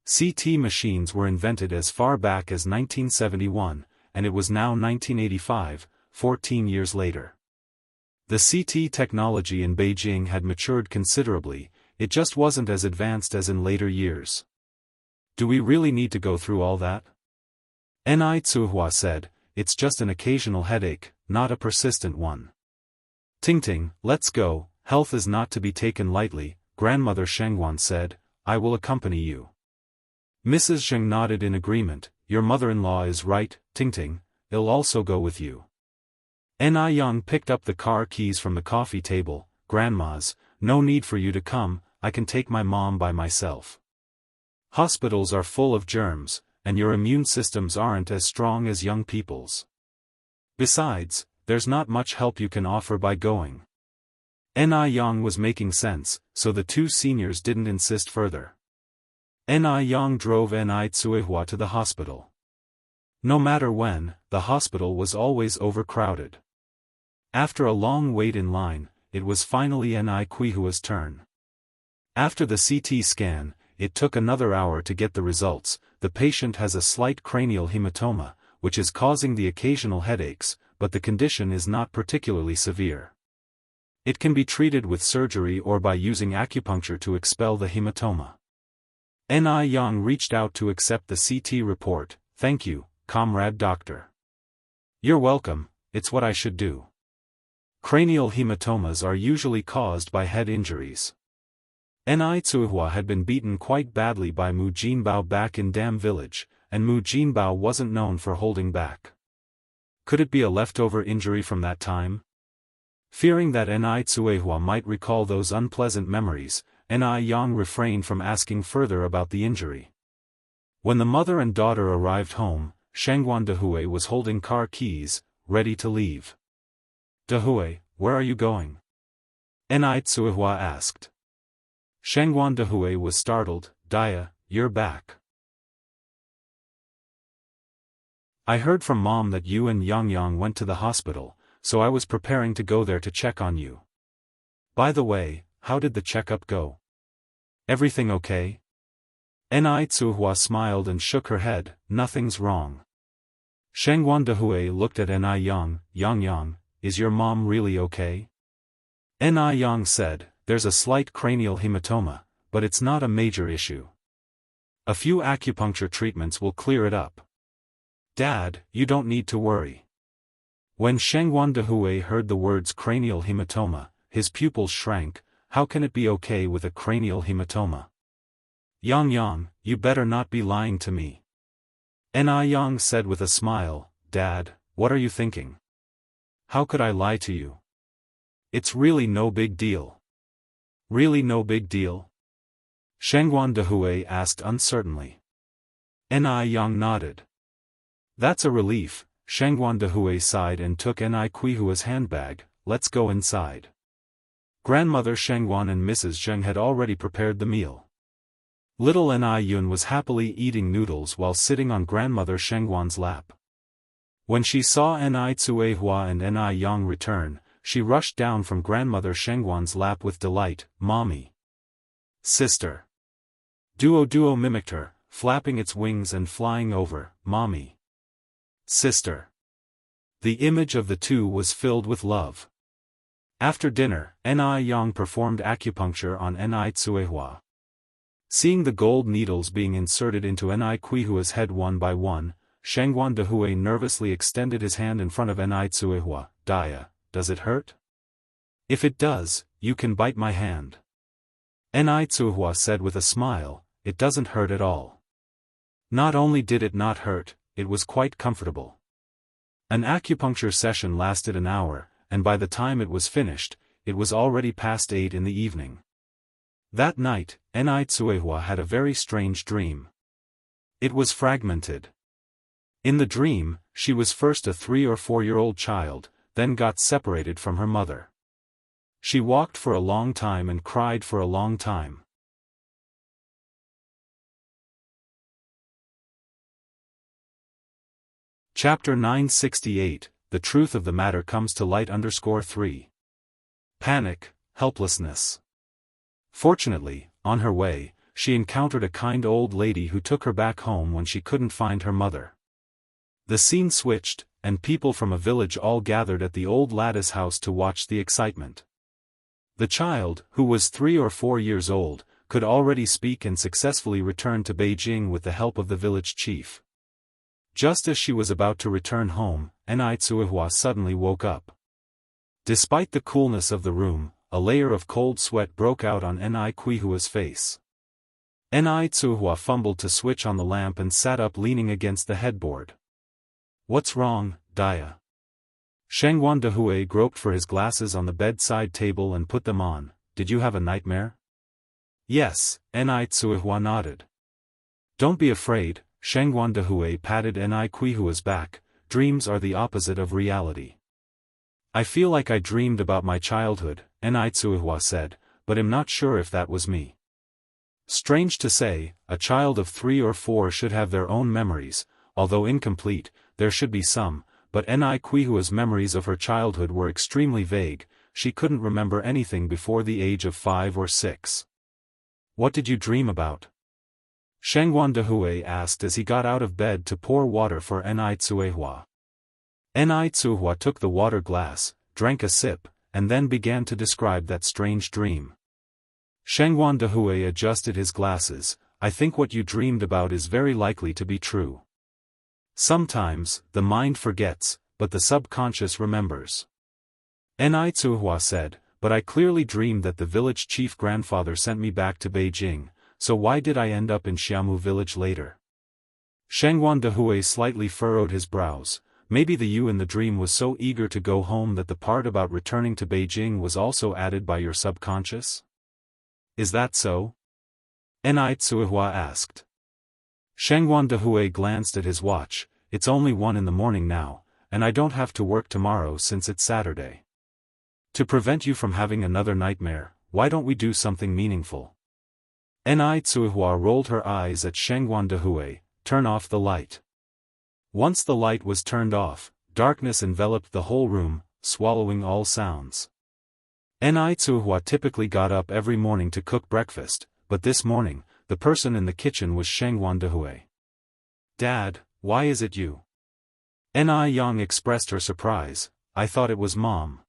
CT machines were invented as far back as 1971, and it was now 1985, 14 years later. The CT technology in Beijing had matured considerably, it just wasn't as advanced as in later years. Do we really need to go through all that? Ni Tsuihua said, it's just an occasional headache, not a persistent one. Tingting, let's go, health is not to be taken lightly, Grandmother Shengguan said, I will accompany you. Mrs. Zheng nodded in agreement, your mother-in-law is right, Tingting, I'll also go with you. Ni Yang picked up the car keys from the coffee table, Grandma's, no need for you to come, I can take my mom by myself. Hospitals are full of germs, and your immune systems aren't as strong as young people's. Besides, there's not much help you can offer by going. Ni Yang was making sense, so the two seniors didn't insist further. Ni Yang drove Ni Tsuihua to the hospital. No matter when, the hospital was always overcrowded. After a long wait in line, it was finally Ni Quihua's turn. After the CT scan, it took another hour to get the results. The patient has a slight cranial hematoma, which is causing the occasional headaches, but the condition is not particularly severe. It can be treated with surgery or by using acupuncture to expel the hematoma. Ni Yang reached out to accept the CT report. Thank you, comrade doctor. You're welcome, it's what I should do. Cranial hematomas are usually caused by head injuries. Ni Tsuihua had been beaten quite badly by Mu Jinbao back in Dam Village, and Mu Jinbao wasn't known for holding back. Could it be a leftover injury from that time? Fearing that Ni Tsuihua might recall those unpleasant memories, Ni Yang refrained from asking further about the injury. When the mother and daughter arrived home, Shangguan Dehui was holding car keys, ready to leave. Dehui, where are you going? Ni Tsuihua asked. Shangguan Dehui was startled. Dia, you're back. I heard from Mom that you and Yang Yang went to the hospital, so I was preparing to go there to check on you. By the way, how did the checkup go? Everything okay? Ni Tsuihua smiled and shook her head. Nothing's wrong. Shangguan Dehui looked at Ni Yang. Yang, is your mom really okay? Ni Yang said, there's a slight cranial hematoma, but it's not a major issue. A few acupuncture treatments will clear it up. Dad, you don't need to worry. When Shangguan Dehui heard the words cranial hematoma, his pupils shrank. How can it be okay with a cranial hematoma? Yang, you better not be lying to me. Ni Yang said with a smile. Dad, what are you thinking? How could I lie to you? It's really no big deal. Really no big deal? Shangguan Dehui asked uncertainly. Ni Yang nodded. That's a relief. Shangguan Dehui sighed and took Ni Kuihua's handbag. Let's go inside. Grandmother Shangguan and Mrs. Zheng had already prepared the meal. Little Ni Yun was happily eating noodles while sitting on Grandmother Shangguan's lap. When she saw Ni Tsuihua and Ni Yang return, she rushed down from Grandmother Shangguan's lap with delight. Mommy. Sister. Duo mimicked her, flapping its wings and flying over. Mommy. Sister. The image of the two was filled with love. After dinner, Ni Yang performed acupuncture on Ni Tsuihua. Seeing the gold needles being inserted into Ni Kuihua's head one by one, Shangguan Dehui nervously extended his hand in front of Ni Tsuihua. Dia, does it hurt? If it does, you can bite my hand. Ni Tsuihua said with a smile, it doesn't hurt at all. Not only did it not hurt, it was quite comfortable. An acupuncture session lasted an hour, and by the time it was finished, it was already past 8 in the evening. That night, Ni Tsuihua had a very strange dream. It was fragmented. In the dream, she was first a 3 or 4-year-old child, then got separated from her mother. She walked for a long time and cried for a long time. Chapter 968, The Truth of the Matter Comes to Light _3. Panic, helplessness. Fortunately, on her way, she encountered a kind old lady who took her back home when she couldn't find her mother. The scene switched, and people from a village all gathered at the old lattice house to watch the excitement. The child, who was 3 or 4 years old, could already speak and successfully returned to Beijing with the help of the village chief. Just as she was about to return home, Ni Tsuihua suddenly woke up. Despite the coolness of the room, a layer of cold sweat broke out on Ni Kuihua's face. Ni Tsuihua fumbled to switch on the lamp and sat up leaning against the headboard. What's wrong, Dia? Shangguan Dehui groped for his glasses on the bedside table and put them on. Did you have a nightmare? Yes, Ni Tsuihua nodded. Don't be afraid, Shangguan Dehui patted Ni Kuihua's back. Dreams are the opposite of reality. I feel like I dreamed about my childhood, Ni Tsuihua said, but am not sure if that was me. Strange to say, a child of 3 or 4 should have their own memories, although incomplete, there should be some, but Ni Kuihua's memories of her childhood were extremely vague. She couldn't remember anything before the age of 5 or 6. What did you dream about? Shangguan Dehui asked as he got out of bed to pour water for Ni Tsuihua. Ni Tsuihua took the water glass, drank a sip, and then began to describe that strange dream. Shangguan Dehui adjusted his glasses. I think what you dreamed about is very likely to be true. Sometimes, the mind forgets, but the subconscious remembers. Ni Tsuhua said, but I clearly dreamed that the village chief grandfather sent me back to Beijing, so why did I end up in Xiamu village later? Shengguan Dehui slightly furrowed his brows. Maybe the you in the dream was so eager to go home that the part about returning to Beijing was also added by your subconscious? Is that so? Ni Tsuihua asked. Shengguan Dehui glanced at his watch. It's only 1 in the morning now, and I don't have to work tomorrow since it's Saturday. To prevent you from having another nightmare, why don't we do something meaningful? Ni Tsuihua rolled her eyes at Shengguan Dehui. Turn off the light. Once the light was turned off, darkness enveloped the whole room, swallowing all sounds. Ni Tsuihua typically got up every morning to cook breakfast, but this morning, the person in the kitchen was Shengguan Dehui. Dad, why is it you? Ni Yang expressed her surprise. I thought it was Mom.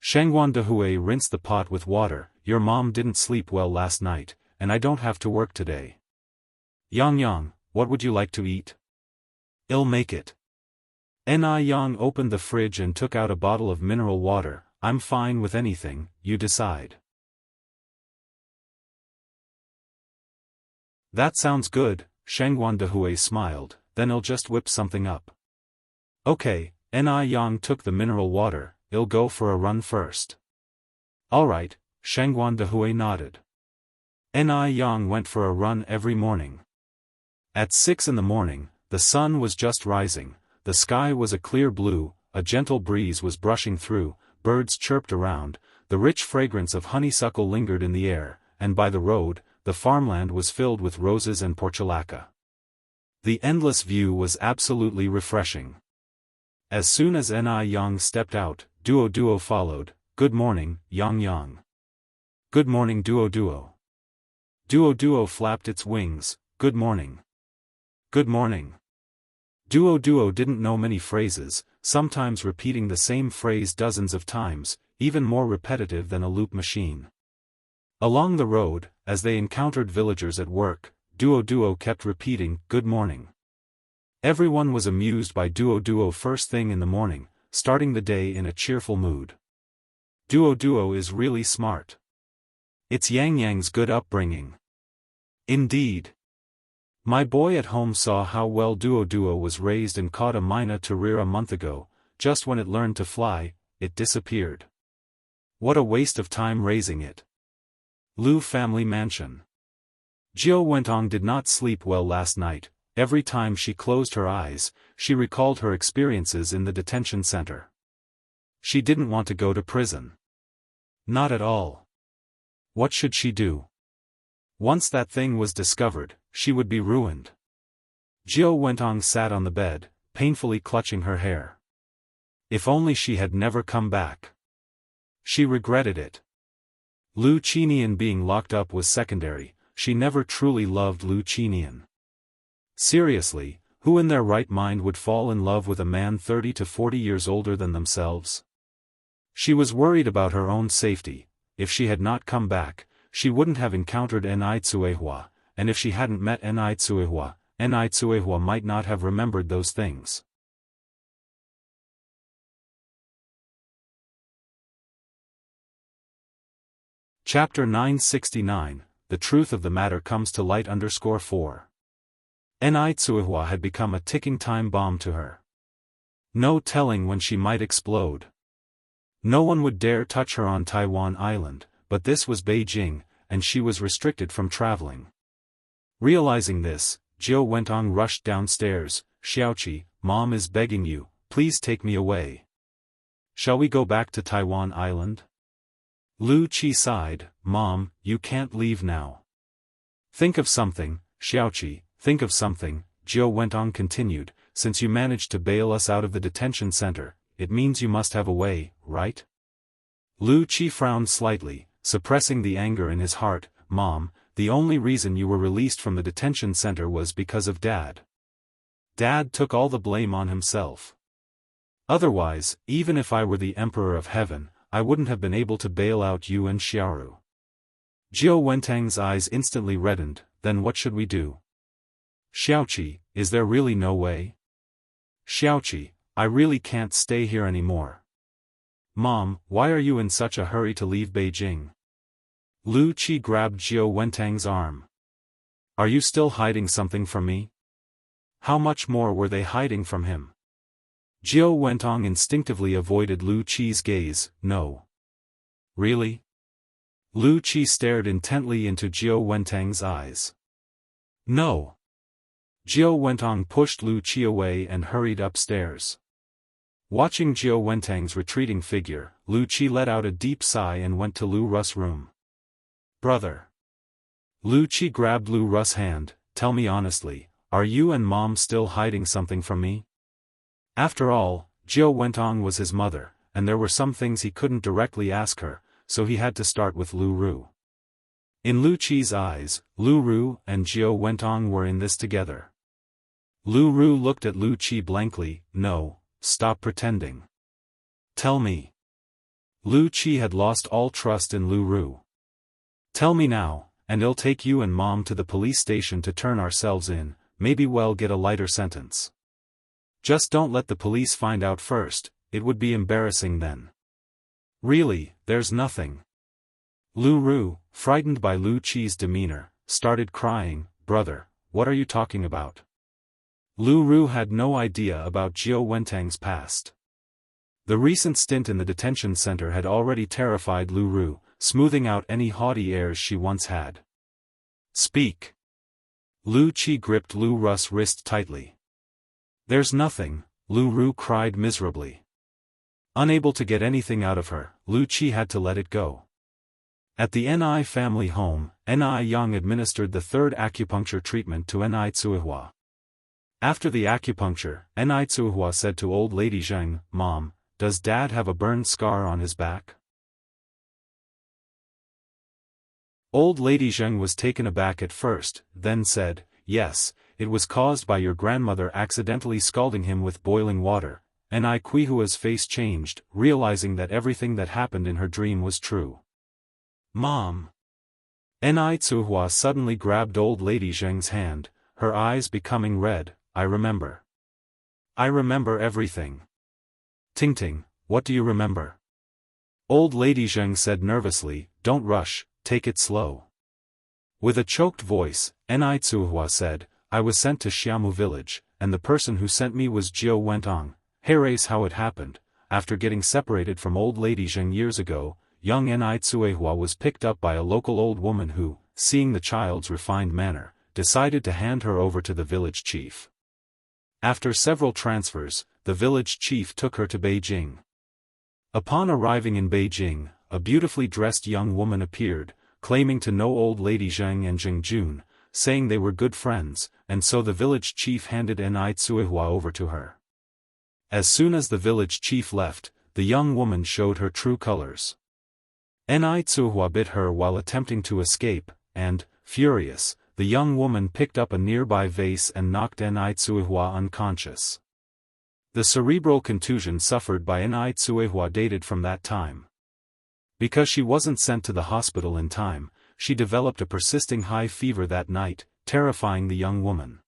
Shengguan Dehui rinsed the pot with water. Your mom didn't sleep well last night, and I don't have to work today. Yang, what would you like to eat? I'll make it. Ni Yang opened the fridge and took out a bottle of mineral water. I'm fine with anything, you decide. That sounds good, Shengguan Dehui smiled, then I'll just whip something up. Okay, Ni Yang took the mineral water. I'll go for a run first. Alright, Shengguan Dehui nodded. Ni Yang went for a run every morning. At 6 in the morning, the sun was just rising, the sky was a clear blue, a gentle breeze was brushing through, birds chirped around, the rich fragrance of honeysuckle lingered in the air, and by the road, the farmland was filled with roses and portulaca. The endless view was absolutely refreshing. As soon as Ni Yang stepped out, Duo followed. Good morning, Yang. Good morning, Duo. Duo flapped its wings. Good morning. Good morning. Duo didn't know many phrases, sometimes repeating the same phrase dozens of times, even more repetitive than a loop machine. Along the road, as they encountered villagers at work, Duo kept repeating, good morning. Everyone was amused by Duo first thing in the morning, starting the day in a cheerful mood. Duo is really smart. It's Yang's good upbringing. Indeed. My boy at home saw how well Duo was raised and caught a mina to rear a month ago. Just when it learned to fly, it disappeared. What a waste of time raising it. Lu family mansion. Jiao Wentong did not sleep well last night. Every time she closed her eyes, she recalled her experiences in the detention center. She didn't want to go to prison. Not at all. What should she do? Once that thing was discovered, she would be ruined. Jiao Wentong sat on the bed, painfully clutching her hair. If only she had never come back. She regretted it. Lu Qinian being locked up was secondary, she never truly loved Lu Qinian. Seriously, who in their right mind would fall in love with a man 30 to 40 years older than themselves? She was worried about her own safety. If she had not come back, she wouldn't have encountered Ni Tsuehua, and if she hadn't met Ni Tsuehua might not have remembered those things. Chapter 969, The Truth of the Matter Comes to Light _4. Ni Tsuehua had become a ticking time bomb to her. No telling when she might explode. No one would dare touch her on Taiwan Island, but this was Beijing, and she was restricted from traveling. Realizing this, Jiao Wentong rushed downstairs. Xiaoqi, Mom is begging you, please take me away. Shall we go back to Taiwan Island? Lu Qi sighed, Mom, you can't leave now. Think of something, Xiaoqi, think of something, Jiao Wentong continued, since you managed to bail us out of the detention center, it means you must have a way, right? Lu Qi frowned slightly, suppressing the anger in his heart. Mom, the only reason you were released from the detention center was because of Dad. Dad took all the blame on himself. Otherwise, even if I were the Emperor of Heaven, I wouldn't have been able to bail out you and Xiaoru. Jiao Wentang's eyes instantly reddened. Then what should we do? Xiaoqi, is there really no way? Xiaoqi, I really can't stay here anymore. Mom, why are you in such a hurry to leave Beijing? Lu Qi grabbed Jiao Wentang's arm. Are you still hiding something from me? How much more were they hiding from him? Jiao Wentang instinctively avoided Lu Qi's gaze. No. Really? Lu Qi stared intently into Jiao Wentang's eyes. No. Jiao Wentang pushed Lu Qi away and hurried upstairs. Watching Jiao Wentang's retreating figure, Lu Qi let out a deep sigh and went to Lu Ru's room. Brother. Lu Qi grabbed Lu Ru's hand. Tell me honestly, are you and Mom still hiding something from me? After all, Jiao Wentang was his mother, and there were some things he couldn't directly ask her, so he had to start with Lu Ru. In Lu Qi's eyes, Lu Ru and Jiao Wentang were in this together. Lu Ru looked at Lu Qi blankly. No, stop pretending. Tell me. Lu Qi had lost all trust in Lu Ru. Tell me now, and I'll take you and Mom to the police station to turn ourselves in, maybe we'll get a lighter sentence. Just don't let the police find out first, it would be embarrassing then. Really, there's nothing. Lu Ru, frightened by Lu Qi's demeanor, started crying. Brother, what are you talking about? Lu Ru had no idea about Jiao Wentang's past. The recent stint in the detention center had already terrified Lu Ru, smoothing out any haughty airs she once had. Speak. Lu Qi gripped Lu Ru's wrist tightly. There's nothing, Lu Ru cried miserably. Unable to get anything out of her, Lu Qi had to let it go. At the Ni family home, Ni Yang administered the third acupuncture treatment to Ni Tsuihua. After the acupuncture, Ni Tsuihua said to old lady Zheng, Mom, does Dad have a burned scar on his back? Old lady Zheng was taken aback at first, then said, yes, it was caused by your grandmother accidentally scalding him with boiling water. Ni Quihua's face changed, realizing that everything that happened in her dream was true. Mom. Ni Tsuihua suddenly grabbed old lady Zheng's hand, her eyes becoming red. I remember. I remember everything. Tingting, what do you remember? Old lady Zheng said nervously, don't rush, take it slow. With a choked voice, Ni Tsuihua said, I was sent to Xiamu village, and the person who sent me was Jiao Wentang. Here's how it happened. After getting separated from old lady Zheng years ago, young Ni Tsuihua was picked up by a local old woman who, seeing the child's refined manner, decided to hand her over to the village chief. After several transfers, the village chief took her to Beijing. Upon arriving in Beijing, a beautifully dressed young woman appeared, claiming to know old lady Zheng and Zheng Jun, saying they were good friends, and so the village chief handed Ni Tsuihua over to her. As soon as the village chief left, the young woman showed her true colors. Ni Tsuihua bit her while attempting to escape, and, furious, the young woman picked up a nearby vase and knocked Ni Tsuihua unconscious. The cerebral contusion suffered by Ni Tsuihua dated from that time. Because she wasn't sent to the hospital in time, she developed a persisting high fever that night, terrifying the young woman.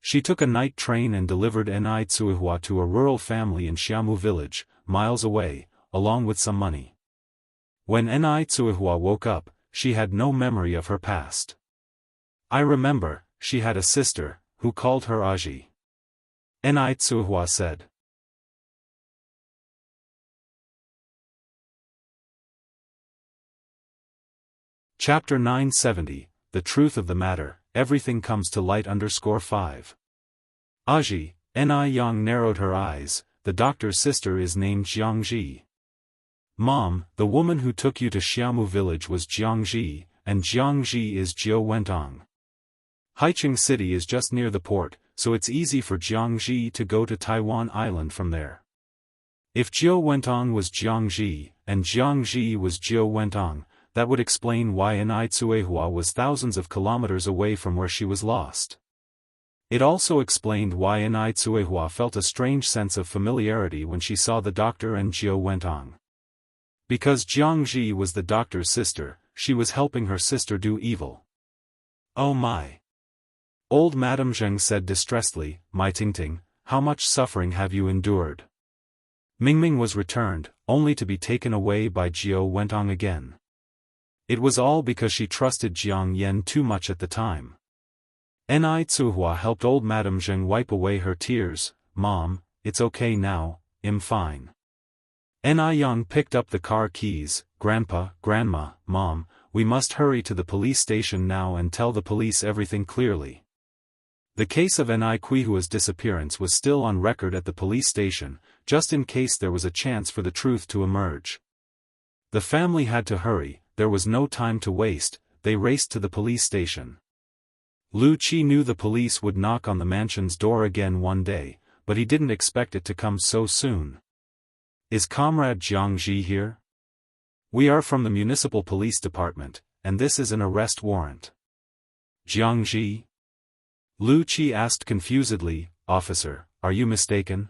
She took a night train and delivered Ni Tsuihua to a rural family in Xiamu village, miles away, along with some money. When Ni Tsuihua woke up, she had no memory of her past. I remember, she had a sister, who called her Aji. Ni Tsuihua said. Chapter 970, The Truth of the Matter, Everything Comes to Light _5. Aji, Ni Yang narrowed her eyes, the doctor's sister is named Jiangji. Mom, the woman who took you to Xiamu village was Jiangji, and Jiangji is Jiao Wentang. Haicheng City is just near the port, so it's easy for Jiangji to go to Taiwan Island from there. If Jiao Wentang was Jiangji, and Jiangji was Jiao Wentang, that would explain why Ni Tsuihua was thousands of kilometers away from where she was lost. It also explained why Ni Tsuihua felt a strange sense of familiarity when she saw the doctor and Jiao Wentang. Because Jiangji was the doctor's sister, she was helping her sister do evil. Oh my! Old Madame Zheng said distressedly, My Tingting, how much suffering have you endured? Mingming was returned, only to be taken away by Jiao Wentong again. It was all because she trusted Jiang Yan too much at the time. Ni Tsuhua helped old Madame Zheng wipe away her tears. Mom, it's okay now, I'm fine. Ni Yang picked up the car keys. Grandpa, Grandma, Mom, we must hurry to the police station now and tell the police everything clearly. The case of Ni Kuihua's disappearance was still on record at the police station, just in case there was a chance for the truth to emerge. The family had to hurry, there was no time to waste, they raced to the police station. Lu Qi knew the police would knock on the mansion's door again one day, but he didn't expect it to come so soon. Is Comrade Jiangji here? We are from the municipal police department, and this is an arrest warrant. Jiangji? Lu Qi asked confusedly, Officer, are you mistaken?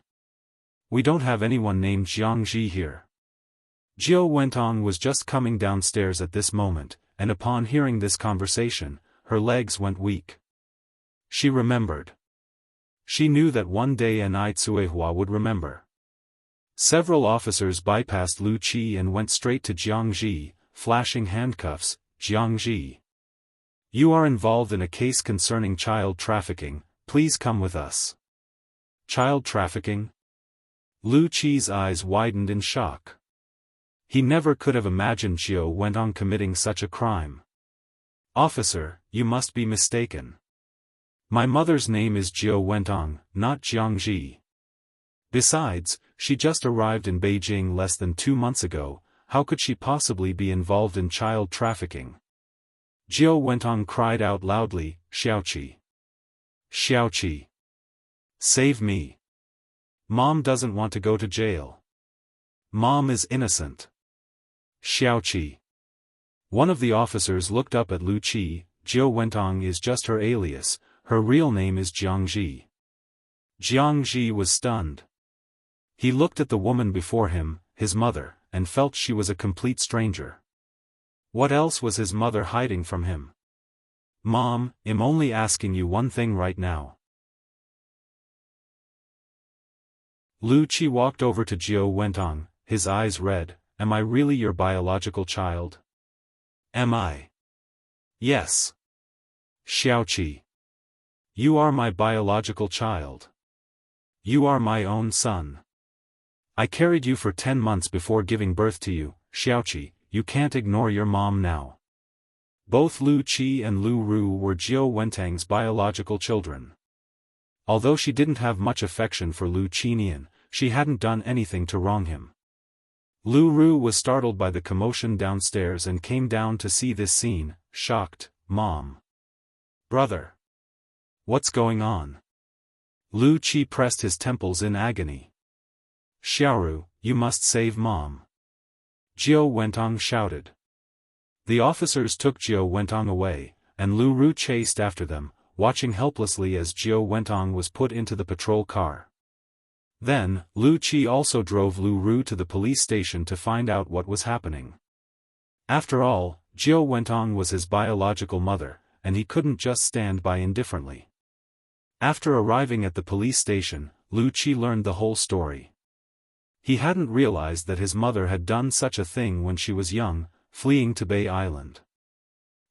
We don't have anyone named Jiangji here. Jiao Wentong was just coming downstairs at this moment, and upon hearing this conversation, her legs went weak. She remembered. She knew that one day Ni Tsuehua would remember. Several officers bypassed Lu Qi and went straight to Jiangji, flashing handcuffs. Jiangji. You are involved in a case concerning child trafficking, please come with us. Child trafficking? Lu Qi's eyes widened in shock. He never could have imagined Jiao Wentong committing such a crime. Officer, you must be mistaken. My mother's name is Jiao Wentong, not Jiangji. Besides, she just arrived in Beijing less than 2 months ago, how could she possibly be involved in child trafficking? Jiao Wentong cried out loudly, Xiaoqi. Xiaoqi. Save me. Mom doesn't want to go to jail. Mom is innocent. Xiaoqi. One of the officers looked up at Lu Qi. Jiao Wentong is just her alias, her real name is Jiangji. Jiangji was stunned. He looked at the woman before him, his mother, and felt she was a complete stranger. What else was his mother hiding from him? Mom, I'm only asking you one thing right now. Lu Qi walked over to Jiao Wentong, his eyes red. Am I really your biological child? Am I? Yes. Xiaoqi. You are my biological child. You are my own son. I carried you for 10 months before giving birth to you, Xiaoqi, you can't ignore your mom now. Both Lu Qi and Lu Ru were Jiao Wentong's biological children. Although she didn't have much affection for Lu Qinian, she hadn't done anything to wrong him. Lu Ru was startled by the commotion downstairs and came down to see this scene, shocked. Mom. Brother. What's going on? Lu Qi pressed his temples in agony. Xiaoru, you must save Mom. Jiao Wentong shouted. The officers took Jiao Wentong away, and Lu Ru chased after them, watching helplessly as Jiao Wentong was put into the patrol car. Then, Lu Qi also drove Lu Ru to the police station to find out what was happening. After all, Jiao Wentong was his biological mother, and he couldn't just stand by indifferently. After arriving at the police station, Lu Qi learned the whole story. He hadn't realized that his mother had done such a thing when she was young, fleeing to Bay Island.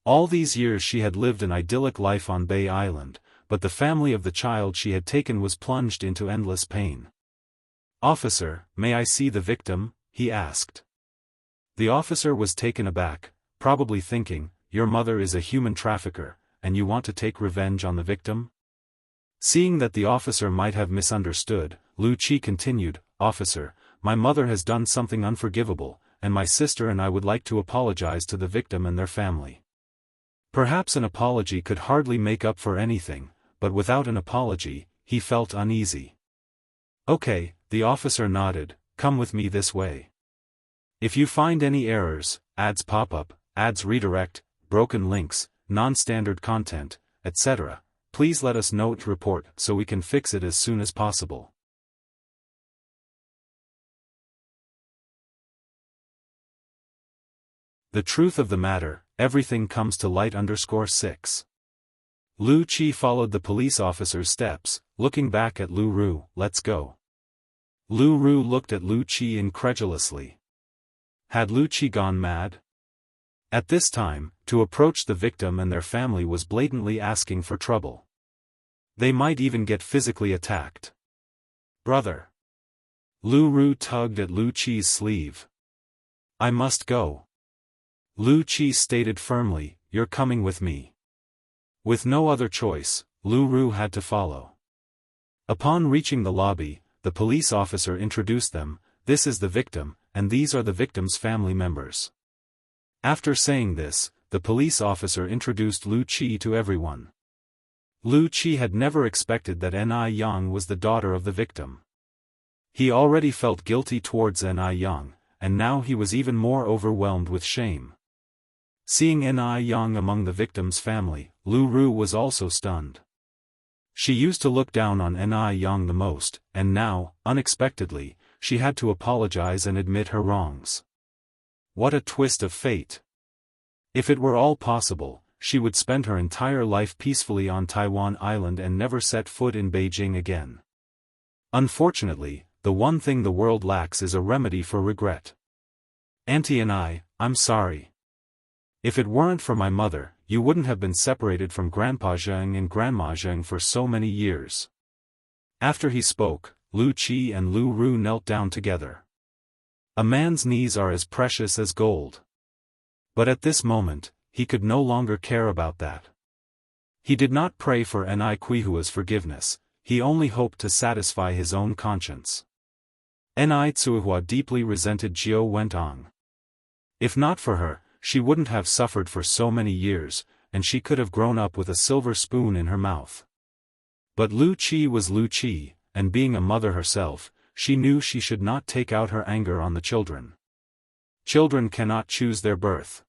All these years she had lived an idyllic life on Bay Island, but the family of the child she had taken was plunged into endless pain. Officer, may I see the victim? He asked. The officer was taken aback, probably thinking, your mother is a human trafficker, and you want to take revenge on the victim? Seeing that the officer might have misunderstood, Lu Qi continued, Officer, my mother has done something unforgivable, and my sister and I would like to apologize to the victim and their family. Perhaps an apology could hardly make up for anything, but without an apology, he felt uneasy. Okay, the officer nodded, come with me this way. If you find any errors, ads pop up, ads redirect, broken links, non-standard content, etc., please let us know to report so we can fix it as soon as possible. The truth of the matter, everything comes to light. _6. Lu Qi followed the police officer's steps, looking back at Lu Ru. Let's go. Lu Ru looked at Lu Qi incredulously. Had Lu Qi gone mad? At this time, to approach the victim and their family was blatantly asking for trouble. They might even get physically attacked. Brother. Lu Ru tugged at Lu Qi's sleeve. I must go. Lu Qi stated firmly, you're coming with me. With no other choice, Lu Ru had to follow. Upon reaching the lobby, the police officer introduced them. This is the victim, and these are the victim's family members. After saying this, the police officer introduced Lu Qi to everyone. Lu Qi had never expected that Ni Yang was the daughter of the victim. He already felt guilty towards Ni Yang, and now he was even more overwhelmed with shame. Seeing Ni Yang among the victim's family, Lu Ru was also stunned. She used to look down on Ni Yang the most, and now, unexpectedly, she had to apologize and admit her wrongs. What a twist of fate! If it were all possible, she would spend her entire life peacefully on Taiwan Island and never set foot in Beijing again. Unfortunately, the one thing the world lacks is a remedy for regret. Auntie and I'm sorry. If it weren't for my mother, you wouldn't have been separated from Grandpa Zheng and Grandma Zheng for so many years. After he spoke, Lu Qi and Lu Ru knelt down together. A man's knees are as precious as gold. But at this moment, he could no longer care about that. He did not pray for Ni Qihua's forgiveness, he only hoped to satisfy his own conscience. Ni Tsuihua deeply resented Jiao Wentong. If not for her, she wouldn't have suffered for so many years, and she could have grown up with a silver spoon in her mouth. But Lu Qi was Lu Qi, and being a mother herself, she knew she should not take out her anger on the children. Children cannot choose their birth.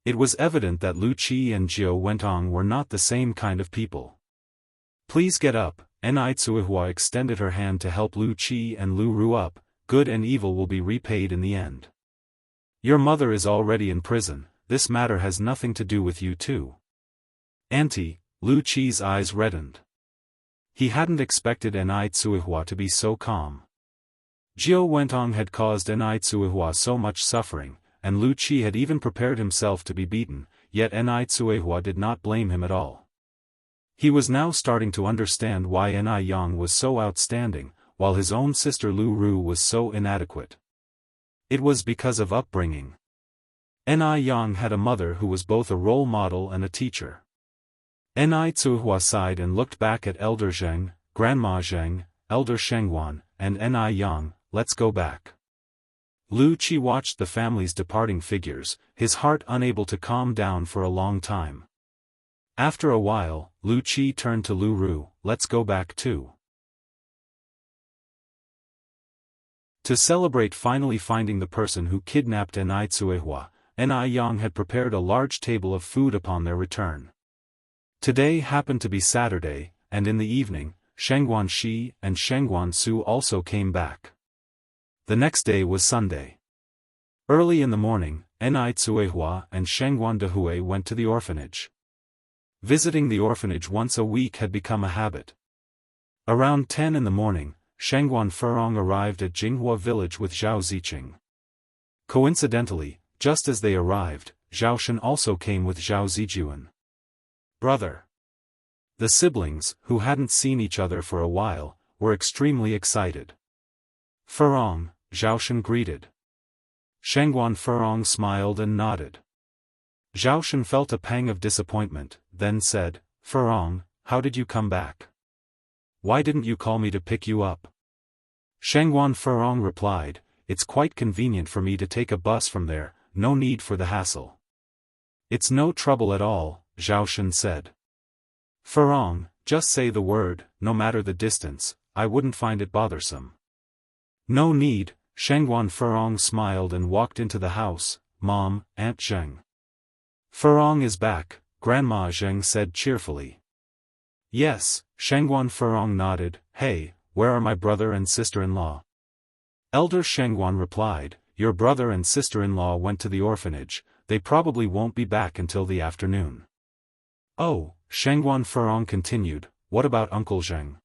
It was evident that Lu Qi and Jiao Wentong were not the same kind of people. Please get up. Ni Tsuihua extended her hand to help Lu Qi and Lu Ru up. Good and evil will be repaid in the end. Your mother is already in prison, this matter has nothing to do with you too. Auntie, Lu Qi's eyes reddened. He hadn't expected Ni Tsuihua to be so calm. Jiao Wentong had caused Ni Tsuihua so much suffering, and Lu Qi had even prepared himself to be beaten, yet Ni Tsuihua did not blame him at all. He was now starting to understand why Ni Yang was so outstanding, while his own sister Lu Ru was so inadequate. It was because of upbringing. Ni Yang had a mother who was both a role model and a teacher. Ni Tsuihua sighed and looked back at Elder Zheng, Grandma Zheng, Elder Shengguan, and Ni Yang. Let's go back. Lu Qi watched the family's departing figures, his heart unable to calm down for a long time. After a while, Lu Qi turned to Lu Ru. Let's go back too. To celebrate finally finding the person who kidnapped Ni Tsuihua, Ni Yang had prepared a large table of food upon their return. Today happened to be Saturday, and in the evening, Shengguan Shi and Shengguan Su also came back. The next day was Sunday. Early in the morning, Ni Tsuihua and Shengguan Dehui went to the orphanage. Visiting the orphanage once a week had become a habit. Around 10 in the morning, Shengguan Furong arrived at Jinghua village with Zhao Ziqing. Coincidentally, just as they arrived, Zhao Shen also came with Zhao Zijuan. Brother. The siblings, who hadn't seen each other for a while, were extremely excited. Furong, Zhao Shen greeted. Shengguan Furong smiled and nodded. Zhao Shen felt a pang of disappointment, then said, Furong, how did you come back? Why didn't you call me to pick you up? Shengguan Furong replied, it's quite convenient for me to take a bus from there, no need for the hassle. It's no trouble at all, Zhao Shen said. Furong, just say the word, no matter the distance, I wouldn't find it bothersome. No need, Shengguan Furong smiled and walked into the house. Mom, Aunt Zheng. Furong is back, Grandma Zheng said cheerfully. Yes, Shengguan Furong nodded. Hey, where are my brother and sister-in-law? Elder Shengguan replied, your brother and sister-in-law went to the orphanage, they probably won't be back until the afternoon. Oh, Shangguan Furong continued, what about Uncle Zheng?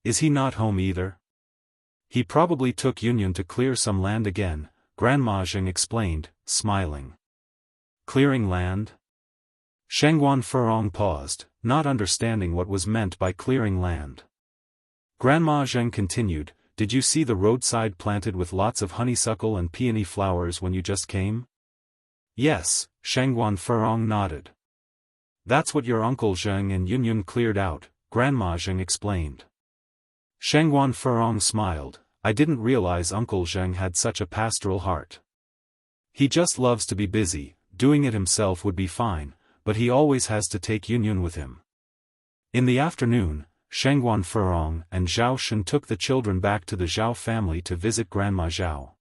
Is he not home either? He probably took Yunyun to clear some land again, Grandma Zheng explained, smiling. Clearing land? Shangguan Furong paused, not understanding what was meant by clearing land. Grandma Zheng continued, did you see the roadside planted with lots of honeysuckle and peony flowers when you just came? Yes, Shangguan Furong nodded. That's what your Uncle Zheng and Yunyun cleared out, Grandma Zheng explained. Shangguan Furong smiled, I didn't realize Uncle Zheng had such a pastoral heart. He just loves to be busy, doing it himself would be fine, but he always has to take Yunyun with him. In the afternoon, Shangguan Furong and Zhao Shen took the children back to the Zhao family to visit Grandma Zhao.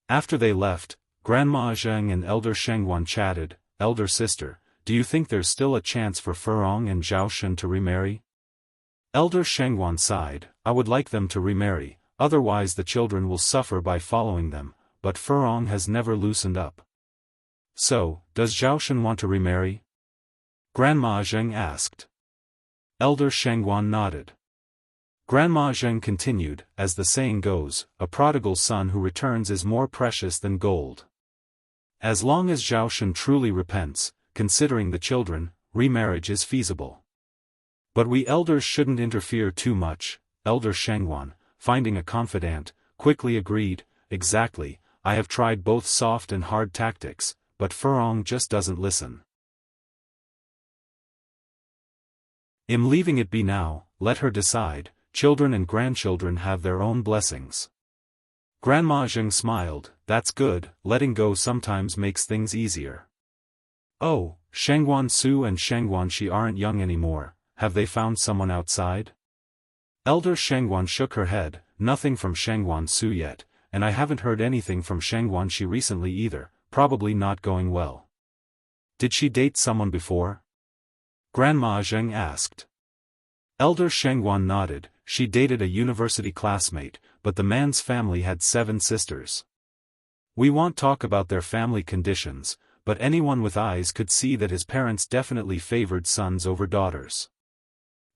After they left, Grandma Zheng and Elder Shangguan chatted, Elder sister, do you think there's still a chance for Furong and Zhao Shen to remarry? Elder Shangguan sighed, I would like them to remarry, otherwise the children will suffer by following them, but Furong has never loosened up. So, does Zhao Shen want to remarry? Grandma Zheng asked. Elder Shangguan nodded. Grandma Zheng continued, as the saying goes, a prodigal son who returns is more precious than gold. As long as Zhao Shen truly repents, considering the children, remarriage is feasible. But we elders shouldn't interfere too much, Elder Shangguan, finding a confidant, quickly agreed, exactly, I have tried both soft and hard tactics, but Furong just doesn't listen. I'm leaving it be now, let her decide, children and grandchildren have their own blessings. Grandma Zheng smiled, that's good, letting go sometimes makes things easier. Oh, Shangguan Su and Shangguan Shi aren't young anymore, have they found someone outside? Elder Shangguan shook her head, nothing from Shangguan Su yet, and I haven't heard anything from Shangguan Shi recently either, probably not going well. Did she date someone before? Grandma Zheng asked. Elder Shangguan nodded, she dated a university classmate, but the man's family had 7 sisters. We won't talk about their family conditions, but anyone with eyes could see that his parents definitely favored sons over daughters.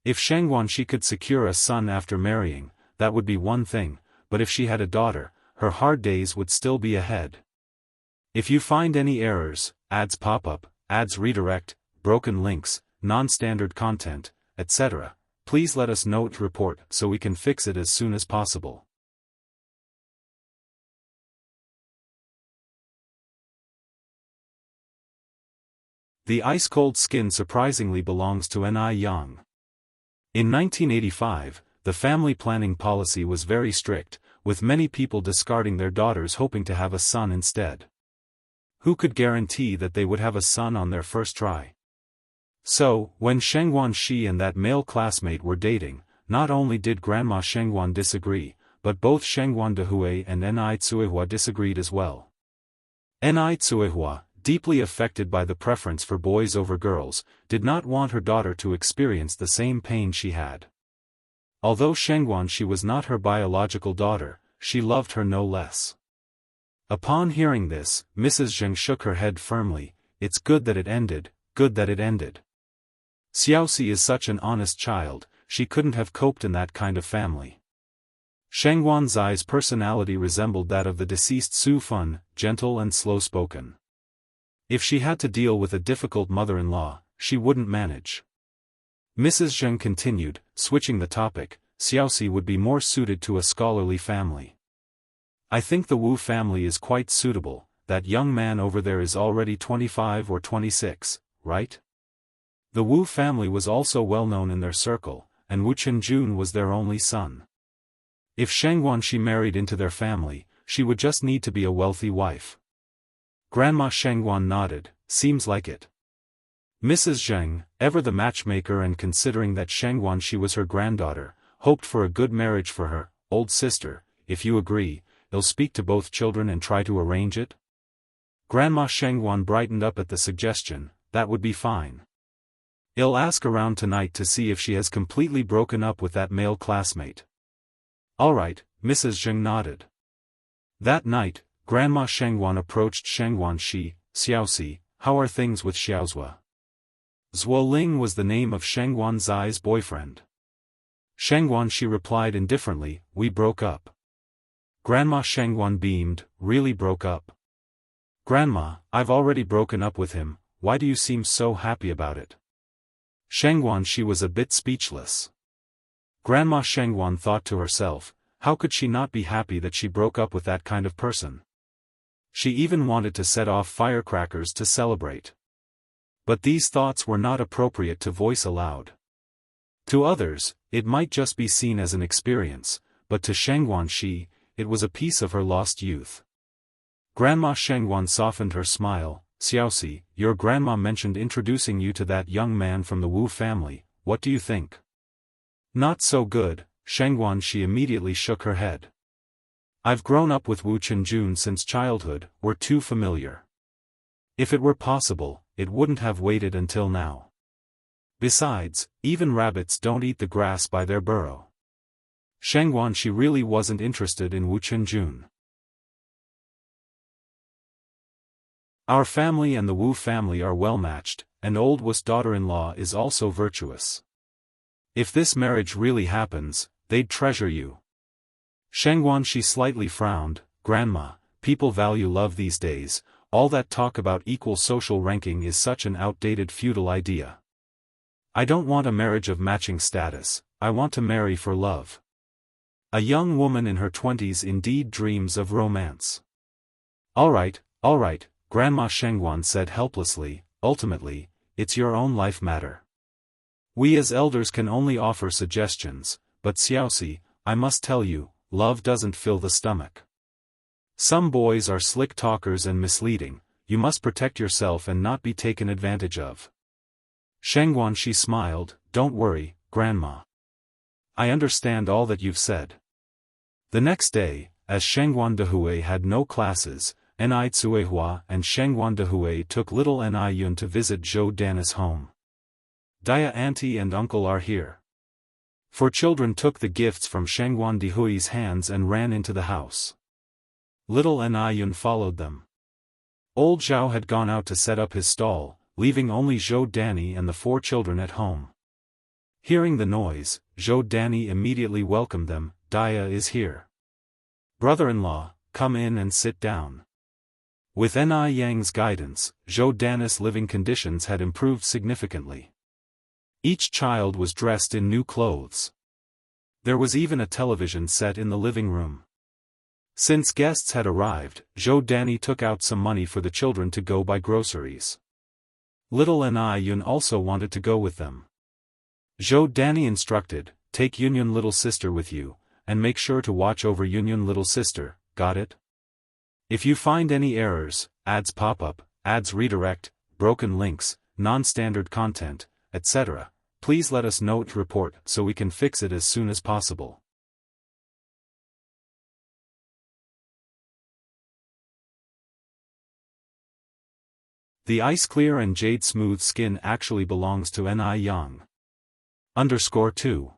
If Shangguan Shi could secure a son after marrying, that would be one thing, but if she had a daughter, her hard days would still be ahead. If you find any errors, ads pop up, ads redirect, broken links, non-standard content, etc., please let us know to report so we can fix it as soon as possible. The ice-cold skin surprisingly belongs to Ni Yang. In 1985, the family planning policy was very strict, with many people discarding their daughters hoping to have a son instead. Who could guarantee that they would have a son on their first try? So, when Shangguan Shi and that male classmate were dating, not only did Grandma Shangguan disagree, but both Shangguan Dehui and Ni Tsuihua disagreed as well. Ni Tsuihua, deeply affected by the preference for boys over girls, did not want her daughter to experience the same pain she had. Although Shangguan Shi was not her biological daughter, she loved her no less. Upon hearing this, Mrs. Zheng shook her head firmly, it's good that it ended, good that it ended. Xiaoxi is such an honest child, she couldn't have coped in that kind of family. Shangguan Zai's personality resembled that of the deceased Su Fun, gentle and slow-spoken. If she had to deal with a difficult mother-in-law, she wouldn't manage. Mrs. Zheng continued, switching the topic, Xiaoxi would be more suited to a scholarly family. I think the Wu family is quite suitable, that young man over there is already 25 or 26, right? The Wu family was also well known in their circle, and Wu Chenjun was their only son. If Shangguan Shi married into their family, she would just need to be a wealthy wife. Grandma Shangguan nodded, seems like it. Mrs. Zheng, ever the matchmaker and considering that Shangguan Shi was her granddaughter, hoped for a good marriage for her, old sister, if you agree, I'll speak to both children and try to arrange it? Grandma Shangguan brightened up at the suggestion, that would be fine. I'll ask around tonight to see if she has completely broken up with that male classmate. Alright, Mrs. Zheng nodded. That night, Grandma Shengguan approached Shengguan Xiaoxi. How are things with Xiaozhua? Zhuoling was the name of Shengguan Zai's boyfriend. Shengguan Shi replied indifferently, we broke up. Grandma Shengguan beamed, really broke up? Grandma, I've already broken up with him, why do you seem so happy about it? Shengguan Shi was a bit speechless. Grandma Shengguan thought to herself, how could she not be happy that she broke up with that kind of person? She even wanted to set off firecrackers to celebrate. But these thoughts were not appropriate to voice aloud. To others, it might just be seen as an experience, but to Shengguan Shi, it was a piece of her lost youth. Grandma Shengguan softened her smile. Xiaoxi, your grandma mentioned introducing you to that young man from the Wu family, what do you think? Not so good, Shengguan Shi immediately shook her head. I've grown up with Wu Chenjun since childhood, we're too familiar. If it were possible, it wouldn't have waited until now. Besides, even rabbits don't eat the grass by their burrow. Shengguan Shi really wasn't interested in Wu Chenjun. Our family and the Wu family are well matched, and old Wu's daughter-in-law is also virtuous. If this marriage really happens, they'd treasure you. Shengguan Shi slightly frowned. Grandma, people value love these days, all that talk about equal social ranking is such an outdated feudal idea. I don't want a marriage of matching status, I want to marry for love. A young woman in her 20s indeed dreams of romance. All right, Grandma Shengguan said helplessly, ultimately, it's your own life matter. We as elders can only offer suggestions, but Xiaoxi, I must tell you, love doesn't fill the stomach. Some boys are slick talkers and misleading, you must protect yourself and not be taken advantage of. Shengguan Shi smiled, don't worry, Grandma. I understand all that you've said. The next day, as Shengguan Dehui had no classes, Ni Tsuehua and Shengguan Dehui took little Ni Yun to visit Zhou Dan's home. Dia auntie and uncle are here. Four children took the gifts from Shengguan Dehui's hands and ran into the house. Little Ni Yun followed them. Old Zhao had gone out to set up his stall, leaving only Zhou Danny and the four children at home. Hearing the noise, Zhou Danny immediately welcomed them. Dia is here. Brother-in-law, come in and sit down. With Ni Yang's guidance, Zhou Dan's living conditions had improved significantly. Each child was dressed in new clothes. There was even a television set in the living room. Since guests had arrived, Zhou Danny took out some money for the children to go buy groceries. Little Ni Yun also wanted to go with them. Zhou Danny instructed, take Yunyun little sister with you, and make sure to watch over Yunyun little sister, got it? If you find any errors, ads pop up, ads redirect, broken links, non-standard content, etc., please let us know to report so we can fix it as soon as possible. The ice clear and jade smooth skin actually belongs to Ni Yang. _2.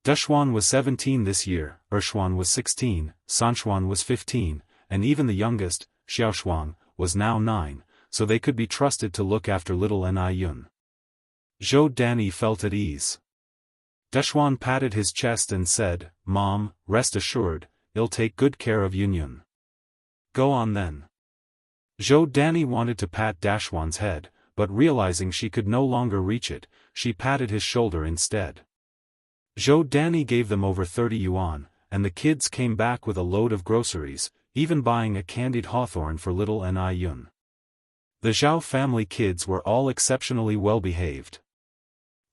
Deshwan was 17 this year, Ershwan was 16, Sanchuan was 15, and even the youngest, Xiaoshuang, was now 9, so they could be trusted to look after little Ni Yun. Zhou Danny felt at ease. Deshwan patted his chest and said, Mom, rest assured, I'll take good care of Yunyun. Go on then. Zhou Danny wanted to pat Dashwan's head, but realizing she could no longer reach it, she patted his shoulder instead. Zhou Danny gave them over 30 yuan, and the kids came back with a load of groceries, even buying a candied hawthorn for little Ni Yun. The Zhao family kids were all exceptionally well behaved.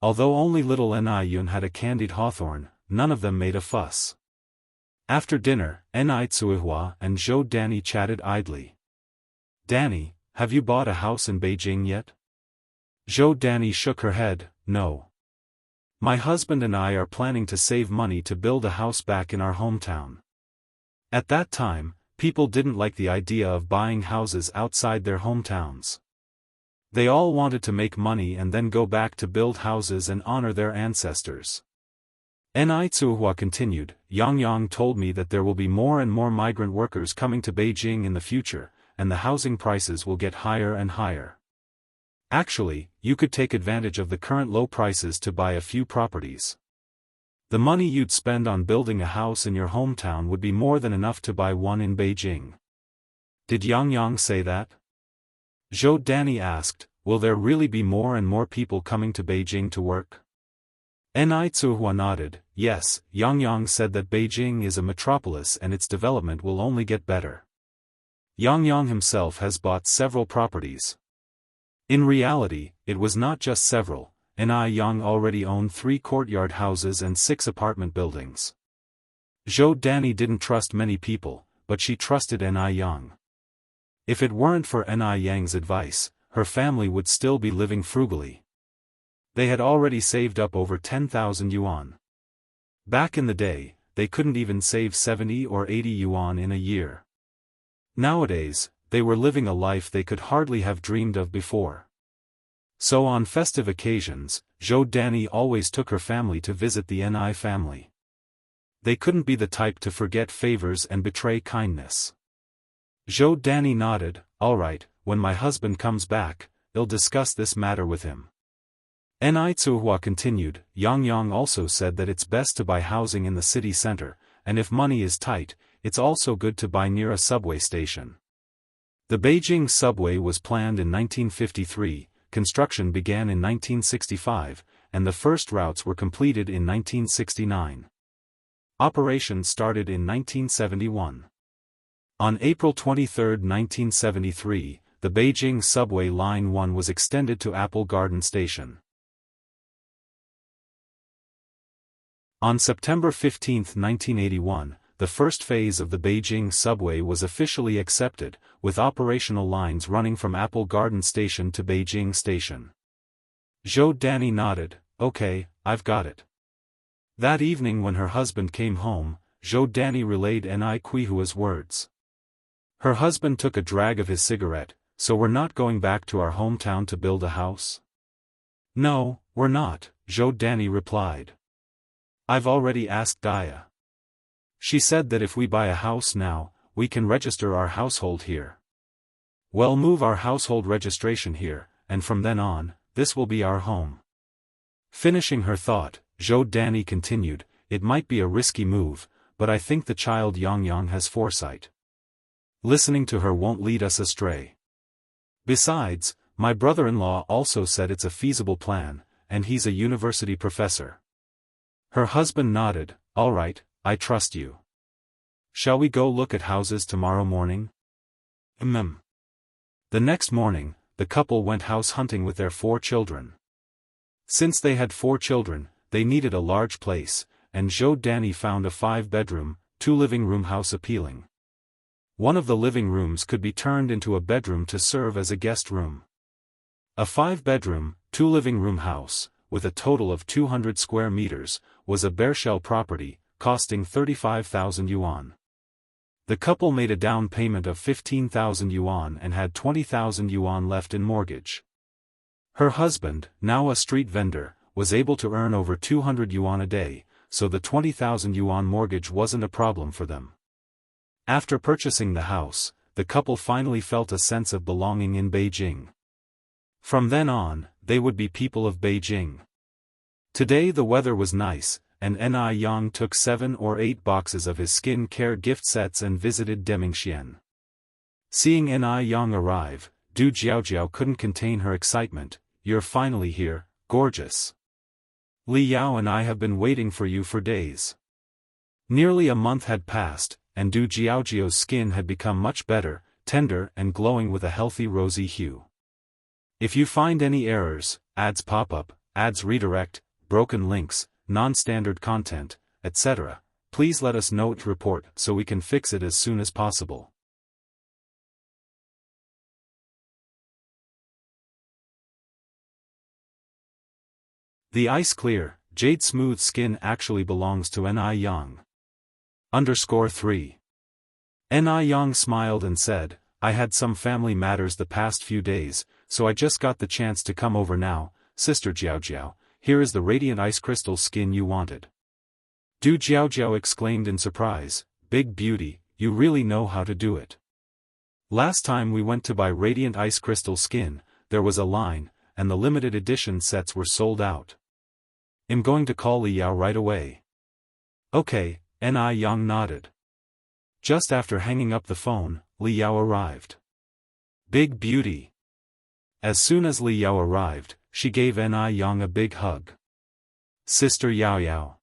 Although only little Ni Yun had a candied hawthorn, none of them made a fuss. After dinner, Ni Tsuehua and Zhou Danny chatted idly. Danny, have you bought a house in Beijing yet? Zhou Danny shook her head, no. My husband and I are planning to save money to build a house back in our hometown. At that time, people didn't like the idea of buying houses outside their hometowns. They all wanted to make money and then go back to build houses and honor their ancestors. Ni Tsuhua continued, Yang Yang told me that there will be more and more migrant workers coming to Beijing in the future, and the housing prices will get higher and higher. Actually, you could take advantage of the current low prices to buy a few properties. The money you'd spend on building a house in your hometown would be more than enough to buy one in Beijing. Did Yang Yang say that? Zhou Danny asked, will there really be more and more people coming to Beijing to work? Ni Tsuhua nodded, yes, Yang Yang said that Beijing is a metropolis and its development will only get better. Yang Yang himself has bought several properties. In reality, it was not just several. Ni Yang already owned 3 courtyard houses and 6 apartment buildings. Zhou Danny didn't trust many people, but she trusted Ni Yang. If it weren't for Ni Yang's advice, her family would still be living frugally. They had already saved up over 10,000 yuan. Back in the day, they couldn't even save 70 or 80 yuan in a year. Nowadays, they were living a life they could hardly have dreamed of before. So on festive occasions, Zhou Danny always took her family to visit the Ni family. They couldn't be the type to forget favors and betray kindness. Zhou Danny nodded, all right, when my husband comes back, I'll discuss this matter with him. Ni Tsuhua continued, Yang Yang also said that it's best to buy housing in the city center, and if money is tight, it's also good to buy near a subway station. The Beijing subway was planned in 1953, construction began in 1965, and the first routes were completed in 1969. Operation started in 1971. On April 23, 1973, the Beijing subway Line 1 was extended to Apple Garden Station. On September 15, 1981, the first phase of the Beijing subway was officially accepted, with operational lines running from Apple Garden Station to Beijing Station. Zhou Danny nodded, okay, I've got it. That evening when her husband came home, Zhou Danny relayed Ni Quihua's words. Her husband took a drag of his cigarette, so we're not going back to our hometown to build a house? No, we're not, Zhou Danny replied. I've already asked Daya. She said that if we buy a house now, we can register our household here. We'll move our household registration here, and from then on, this will be our home. Finishing her thought, Zhou Danny continued, it might be a risky move, but I think the child Yang Yang has foresight. Listening to her won't lead us astray. Besides, my brother-in-law also said it's a feasible plan, and he's a university professor. Her husband nodded, all right, I trust you. Shall we go look at houses tomorrow morning? The next morning, the couple went house hunting with their 4 children. Since they had 4 children, they needed a large place, and Zhou Danny found a 5-bedroom, 2-living-room house appealing. One of the living rooms could be turned into a bedroom to serve as a guest room. A 5-bedroom, 2-living-room house, with a total of 200 square meters, was a bare shell property, costing 35,000 yuan. The couple made a down payment of 15,000 yuan and had 20,000 yuan left in mortgage. Her husband, now a street vendor, was able to earn over 200 yuan a day, so the 20,000 yuan mortgage wasn't a problem for them. After purchasing the house, the couple finally felt a sense of belonging in Beijing. From then on, they would be people of Beijing. Today the weather was nice, and Ni Yang took 7 or 8 boxes of his skin care gift sets and visited Demingxian. Seeing Ni Yang arrive, Du Jiaojiao couldn't contain her excitement. You're finally here, gorgeous. Li Yao and I have been waiting for you for days. Nearly a month had passed, and Du Jiaojiao's skin had become much better, tender and glowing with a healthy rosy hue. If you find any errors, ads pop up, ads redirect, broken links, non-standard content, etc., please let us know to report so we can fix it as soon as possible. The ice clear, jade smooth skin actually belongs to Ni Yang. _3. Ni Yang smiled and said, I had some family matters the past few days, so I just got the chance to come over now. Sister Jiaojiao, here is the radiant ice crystal skin you wanted. Du Jiaojiao exclaimed in surprise, "Big beauty, you really know how to do it. Last time we went to buy Radiant Ice Crystal Skin, there was a line, and the limited edition sets were sold out. I'm going to call Li Yao right away." "Okay," Ni Yang nodded. Just after hanging up the phone, Li Yao arrived. Big beauty. As soon as Li Yao arrived, she gave Ni Yang a big hug. "Sister Yao Yao."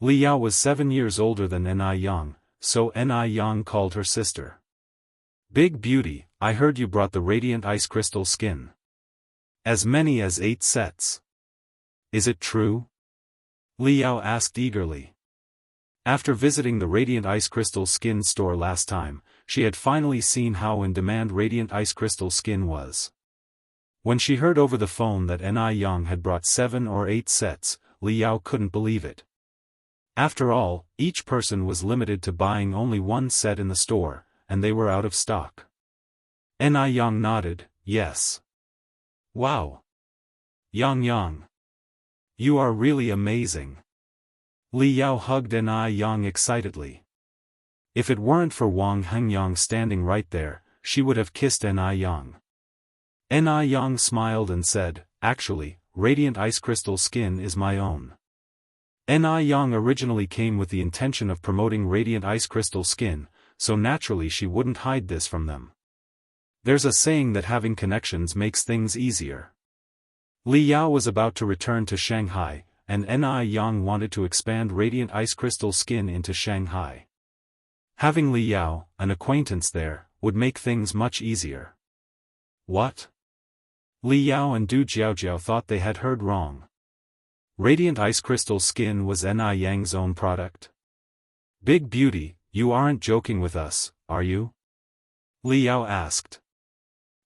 Li Yao was 7 years older than Ni Yang, so Ni Yang called her sister. "Big beauty, I heard you brought the Radiant Ice Crystal Skin. As many as 8 sets. Is it true?" Li Yao asked eagerly. After visiting the Radiant Ice Crystal Skin store last time, she had finally seen how in demand Radiant Ice Crystal Skin was. When she heard over the phone that Ni Yang had brought 7 or 8 sets, Li Yao couldn't believe it. After all, each person was limited to buying only 1 set in the store, and they were out of stock. Ni Yang nodded, "Yes." "Wow. Yang. You are really amazing." Li Yao hugged Ni Yang excitedly. If it weren't for Wang Hengyang standing right there, she would have kissed Ni Yang. Ni Yang smiled and said, "Actually, Radiant Ice Crystal Skin is my own." Ni Yang originally came with the intention of promoting Radiant Ice Crystal Skin, so naturally she wouldn't hide this from them. There's a saying that having connections makes things easier. Li Yao was about to return to Shanghai, and Ni Yang wanted to expand Radiant Ice Crystal Skin into Shanghai. Having Li Yao, an acquaintance there, would make things much easier. What? Li Yao and Du Jiaojiao thought they had heard wrong. Radiant Ice Crystal Skin was Ni Yang's own product? "Big beauty, you aren't joking with us, are you?" Li Yao asked.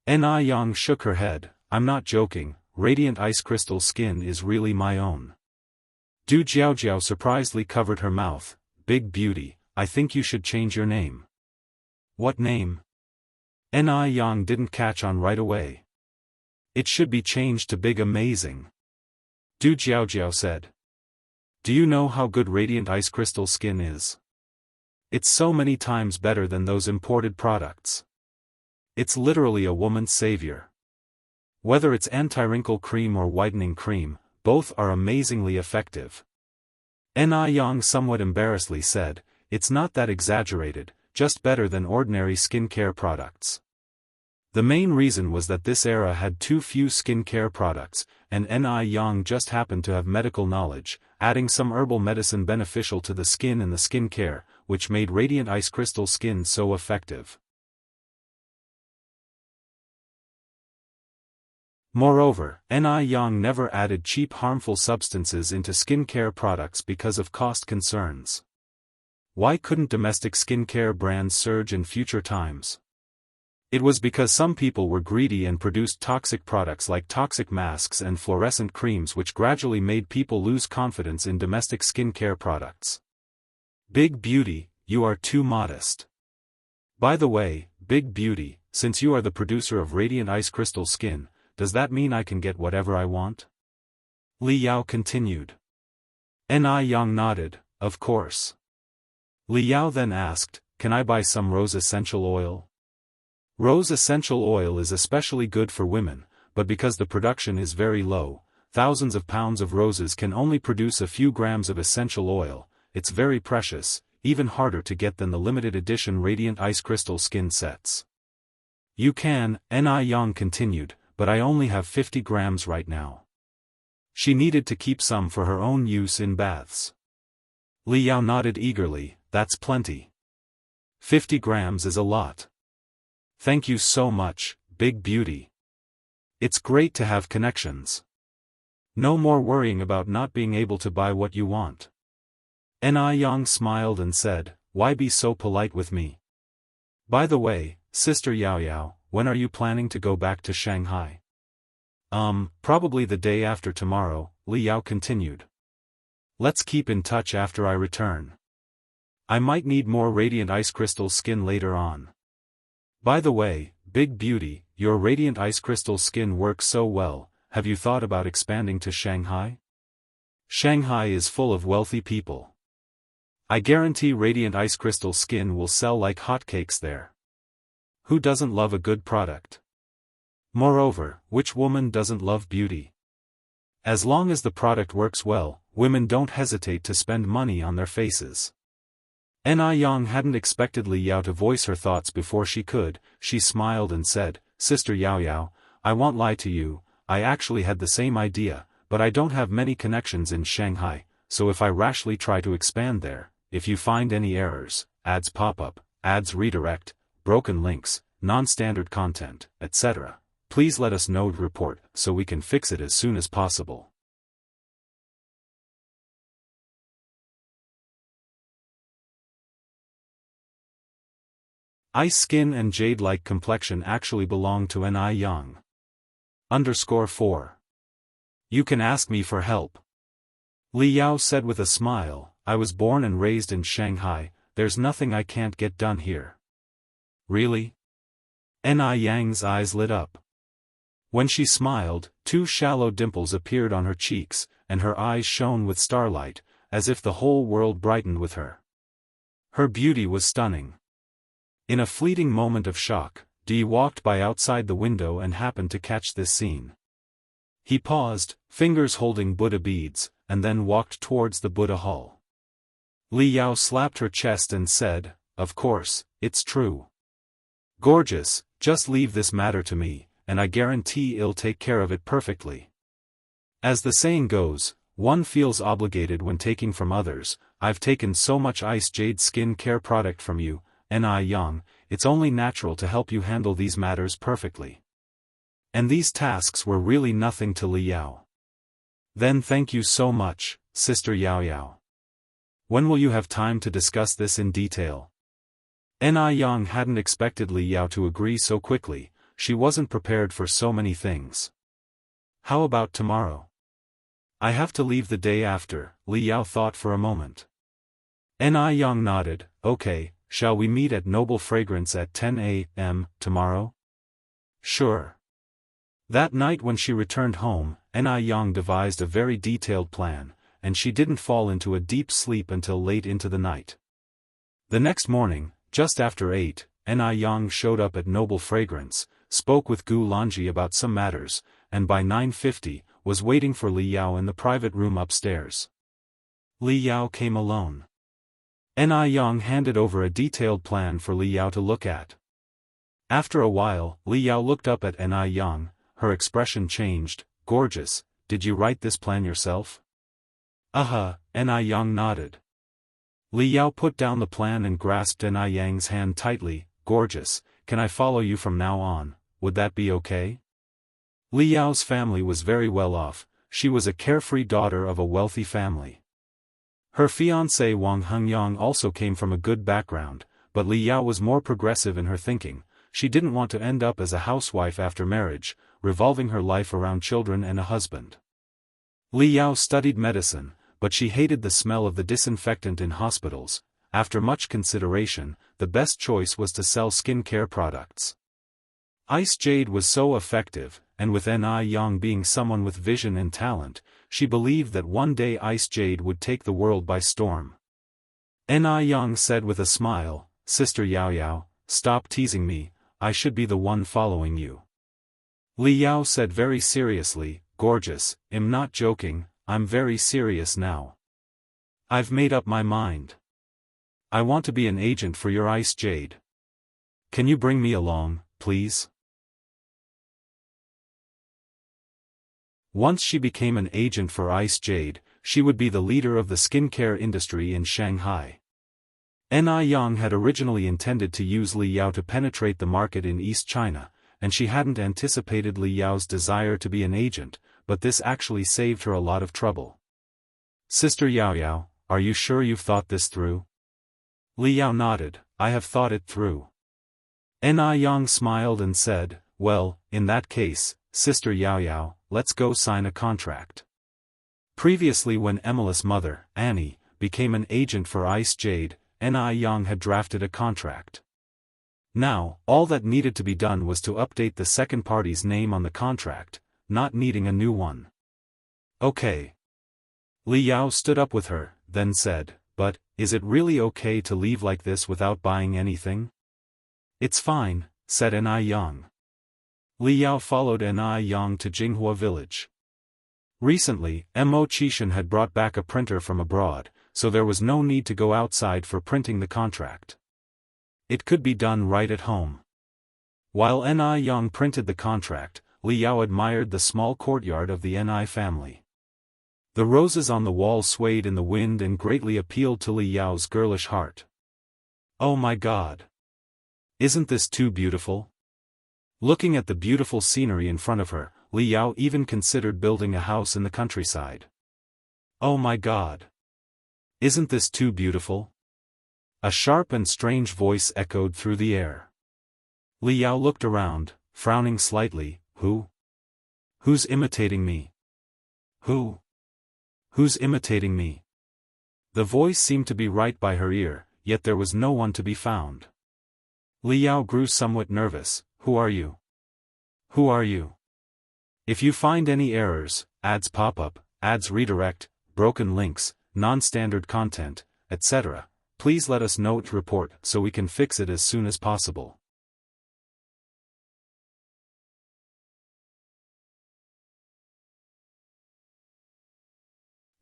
Ni Yang shook her head, "I'm not joking, Radiant Ice Crystal Skin is really my own." Du Jiaojiao surprisedly covered her mouth, "Big beauty, I think you should change your name." "What name?" Ni Yang didn't catch on right away. "It should be changed to Big Amazing," Du Jiaojiao said. "Do you know how good Radiant Ice Crystal Skin is? It's so many times better than those imported products. It's literally a woman's savior. Whether it's anti-wrinkle cream or whitening cream, both are amazingly effective." Ni Yang somewhat embarrassedly said, "It's not that exaggerated, just better than ordinary skincare products." The main reason was that this era had too few skincare products, and Ni Yang just happened to have medical knowledge, adding some herbal medicine beneficial to the skin and the skincare, which made Radiant Ice Crystal Skin so effective. Moreover, Ni Yang never added cheap harmful substances into skincare products because of cost concerns. Why couldn't domestic skincare brands surge in future times? It was because some people were greedy and produced toxic products like toxic masks and fluorescent creams, which gradually made people lose confidence in domestic skincare products. "Big beauty, you are too modest. By the way, Big beauty, since you are the producer of Radiant Ice Crystal Skin, does that mean I can get whatever I want?" Li Yao continued. Ni Yang nodded, "Of course." Li Yao then asked, "Can I buy some rose essential oil?" Rose essential oil is especially good for women, but because the production is very low, thousands of pounds of roses can only produce a few grams of essential oil. It's very precious, even harder to get than the limited edition Radiant Ice Crystal Skin sets. "You can," Ni Yang continued, "but I only have 50 grams right now." She needed to keep some for her own use in baths. Li Yao nodded eagerly, "That's plenty. 50 grams is a lot. Thank you so much, Big beauty. It's great to have connections. No more worrying about not being able to buy what you want." Ni Yang smiled and said, "Why be so polite with me? By the way, Sister Yao Yao, when are you planning to go back to Shanghai?" Probably the day after tomorrow," Li Yao continued. "Let's keep in touch after I return. I might need more Radiant Ice Crystal Skin later on. By the way, Big beauty, your Radiant Ice Crystal Skin works so well, have you thought about expanding to Shanghai? Shanghai is full of wealthy people. I guarantee radiant ice crystal skin will sell like hotcakes there. Who doesn't love a good product? Moreover, which woman doesn't love beauty? As long as the product works well, women don't hesitate to spend money on their faces. Yang hadn't expected Li Yao to voice her thoughts before she could. She smiled and said, Sister Yao Yao, I won't lie to you, I actually had the same idea, but I don't have many connections in Shanghai, so if I rashly try to expand there, if you find any errors, ads pop up, ads redirect, broken links, non-standard content, etc., please let us know. Report, so we can fix it as soon as possible. Ice skin and jade-like complexion actually belong to Yang. _4. You can ask me for help. Li Yao said with a smile, I was born and raised in Shanghai, there's nothing I can't get done here. Really? Yang's eyes lit up. When she smiled, 2 shallow dimples appeared on her cheeks, and her eyes shone with starlight, as if the whole world brightened with her. Her beauty was stunning. In a fleeting moment of shock, Dee walked by outside the window and happened to catch this scene. He paused, fingers holding Buddha beads, and then walked towards the Buddha hall. Li Yao slapped her chest and said, Of course, it's true. Gorgeous, just leave this matter to me, and I guarantee I'll take care of it perfectly. As the saying goes, one feels obligated when taking from others. I've taken so much ice jade skin care product from you, Yang, it's only natural to help you handle these matters perfectly. And these tasks were really nothing to Li Yao. Then thank you so much, Sister Yao Yao. When will you have time to discuss this in detail? Yang hadn't expected Li Yao to agree so quickly, she wasn't prepared for so many things. How about tomorrow? I have to leave the day after, Li Yao thought for a moment. Yang nodded, okay. Shall we meet at Noble Fragrance at 10 a.m. tomorrow? Sure. That night when she returned home, Yang devised a very detailed plan, and she didn't fall into a deep sleep until late into the night. The next morning, just after 8, Yang showed up at Noble Fragrance, spoke with Gu Lanji about some matters, and by 9:50, was waiting for Li Yao in the private room upstairs. Li Yao came alone. Yang handed over a detailed plan for Li Yao to look at. After a while, Li Yao looked up at Yang, her expression changed. Gorgeous, did you write this plan yourself? Yang nodded. Li Yao put down the plan and grasped Yang's hand tightly. Gorgeous, can I follow you from now on, would that be okay? Li Yao's family was very well off, she was a carefree daughter of a wealthy family. Her fiancé Wang Hengyang also came from a good background, but Li Yao was more progressive in her thinking. She didn't want to end up as a housewife after marriage, revolving her life around children and a husband. Li Yao studied medicine, but she hated the smell of the disinfectant in hospitals. After much consideration, the best choice was to sell skincare products. Ice jade was so effective, and with Yang being someone with vision and talent, she believed that one day ice jade would take the world by storm. Yang said with a smile, Sister Yao Yao, stop teasing me, I should be the one following you. Li Yao said very seriously, Gorgeous, I'm not joking, I'm very serious now. I've made up my mind. I want to be an agent for your ice jade. Can you bring me along, please? Once she became an agent for ice jade, she would be the leader of the skincare industry in Shanghai. Yang had originally intended to use Li Yao to penetrate the market in East China, and she hadn't anticipated Li Yao's desire to be an agent, but this actually saved her a lot of trouble. Sister Yao Yao, are you sure you've thought this through? Li Yao nodded, I have thought it through. Yang smiled and said, well, in that case, Sister Yao Yao, let's go sign a contract. Previously when Emily's mother, Annie, became an agent for Ice Jade, Yang had drafted a contract. Now, all that needed to be done was to update the second party's name on the contract, not needing a new one. Okay. Li Yao stood up with her, then said, but, is it really okay to leave like this without buying anything? It's fine, said Ni Yang. Li Yao followed Ni Yang to Jinghua village. Recently, Mo Qishan had brought back a printer from abroad, so there was no need to go outside for printing the contract. It could be done right at home. While Ni Yang printed the contract, Li Yao admired the small courtyard of the Ni family. The roses on the wall swayed in the wind and greatly appealed to Li Yao's girlish heart. Oh my God! Isn't this too beautiful? Looking at the beautiful scenery in front of her, Li Yao even considered building a house in the countryside. Oh my God! Isn't this too beautiful? A sharp and strange voice echoed through the air. Li Yao looked around, frowning slightly. Who's imitating me? Who's imitating me? The voice seemed to be right by her ear, yet there was no one to be found. Li Yao grew somewhat nervous. Who are you? Who are you? If you find any errors, ads pop up, ads redirect, broken links, non-standard content, etc., please let us know to report so we can fix it as soon as possible.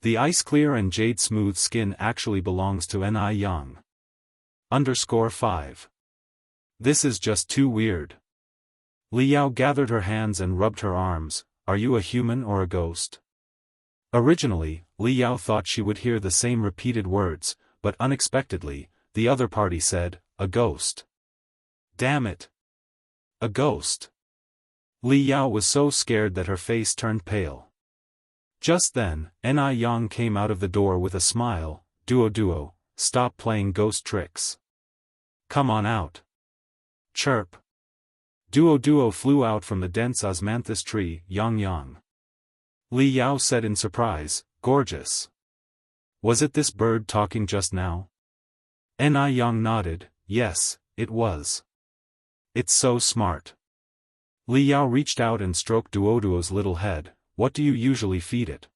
The ice-clear and jade-smooth skin actually belongs to Ni Yang. _5. This is just too weird. Li Yao gathered her hands and rubbed her arms. Are you a human or a ghost? Originally, Li Yao thought she would hear the same repeated words, but unexpectedly, the other party said, a ghost. Damn it! A ghost! Li Yao was so scared that her face turned pale. Just then, Ni Yang came out of the door with a smile. Duo, stop playing ghost tricks. Come on out. Chirp. Duo flew out from the dense osmanthus tree. Yang. Li Yao said in surprise, gorgeous. Was it this bird talking just now? Ni Yang nodded, yes, it was. It's so smart. Li Yao reached out and stroked Duo's little head. What do you usually feed it?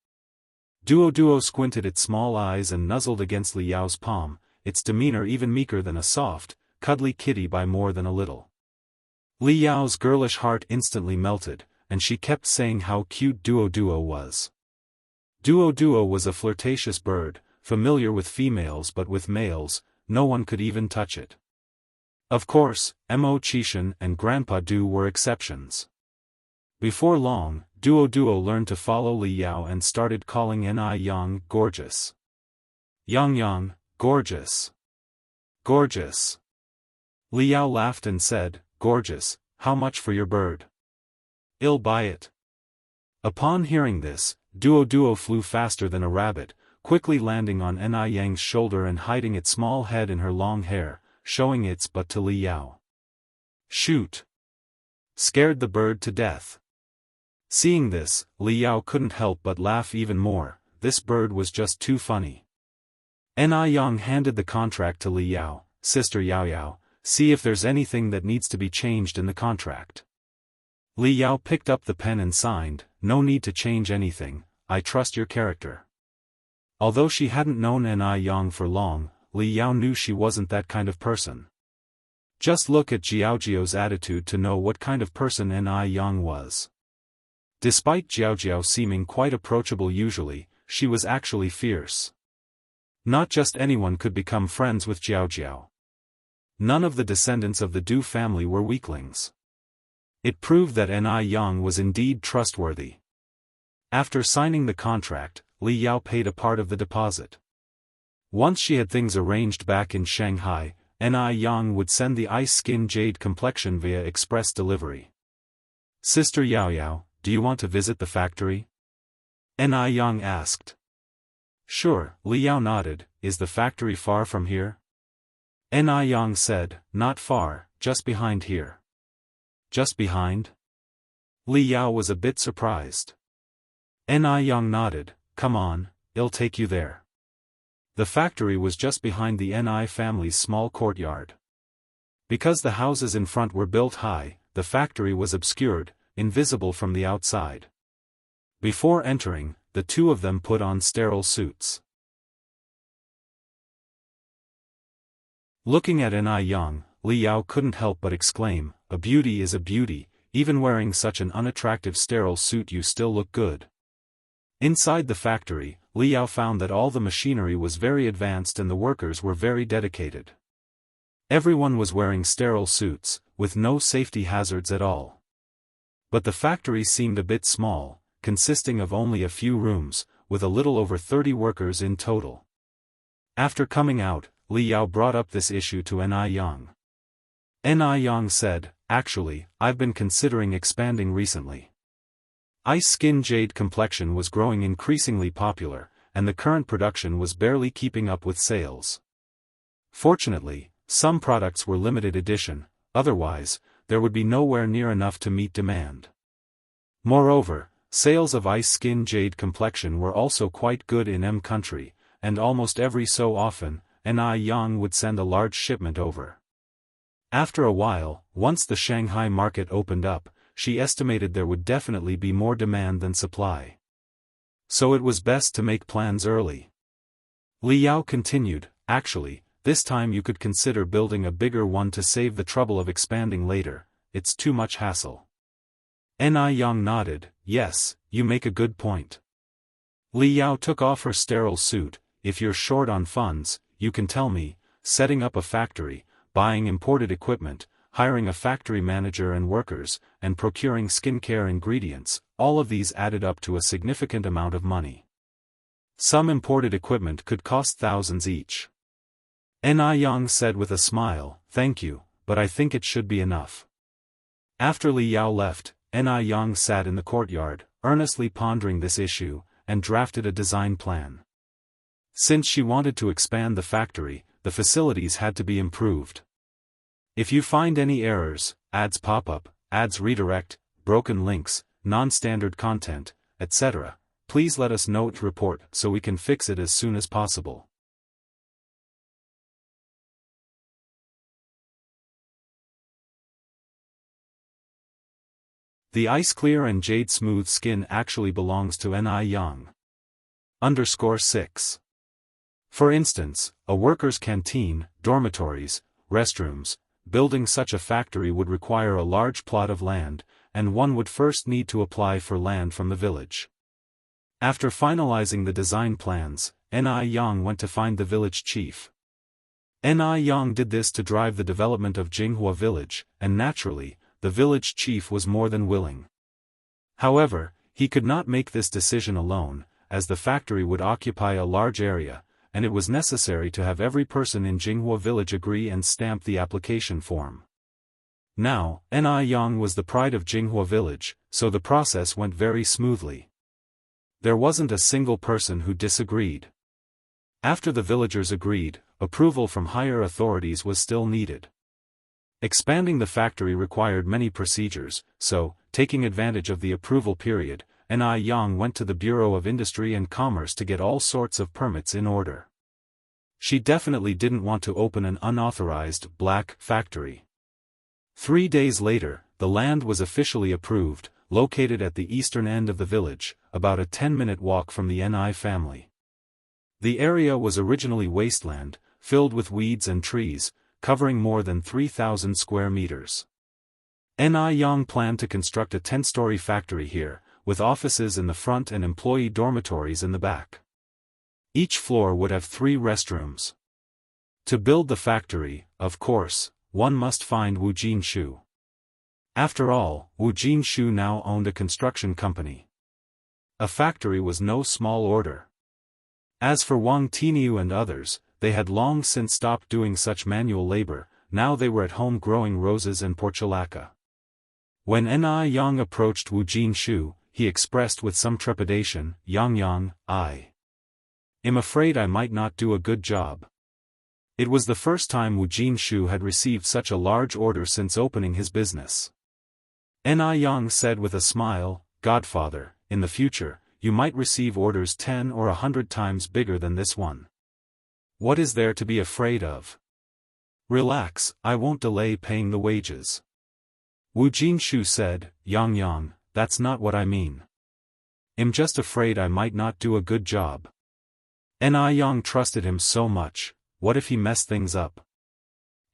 Duo squinted its small eyes and nuzzled against Li Yao's palm, its demeanor even meeker than a soft, cuddly kitty by more than a little. Li Yao's girlish heart instantly melted, and she kept saying how cute Duo was. Duo was a flirtatious bird, familiar with females but with males, no one could even touch it. Of course, Mo Qishan and Grandpa Du were exceptions. Before long, Duo learned to follow Li Yao and started calling Ni Yang gorgeous. Yang, gorgeous. Gorgeous. Li Yao laughed and said, gorgeous, how much for your bird? I'll buy it. Upon hearing this, Duo flew faster than a rabbit, quickly landing on Ni Yang's shoulder and hiding its small head in her long hair, showing its butt to Li Yao. Shoot! Scared the bird to death. Seeing this, Li Yao couldn't help but laugh even more. This bird was just too funny. Ni Yang handed the contract to Li Yao. Sister Yao, see if there's anything that needs to be changed in the contract. Li Yao picked up the pen and signed, no need to change anything, I trust your character. Although she hadn't known Ni Yang for long, Li Yao knew she wasn't that kind of person. Just look at Jiao's attitude to know what kind of person Ni Yang was. Despite Jiao seeming quite approachable usually, she was actually fierce. Not just anyone could become friends with Jiao. None of the descendants of the Du family were weaklings. It proved that Ni Yang was indeed trustworthy. After signing the contract, Li Yao paid a part of the deposit. Once she had things arranged back in Shanghai, Ni Yang would send the ice skin jade complexion via express delivery. Sister Yao, do you want to visit the factory? Ni Yang asked. Sure, Li Yao nodded. Is the factory far from here? Ni Yang said, not far, just behind here. Just behind? Li Yao was a bit surprised. Ni Yang nodded, come on, I'll take you there. The factory was just behind the Ni family's small courtyard. Because the houses in front were built high, the factory was obscured, invisible from the outside. Before entering, the two of them put on sterile suits. Looking at Ni Yang, Li Yao couldn't help but exclaim, "A beauty is a beauty, even wearing such an unattractive sterile suit you still look good." Inside the factory, Li Yao found that all the machinery was very advanced and the workers were very dedicated. Everyone was wearing sterile suits, with no safety hazards at all. But the factory seemed a bit small, consisting of only a few rooms, with a little over 30 workers in total. After coming out, Li Yao brought up this issue to Ni Yang. Ni Yang said, "Actually, I've been considering expanding recently. Ice skin jade complexion was growing increasingly popular, and the current production was barely keeping up with sales. Fortunately, some products were limited edition, otherwise, there would be nowhere near enough to meet demand. Moreover, sales of ice skin jade complexion were also quite good in M country, and almost every so often, Ni Yang would send a large shipment over. After a while, once the Shanghai market opened up, she estimated there would definitely be more demand than supply. So it was best to make plans early." Li Yao continued, "Actually, this time you could consider building a bigger one to save the trouble of expanding later, it's too much hassle." Ni Yang nodded, "Yes, you make a good point." Li Yao took off her sterile suit. "If you're short on funds, you can tell me. Setting up a factory, buying imported equipment, hiring a factory manager and workers, and procuring skincare ingredients, all of these added up to a significant amount of money. Some imported equipment could cost thousands each." Ni Yang said with a smile, "Thank you, but I think it should be enough." After Li Yao left, Ni Yang sat in the courtyard, earnestly pondering this issue, and drafted a design plan. Since she wanted to expand the factory, the facilities had to be improved. If you find any errors, ads pop up, ads redirect, broken links, non-standard content, etc., please let us know to report so we can fix it as soon as possible. The ice clear and jade smooth skin actually belongs to Ni Yang. _6. For instance, a worker's canteen, dormitories, restrooms, building such a factory would require a large plot of land, and one would first need to apply for land from the village. After finalizing the design plans, Ni Yang went to find the village chief. Ni Yang did this to drive the development of Jinghua village, and naturally, the village chief was more than willing. However, he could not make this decision alone, as the factory would occupy a large area, and it was necessary to have every person in Jinghua village agree and stamp the application form. Now, Ni Yang was the pride of Jinghua village, so the process went very smoothly. There wasn't a single person who disagreed. After the villagers agreed, approval from higher authorities was still needed. Expanding the factory required many procedures, so, taking advantage of the approval period, Ni Yang went to the Bureau of Industry and Commerce to get all sorts of permits in order. She definitely didn't want to open an unauthorized, black, factory. 3 days later, the land was officially approved, located at the eastern end of the village, about a 10-minute walk from the Ni family. The area was originally wasteland, filled with weeds and trees, covering more than 3,000 square meters. Ni Yang planned to construct a 10-story factory here, with offices in the front and employee dormitories in the back. Each floor would have 3 restrooms. To build the factory, of course, one must find Wu Jinshu. After all, Wu Jinshu now owned a construction company. A factory was no small order. As for Wang Tiniu and others, they had long since stopped doing such manual labor, now they were at home growing roses and portulaca. When Ni Yang approached Wu Jinshu, he expressed with some trepidation, "Yang, I am afraid I might not do a good job." It was the first time Wu Jinshu had received such a large order since opening his business. Ni Yang said with a smile, "Godfather, in the future, you might receive orders 10 or 100 times bigger than this one. What is there to be afraid of? Relax, I won't delay paying the wages." Wu Jinshu said, Yang, that's not what I mean. I'm just afraid I might not do a good job." Ni Yang trusted him so much, what if he messed things up?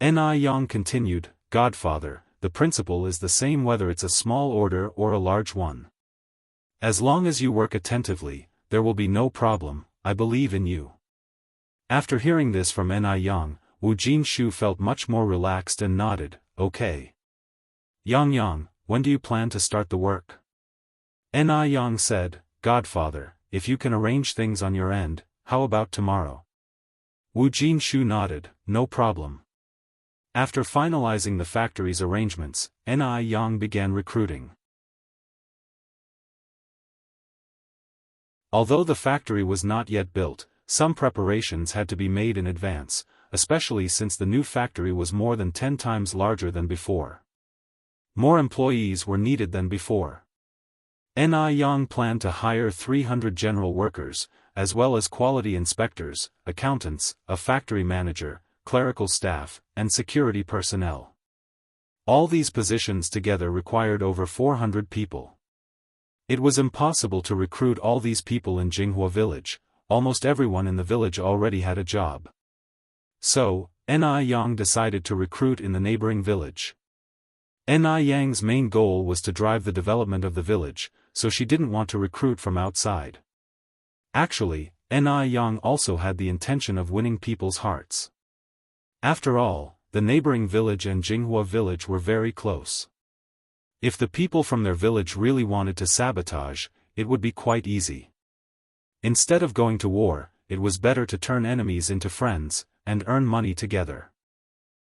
Ni Yang continued, Godfather, the principle is the same whether it's a small order or a large one. As long as you work attentively, there will be no problem, I believe in you. After hearing this from Ni Yang, Wu Jinshu felt much more relaxed and nodded, okay. Yang, when do you plan to start the work? Ni Yang said, Godfather, if you can arrange things on your end, how about tomorrow? Wu Jinshu nodded, no problem. After finalizing the factory's arrangements, Ni Yang began recruiting. Although the factory was not yet built, some preparations had to be made in advance, especially since the new factory was more than 10 times larger than before. More employees were needed than before. Ni Yang planned to hire 300 general workers, as well as quality inspectors, accountants, a factory manager, clerical staff, and security personnel. All these positions together required over 400 people. It was impossible to recruit all these people in Jinghua village, almost everyone in the village already had a job. So, Ni Yang decided to recruit in the neighboring village. Ni Yang's main goal was to drive the development of the village, so she didn't want to recruit from outside. Actually, Ni Yang also had the intention of winning people's hearts. After all, the neighboring village and Jinghua village were very close. If the people from their village really wanted to sabotage, it would be quite easy. Instead of going to war, it was better to turn enemies into friends, and earn money together.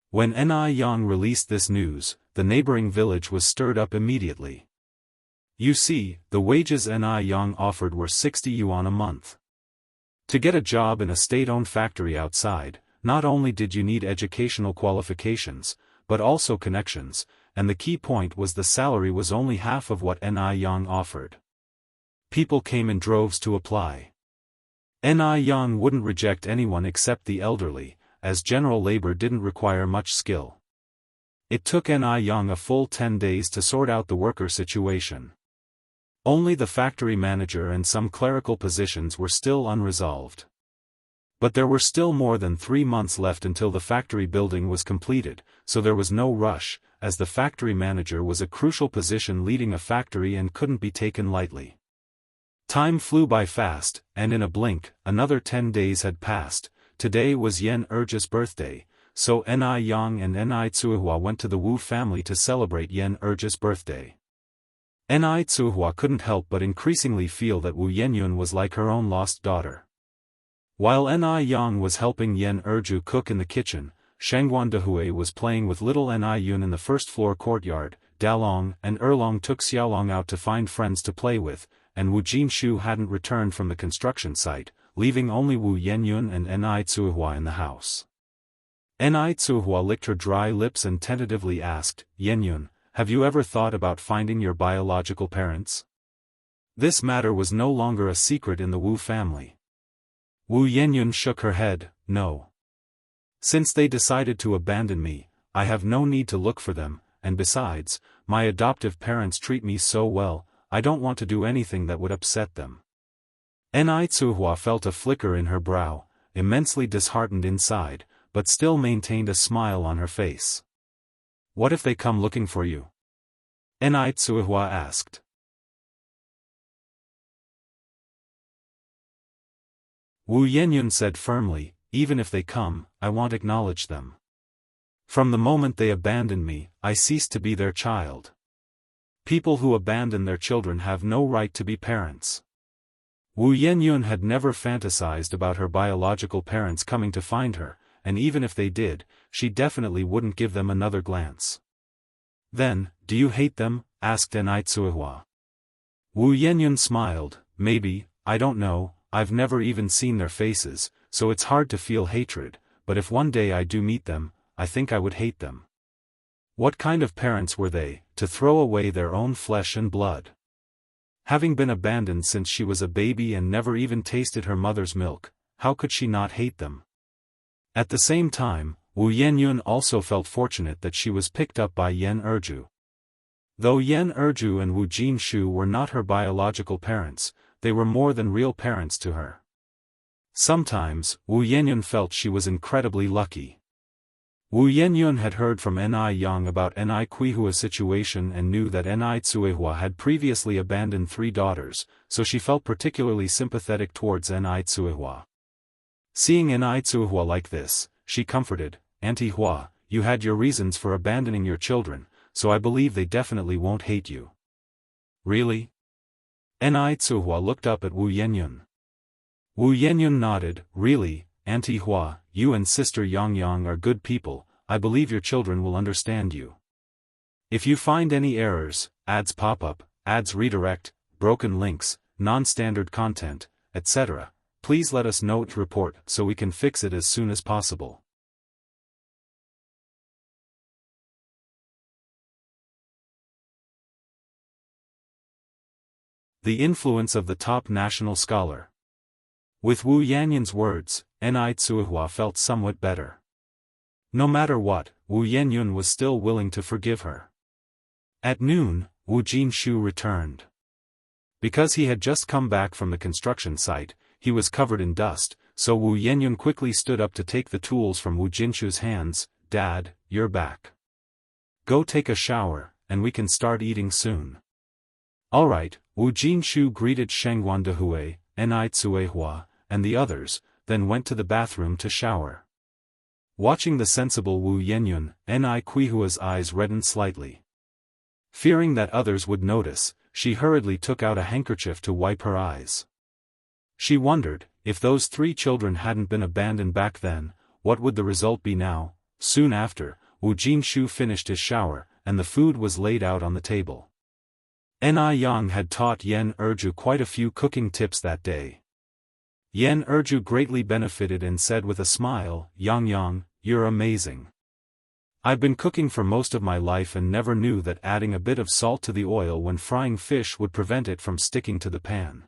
When Ni Yang released this news, the neighboring village was stirred up immediately. You see, the wages Ni Yang offered were 60 yuan a month. To get a job in a state-owned factory outside, not only did you need educational qualifications, but also connections, and the key point was the salary was only half of what Ni Yang offered. People came in droves to apply. Ni Yang wouldn't reject anyone except the elderly, as general labor didn't require much skill. It took Ni Yang a full 10 days to sort out the worker situation. Only the factory manager and some clerical positions were still unresolved. But there were still more than 3 months left until the factory building was completed, so there was no rush, as the factory manager was a crucial position leading a factory and couldn't be taken lightly. Time flew by fast, and in a blink, another 10 days had passed. Today was Yan Erge's birthday, so Ni Yang and Ni Tsuhua went to the Wu family to celebrate Yan Erge's birthday. Ni Tsuhua couldn't help but increasingly feel that Wu Yenyun was like her own lost daughter. While Ni Yang was helping Yan Erju cook in the kitchen, Shangguan Dehui was playing with little Ni Yun in the first-floor courtyard. Dalong and Erlong took Xiaolong out to find friends to play with, and Wu Jinshu hadn't returned from the construction site, leaving only Wu Yenyun and Ni Tsuhua in the house. Ni Tsuhua licked her dry lips and tentatively asked, Yenyun, have you ever thought about finding your biological parents? This matter was no longer a secret in the Wu family. Wu Yenyun shook her head, no. Since they decided to abandon me, I have no need to look for them, and besides, my adoptive parents treat me so well, I don't want to do anything that would upset them. Ni Tsuhua felt a flicker in her brow, immensely disheartened inside, but still maintained a smile on her face. What if they come looking for you? Ni Tsuhua asked. Wu Yenyun said firmly, even if they come, I won't acknowledge them. From the moment they abandon me, I cease to be their child. People who abandon their children have no right to be parents. Wu Yenyun had never fantasized about her biological parents coming to find her, and even if they did, she definitely wouldn't give them another glance. Then, do you hate them? Asked Ni Tsuhua. Wu Yenyun smiled, maybe, I don't know, I've never even seen their faces, so it's hard to feel hatred, but if one day I do meet them, I think I would hate them. What kind of parents were they, to throw away their own flesh and blood? Having been abandoned since she was a baby and never even tasted her mother's milk, how could she not hate them? At the same time, Wu Yenyun also felt fortunate that she was picked up by Yan Erju. Though Yan Erju and Wu Jinshu were not her biological parents, they were more than real parents to her. Sometimes, Wu Yenyun felt she was incredibly lucky. Wu Yenyun had heard from Ni Yang about Ni Kuihua's situation and knew that Ni Tsuehua had previously abandoned 3 daughters, so she felt particularly sympathetic towards Ni Tsuehua. Seeing Ni Tsuehua like this, she comforted, "Auntie Hua, you had your reasons for abandoning your children, so I believe they definitely won't hate you." "Really?" Ni Tsuehua looked up at Wu Yenyun. Wu Yenyun nodded, "Really, Auntie Hua, you and Sister Yang are good people, I believe your children will understand you. If you find any errors, ads pop up, ads redirect, broken links, non-standard content, etc., please let us know to report so we can fix it as soon as possible." The influence of the top national scholar. With Wu Yanyun's words, Ni Tsuehua felt somewhat better. No matter what, Wu Yenyun was still willing to forgive her. At noon, Wu Jinshu returned. Because he had just come back from the construction site, he was covered in dust, so Wu Yenyun quickly stood up to take the tools from Wu Jinshu's hands. "Dad, you're back. Go take a shower, and we can start eating soon." "Alright," Wu Jinshu greeted Shengguan Dehui, Ni Tsuehua, and the others, then went to the bathroom to shower. Watching the sensible Wu Yenyun, Ni Kuihua's eyes reddened slightly. Fearing that others would notice, she hurriedly took out a handkerchief to wipe her eyes. She wondered, if those 3 children hadn't been abandoned back then, what would the result be now? Soon after, Wu Jinshu finished his shower, and the food was laid out on the table. Ni Yang had taught Yen Erju quite a few cooking tips that day. Yen Erju greatly benefited and said with a smile, Yang, you're amazing. I've been cooking for most of my life and never knew that adding a bit of salt to the oil when frying fish would prevent it from sticking to the pan.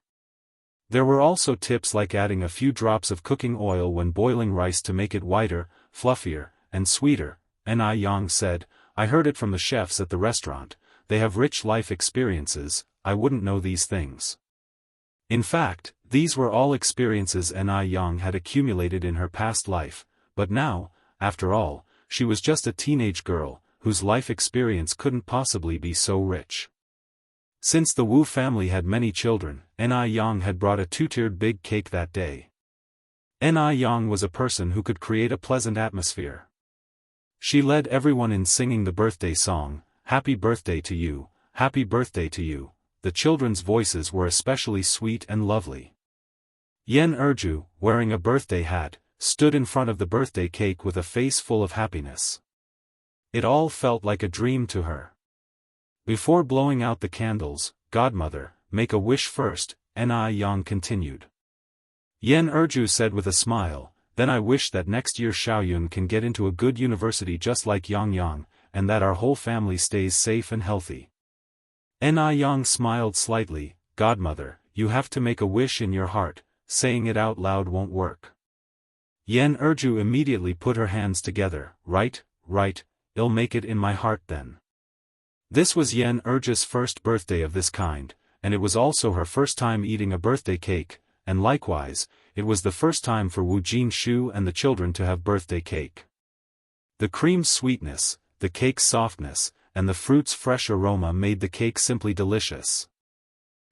There were also tips like adding a few drops of cooking oil when boiling rice to make it whiter, fluffier, and sweeter. Ni Yang said, I heard it from the chefs at the restaurant, they have rich life experiences, I wouldn't know these things. In fact, these were all experiences Ni Yang had accumulated in her past life, but now, after all, she was just a teenage girl, whose life experience couldn't possibly be so rich. Since the Wu family had many children, Ni Yang had brought a 2-tiered big cake that day. Ni Yang was a person who could create a pleasant atmosphere. She led everyone in singing the birthday song, Happy Birthday to You, Happy Birthday to You. The children's voices were especially sweet and lovely. Yen Erju, wearing a birthday hat, stood in front of the birthday cake with a face full of happiness. It all felt like a dream to her. Before blowing out the candles, Godmother, make a wish first, Ni Yang continued. Yen Erju said with a smile, then I wish that next year Xiaoyun can get into a good university just like Yang, and that our whole family stays safe and healthy. Ni Yang smiled slightly, Godmother, you have to make a wish in your heart, saying it out loud won't work. Yen Erju immediately put her hands together, right, I'll make it in my heart then. This was Yen Erju's first birthday of this kind, and it was also her first time eating a birthday cake, and likewise, it was the first time for Wu Jinshu and the children to have birthday cake. The cream's sweetness, the cake's softness, and the fruit's fresh aroma made the cake simply delicious.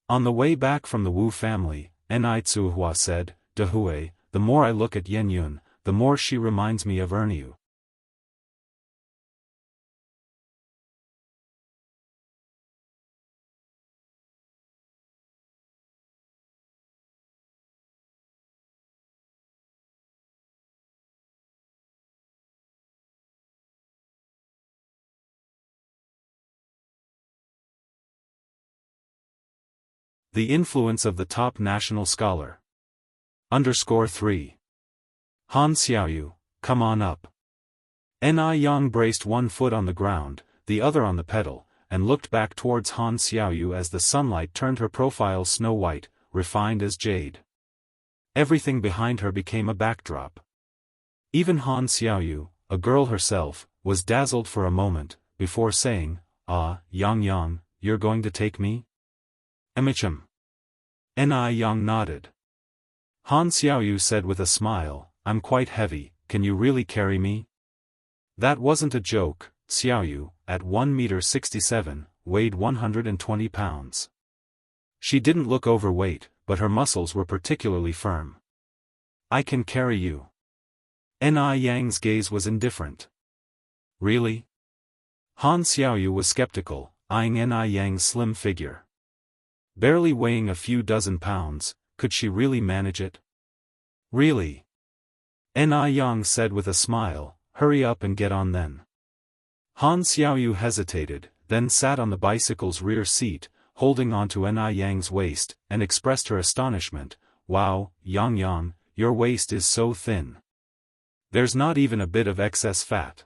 On the way back from the Wu family, Ni Tsuehua said, Dehui, the more I look at Yen Yun, the more she reminds me of Erniu. The influence of the top national scholar. _3. Han Xiaoyu, come on up. Ni Yang braced one foot on the ground, the other on the pedal, and looked back towards Han Xiaoyu as the sunlight turned her profile snow-white, refined as jade. Everything behind her became a backdrop. Even Han Xiaoyu, a girl herself, was dazzled for a moment, before saying, Yang, you're going to take me? Emicham. Ni Yang nodded. Han Xiaoyu said with a smile, I'm quite heavy, can you really carry me? That wasn't a joke. Xiaoyu, at 1 meter 67, weighed 120 pounds. She didn't look overweight, but her muscles were particularly firm. I can carry you. Ni Yang's gaze was indifferent. Really? Han Xiaoyu was skeptical, eyeing Ni Yang's slim figure. Barely weighing a few dozen pounds, could she really manage it? Really? Ni Yang said with a smile, hurry up and get on then. Han Xiaoyu hesitated, then sat on the bicycle's rear seat, holding onto Ni Yang's waist, and expressed her astonishment. Wow, Yang, your waist is so thin. There's not even a bit of excess fat.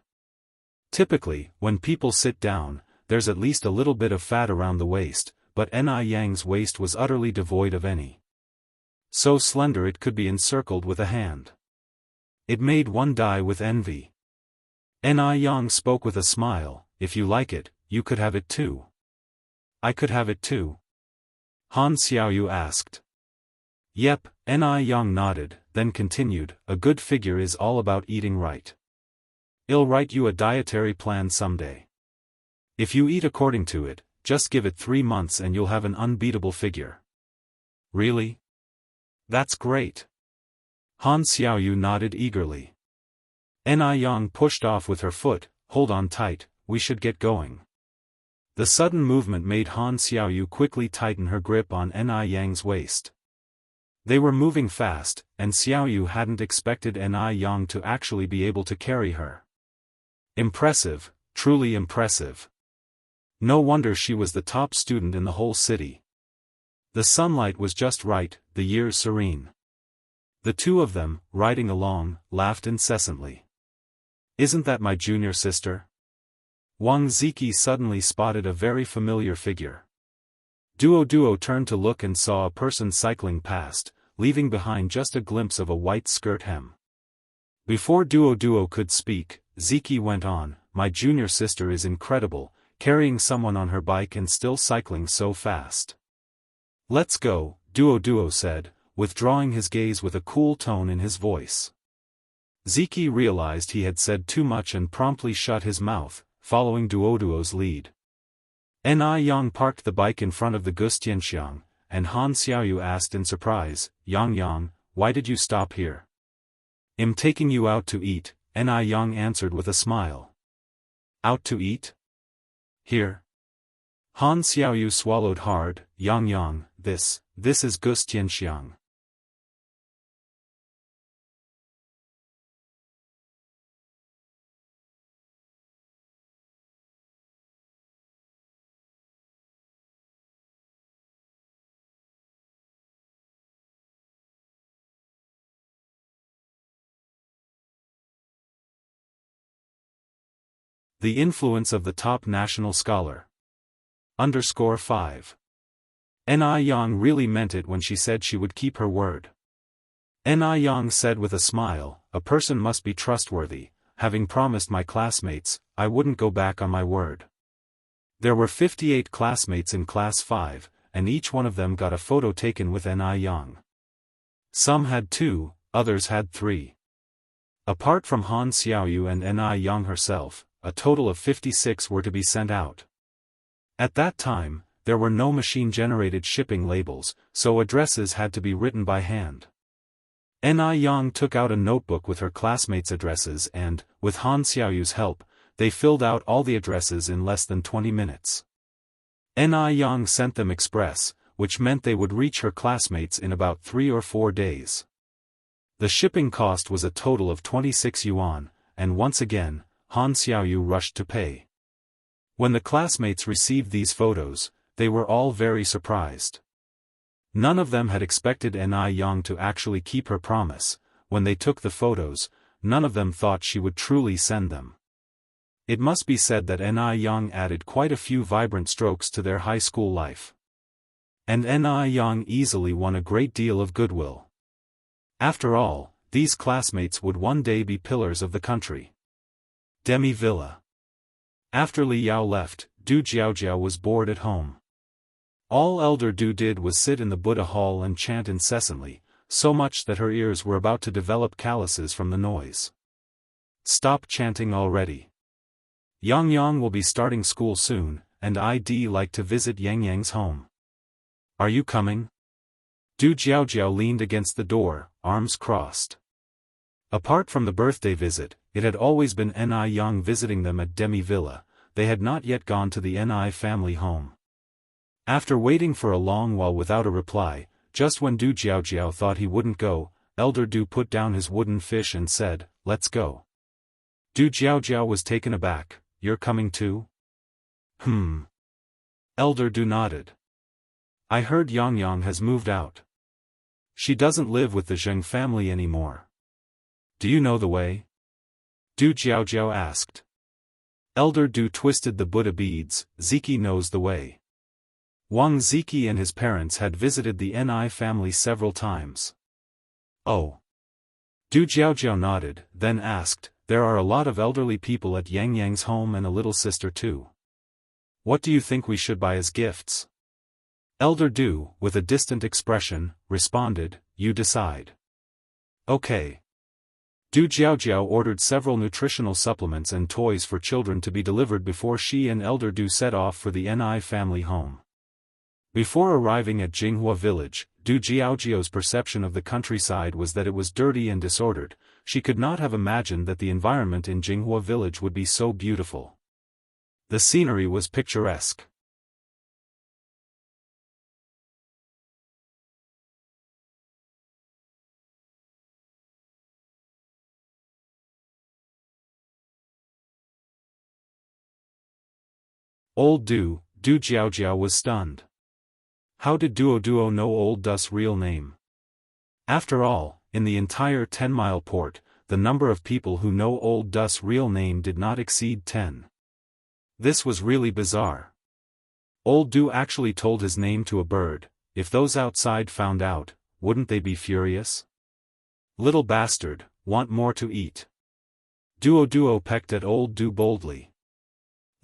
Typically, when people sit down, there's at least a little bit of fat around the waist, but Ni Yang's waist was utterly devoid of any. So slender it could be encircled with a hand. It made one die with envy. Ni Yang spoke with a smile, if you like it, you could have it too. I could have it too? Han Xiaoyu asked. Yep, Ni Yang nodded, then continued, a good figure is all about eating right. I'll write you a dietary plan someday. If you eat according to it, just give it 3 months and you'll have an unbeatable figure. Really? That's great. Han Xiaoyu nodded eagerly. Ni Yang pushed off with her foot, hold on tight, we should get going. The sudden movement made Han Xiaoyu quickly tighten her grip on Ni Yang's waist. They were moving fast, and Xiaoyu hadn't expected Ni Yang to actually be able to carry her. Impressive, truly impressive. No wonder she was the top student in the whole city. The sunlight was just right, the years serene. The two of them, riding along, laughed incessantly. Isn't that my junior sister? Wang Ziki suddenly spotted a very familiar figure. Duo turned to look and saw a person cycling past, leaving behind just a glimpse of a white skirt hem. Before Duo could speak, Ziki went on, my junior sister is incredible, carrying someone on her bike and still cycling so fast. Let's go, Duo said, withdrawing his gaze with a cool tone in his voice. Ziki realized he had said too much and promptly shut his mouth, following Duo's lead. Ni Yang parked the bike in front of the Wuxia Xianxia, and Han Xiaoyu asked in surprise, Yang, why did you stop here? I'm taking you out to eat, Ni Yang answered with a smile. Out to eat? Here? Han Xiaoyu swallowed hard, Yang, this is Wuxia Xianxia. The influence of the top national scholar. _5. Ni Yang really meant it when she said she would keep her word. Ni Yang said with a smile, a person must be trustworthy, having promised my classmates, I wouldn't go back on my word. There were 58 classmates in class 5, and each one of them got a photo taken with Ni Yang. Some had 2, others had 3. Apart from Han Xiaoyu and Ni Yang herself, a total of 56 were to be sent out. At that time, there were no machine-generated shipping labels, so addresses had to be written by hand. Ni Yang took out a notebook with her classmates' addresses and, with Han Xiaoyu's help, they filled out all the addresses in less than 20 minutes. Ni Yang sent them express, which meant they would reach her classmates in about 3 or 4 days. The shipping cost was a total of 26 yuan, and once again, Han Xiaoyu rushed to pay. When the classmates received these photos, they were all very surprised. None of them had expected Ni Yang to actually keep her promise. When they took the photos, none of them thought she would truly send them. It must be said that Ni Yang added quite a few vibrant strokes to their high school life. And Ni Yang easily won a great deal of goodwill. After all, these classmates would one day be pillars of the country. Demi Villa. After Li Yao left, Du Jiaojiao was bored at home. All Elder Du did was sit in the Buddha hall and chant incessantly, so much that her ears were about to develop calluses from the noise. Stop chanting already. Yang Yang will be starting school soon, and I'd like to visit Yang Yang's home. Are you coming? Du Jiaojiao leaned against the door, arms crossed. Apart from the birthday visit, it had always been Ni Yang visiting them at Demi Villa. They had not yet gone to the Ni family home. After waiting for a long while without a reply, just when Du Jiaojiao thought he wouldn't go, Elder Du put down his wooden fish and said, "Let's go." Du Jiaojiao was taken aback. "You're coming too?" Elder Du nodded. "I heard Yang Yang has moved out. She doesn't live with the Zheng family anymore. Do you know the way?" Du Jiaojiao asked. Elder Du twisted the Buddha beads. "Ziki knows the way." Wang Ziki and his parents had visited the Ni family several times. "Oh." Du Jiaojiao nodded, then asked, "There are a lot of elderly people at Yang Yang's home and a little sister too. What do you think we should buy as gifts?" Elder Du, with a distant expression, responded, "You decide." "Okay." Du Jiaojiao ordered several nutritional supplements and toys for children to be delivered before she and Elder Du set off for the Ni family home. Before arriving at Jinghua village, Du Jiaojiao's perception of the countryside was that it was dirty and disordered. She could not have imagined that the environment in Jinghua village would be so beautiful. The scenery was picturesque. Old Du Jiaojiao was stunned. How did Duo know Old Du's real name? After all, in the entire 10-mile port, the number of people who know Old Du's real name did not exceed 10. This was really bizarre. Old Du actually told his name to a bird. If those outside found out, wouldn't they be furious? "Little bastard, want more to eat." Duo pecked at Old Du boldly.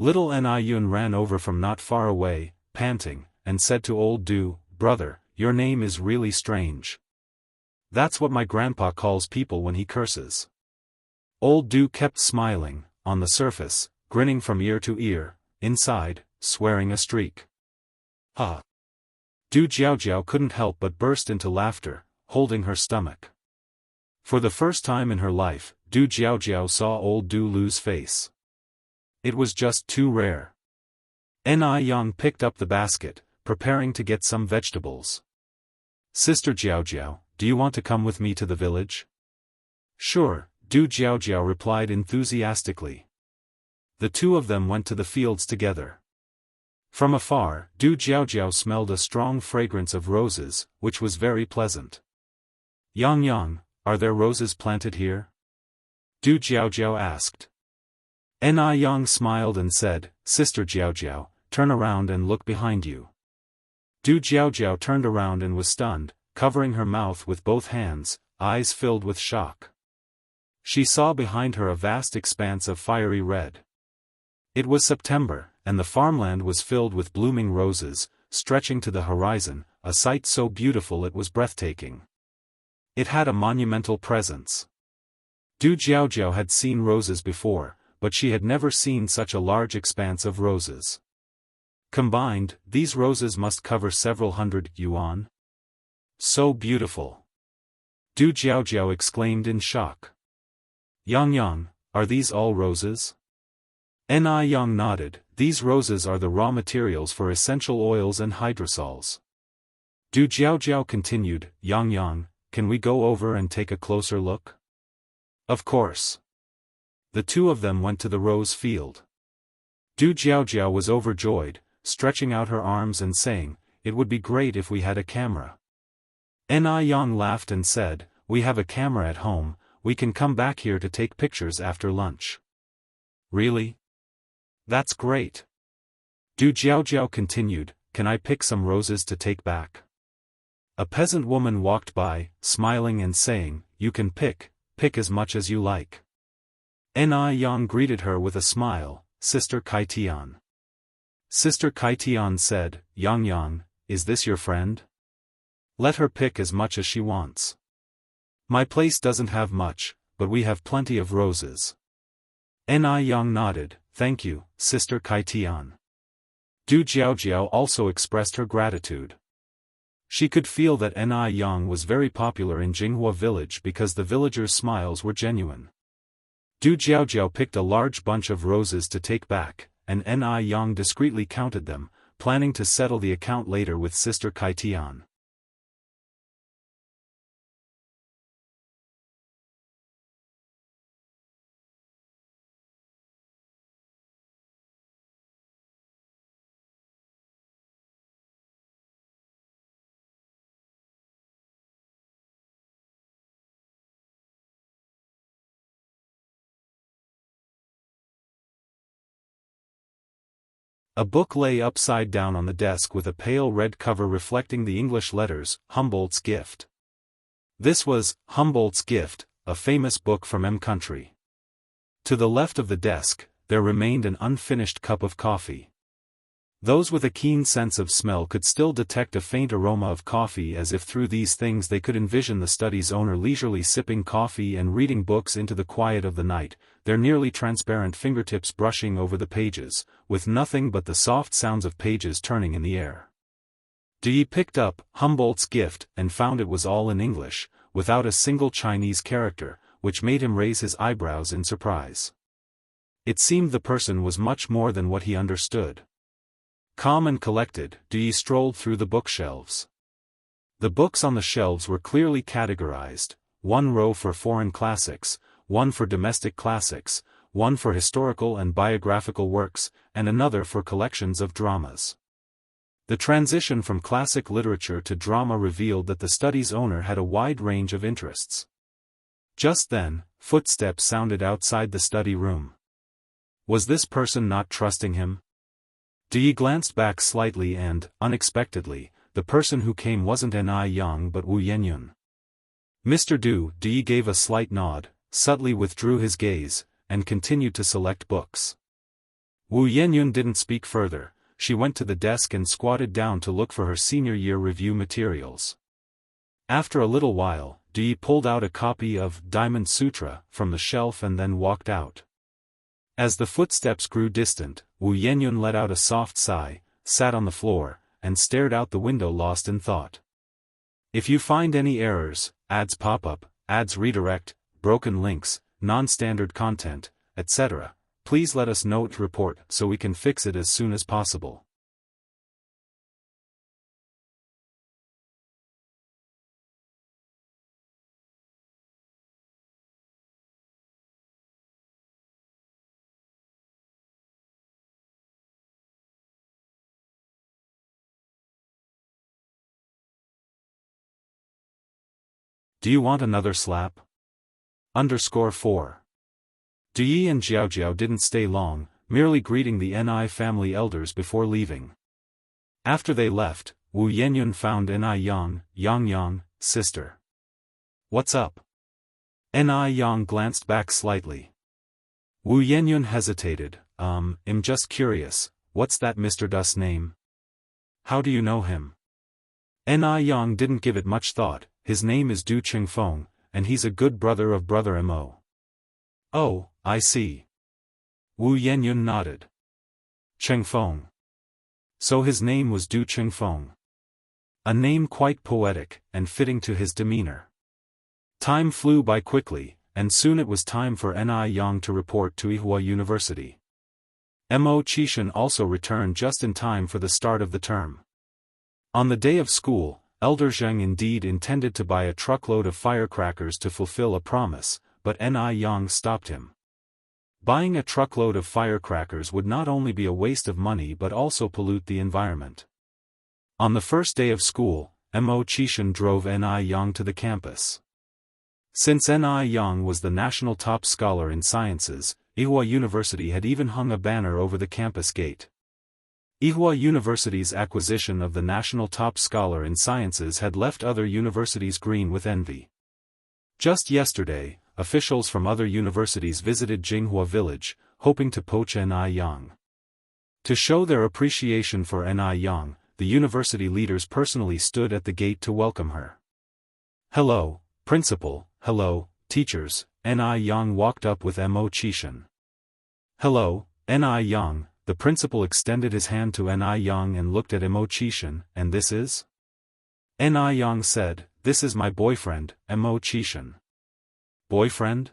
Little Ni Yun ran over from not far away, panting, and said to Old Du, "Brother, your name is really strange. That's what my grandpa calls people when he curses." Old Du kept smiling, on the surface, grinning from ear to ear, inside, swearing a streak. "Ha!" Du Jiaojiao couldn't help but burst into laughter, holding her stomach. For the first time in her life, Du Jiaojiao saw Old Du lose face. It was just too rare. Ni Yang picked up the basket, preparing to get some vegetables. "Sister Jiaojiao, do you want to come with me to the village?" "Sure," Du Jiaojiao replied enthusiastically. The two of them went to the fields together. From afar, Du Jiaojiao smelled a strong fragrance of roses, which was very pleasant. "Yang Yang, are there roses planted here?" Du Jiaojiao asked. Ni Yang smiled and said, "Sister Jiaojiao, turn around and look behind you." Du Jiaojiao turned around and was stunned, covering her mouth with both hands, eyes filled with shock. She saw behind her a vast expanse of fiery red. It was September, and the farmland was filled with blooming roses, stretching to the horizon, a sight so beautiful it was breathtaking. It had a monumental presence. Du Jiaojiao had seen roses before, but she had never seen such a large expanse of roses. Combined, these roses must cover several hundred yuan. So beautiful. Du Jiaojiao exclaimed in shock. "Yang Yang, are these all roses?" Ni Yang nodded. "These roses are the raw materials for essential oils and hydrosols." Du Jiaojiao continued, "Yang Yang, can we go over and take a closer look?" "Of course." The two of them went to the rose field. Du Jiaojiao was overjoyed, stretching out her arms and saying, "It would be great if we had a camera." Ni Yang laughed and said, "We have a camera at home, we can come back here to take pictures after lunch." "Really? That's great." Du Jiaojiao continued, "Can I pick some roses to take back?" A peasant woman walked by, smiling and saying, "You can pick as much as you like." Ni Yang greeted her with a smile, "Sister Kaitian." Sister Kaitian said, "Yang Yang, is this your friend? Let her pick as much as she wants. My place doesn't have much, but we have plenty of roses." Ni Yang nodded, "Thank you, Sister Kaitian." Du Jiaojiao also expressed her gratitude. She could feel that Ni Yang was very popular in Jinghua village because the villagers' smiles were genuine. Du Jiaojiao picked a large bunch of roses to take back, and Ni Yang discreetly counted them, planning to settle the account later with Sister Kaitian. A book lay upside down on the desk with a pale red cover reflecting the English letters, Humboldt's Gift. This was Humboldt's Gift, a famous book from M country. To the left of the desk, there remained an unfinished cup of coffee. Those with a keen sense of smell could still detect a faint aroma of coffee, as if through these things they could envision the study's owner leisurely sipping coffee and reading books into the quiet of the night, their nearly transparent fingertips brushing over the pages, with nothing but the soft sounds of pages turning in the air. Yi picked up Humboldt's Gift and found it was all in English, without a single Chinese character, which made him raise his eyebrows in surprise. It seemed the person was much more than what he understood. Calm and collected, Yi strolled through the bookshelves. The books on the shelves were clearly categorized, one row for foreign classics, one for domestic classics, one for historical and biographical works, and another for collections of dramas. The transition from classic literature to drama revealed that the study's owner had a wide range of interests. Just then, footsteps sounded outside the study room. Was this person not trusting him? Yi glanced back slightly and, unexpectedly, the person who came wasn't Ni Yang but Wu Yenyun. Mr. Yi gave a slight nod, subtly withdrew his gaze, and continued to select books. Wu Yenyun didn't speak further. She went to the desk and squatted down to look for her senior year review materials. After a little while, Yi pulled out a copy of Diamond Sutra from the shelf and then walked out. As the footsteps grew distant, Wu Yenyun let out a soft sigh, sat on the floor, and stared out the window lost in thought. If you find any errors, ads pop up, ads redirect, broken links, non-standard content, etc., please let us know to report so we can fix it as soon as possible. Do you want another slap? _4. Yi and Jiaojiao didn't stay long, merely greeting the Ni family elders before leaving. After they left, Wu Yenyun found Ni Yang, sister. What's up? Ni Yang glanced back slightly. Wu Yenyun hesitated, I'm just curious, what's that Mr. Dus name? How do you know him? Ni Yang didn't give it much thought. His name is Du Qingfeng, and he's a good brother of Brother Mo. Oh, I see. Wu Yenyun nodded. Qingfeng. So his name was Du Qingfeng. A name quite poetic, and fitting to his demeanor. Time flew by quickly, and soon it was time for Ni Yang to report to Ihua University. Mo Qishan also returned just in time for the start of the term. On the day of school, Elder Zheng indeed intended to buy a truckload of firecrackers to fulfill a promise, but Ni Yang stopped him. Buying a truckload of firecrackers would not only be a waste of money but also pollute the environment. On the first day of school, Mo Qishan drove Ni Yang to the campus. Since Ni Yang was the national top scholar in sciences, Ihua University had even hung a banner over the campus gate. Ihua University's acquisition of the national top scholar in sciences had left other universities green with envy. Just yesterday, officials from other universities visited Jinghua village, hoping to poach Ni Yang. To show their appreciation for Ni Yang, the university leaders personally stood at the gate to welcome her. Hello, principal, hello, teachers, Ni Yang walked up with Mo Qishan. Hello, Ni Yang. The principal extended his hand to Ni Yang and looked at Imo-chishan, and this is? Ni Yang said, this is my boyfriend, Imo-chishan. Boyfriend?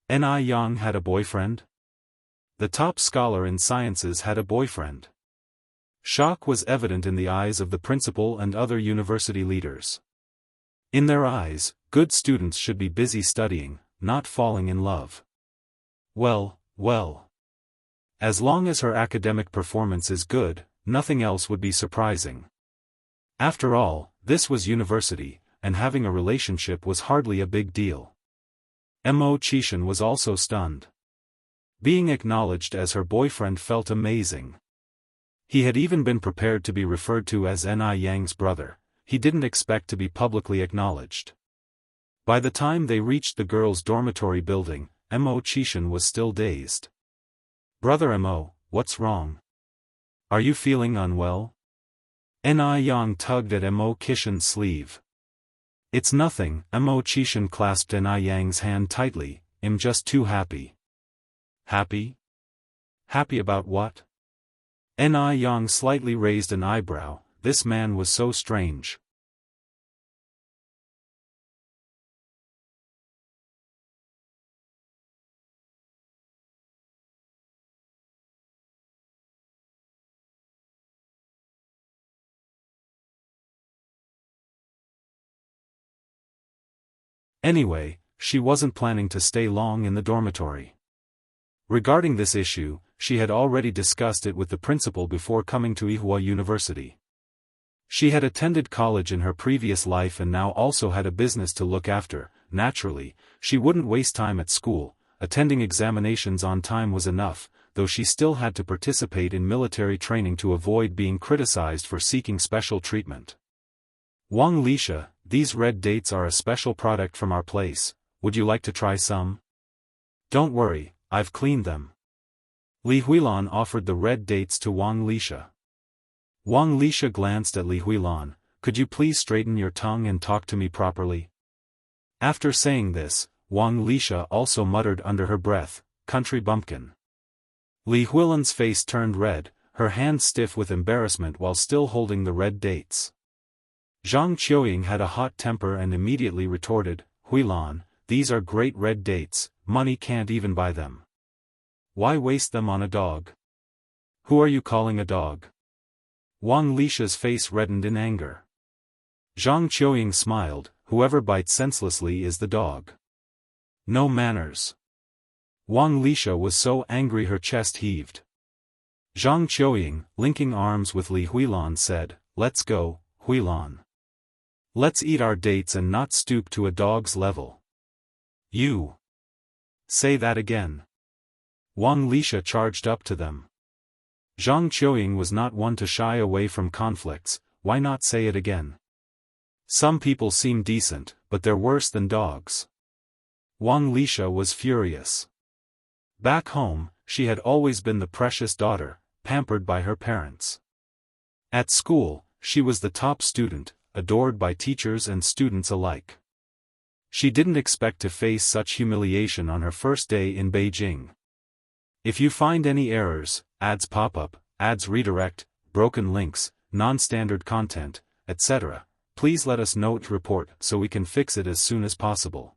Ni Yang had a boyfriend? The top scholar in sciences had a boyfriend. Shock was evident in the eyes of the principal and other university leaders. In their eyes, good students should be busy studying, not falling in love. Well. As long as her academic performance is good, nothing else would be surprising. After all, this was university, and having a relationship was hardly a big deal. Imo-chishan was also stunned. Being acknowledged as her boyfriend felt amazing. He had even been prepared to be referred to as Ni Yang's brother. He didn't expect to be publicly acknowledged. By the time they reached the girls' dormitory building, Imo-chishan was still dazed. Brother Imo, what's wrong? Are you feeling unwell? Ni Yang tugged at Imo-chishan's sleeve. It's nothing, Imo-chishan clasped Ni Yang's hand tightly. I'm just too happy. Happy? Happy about what? Ni Yang slightly raised an eyebrow. This man was so strange. Anyway, she wasn't planning to stay long in the dormitory. Regarding this issue, she had already discussed it with the principal before coming to Ihua University. She had attended college in her previous life and now also had a business to look after. Naturally, she wouldn't waste time at school. Attending examinations on time was enough, though she still had to participate in military training to avoid being criticized for seeking special treatment. Wang Lisha, these red dates are a special product from our place. Would you like to try some? Don't worry, I've cleaned them. Li Huilan offered the red dates to Wang Lisha. Wang Lisha glanced at Li Huilan. Could you please straighten your tongue and talk to me properly? After saying this, Wang Lisha also muttered under her breath, country bumpkin. Li Huilan's face turned red, her hand stiff with embarrassment while still holding the red dates. Zhang Qiuying had a hot temper and immediately retorted, Huilan, these are great red dates, money can't even buy them. Why waste them on a dog? Who are you calling a dog? Wang Lisha's face reddened in anger. Zhang Qiuying smiled, whoever bites senselessly is the dog. No manners. Wang Lisha was so angry her chest heaved. Zhang Qiuying, linking arms with Li Huilan said, let's go, Huilan. Let's eat our dates and not stoop to a dog's level. You. Say that again. Wang Lisha charged up to them. Zhang Qiuying was not one to shy away from conflicts. Why not say it again? Some people seem decent, but they're worse than dogs. Wang Lisha was furious. Back home, she had always been the precious daughter, pampered by her parents. At school, she was the top student, adored by teachers and students alike. She didn't expect to face such humiliation on her first day in Beijing. If you find any errors, ads pop up, ads redirect, broken links, non-standard content, etc., please let us know to report so we can fix it as soon as possible.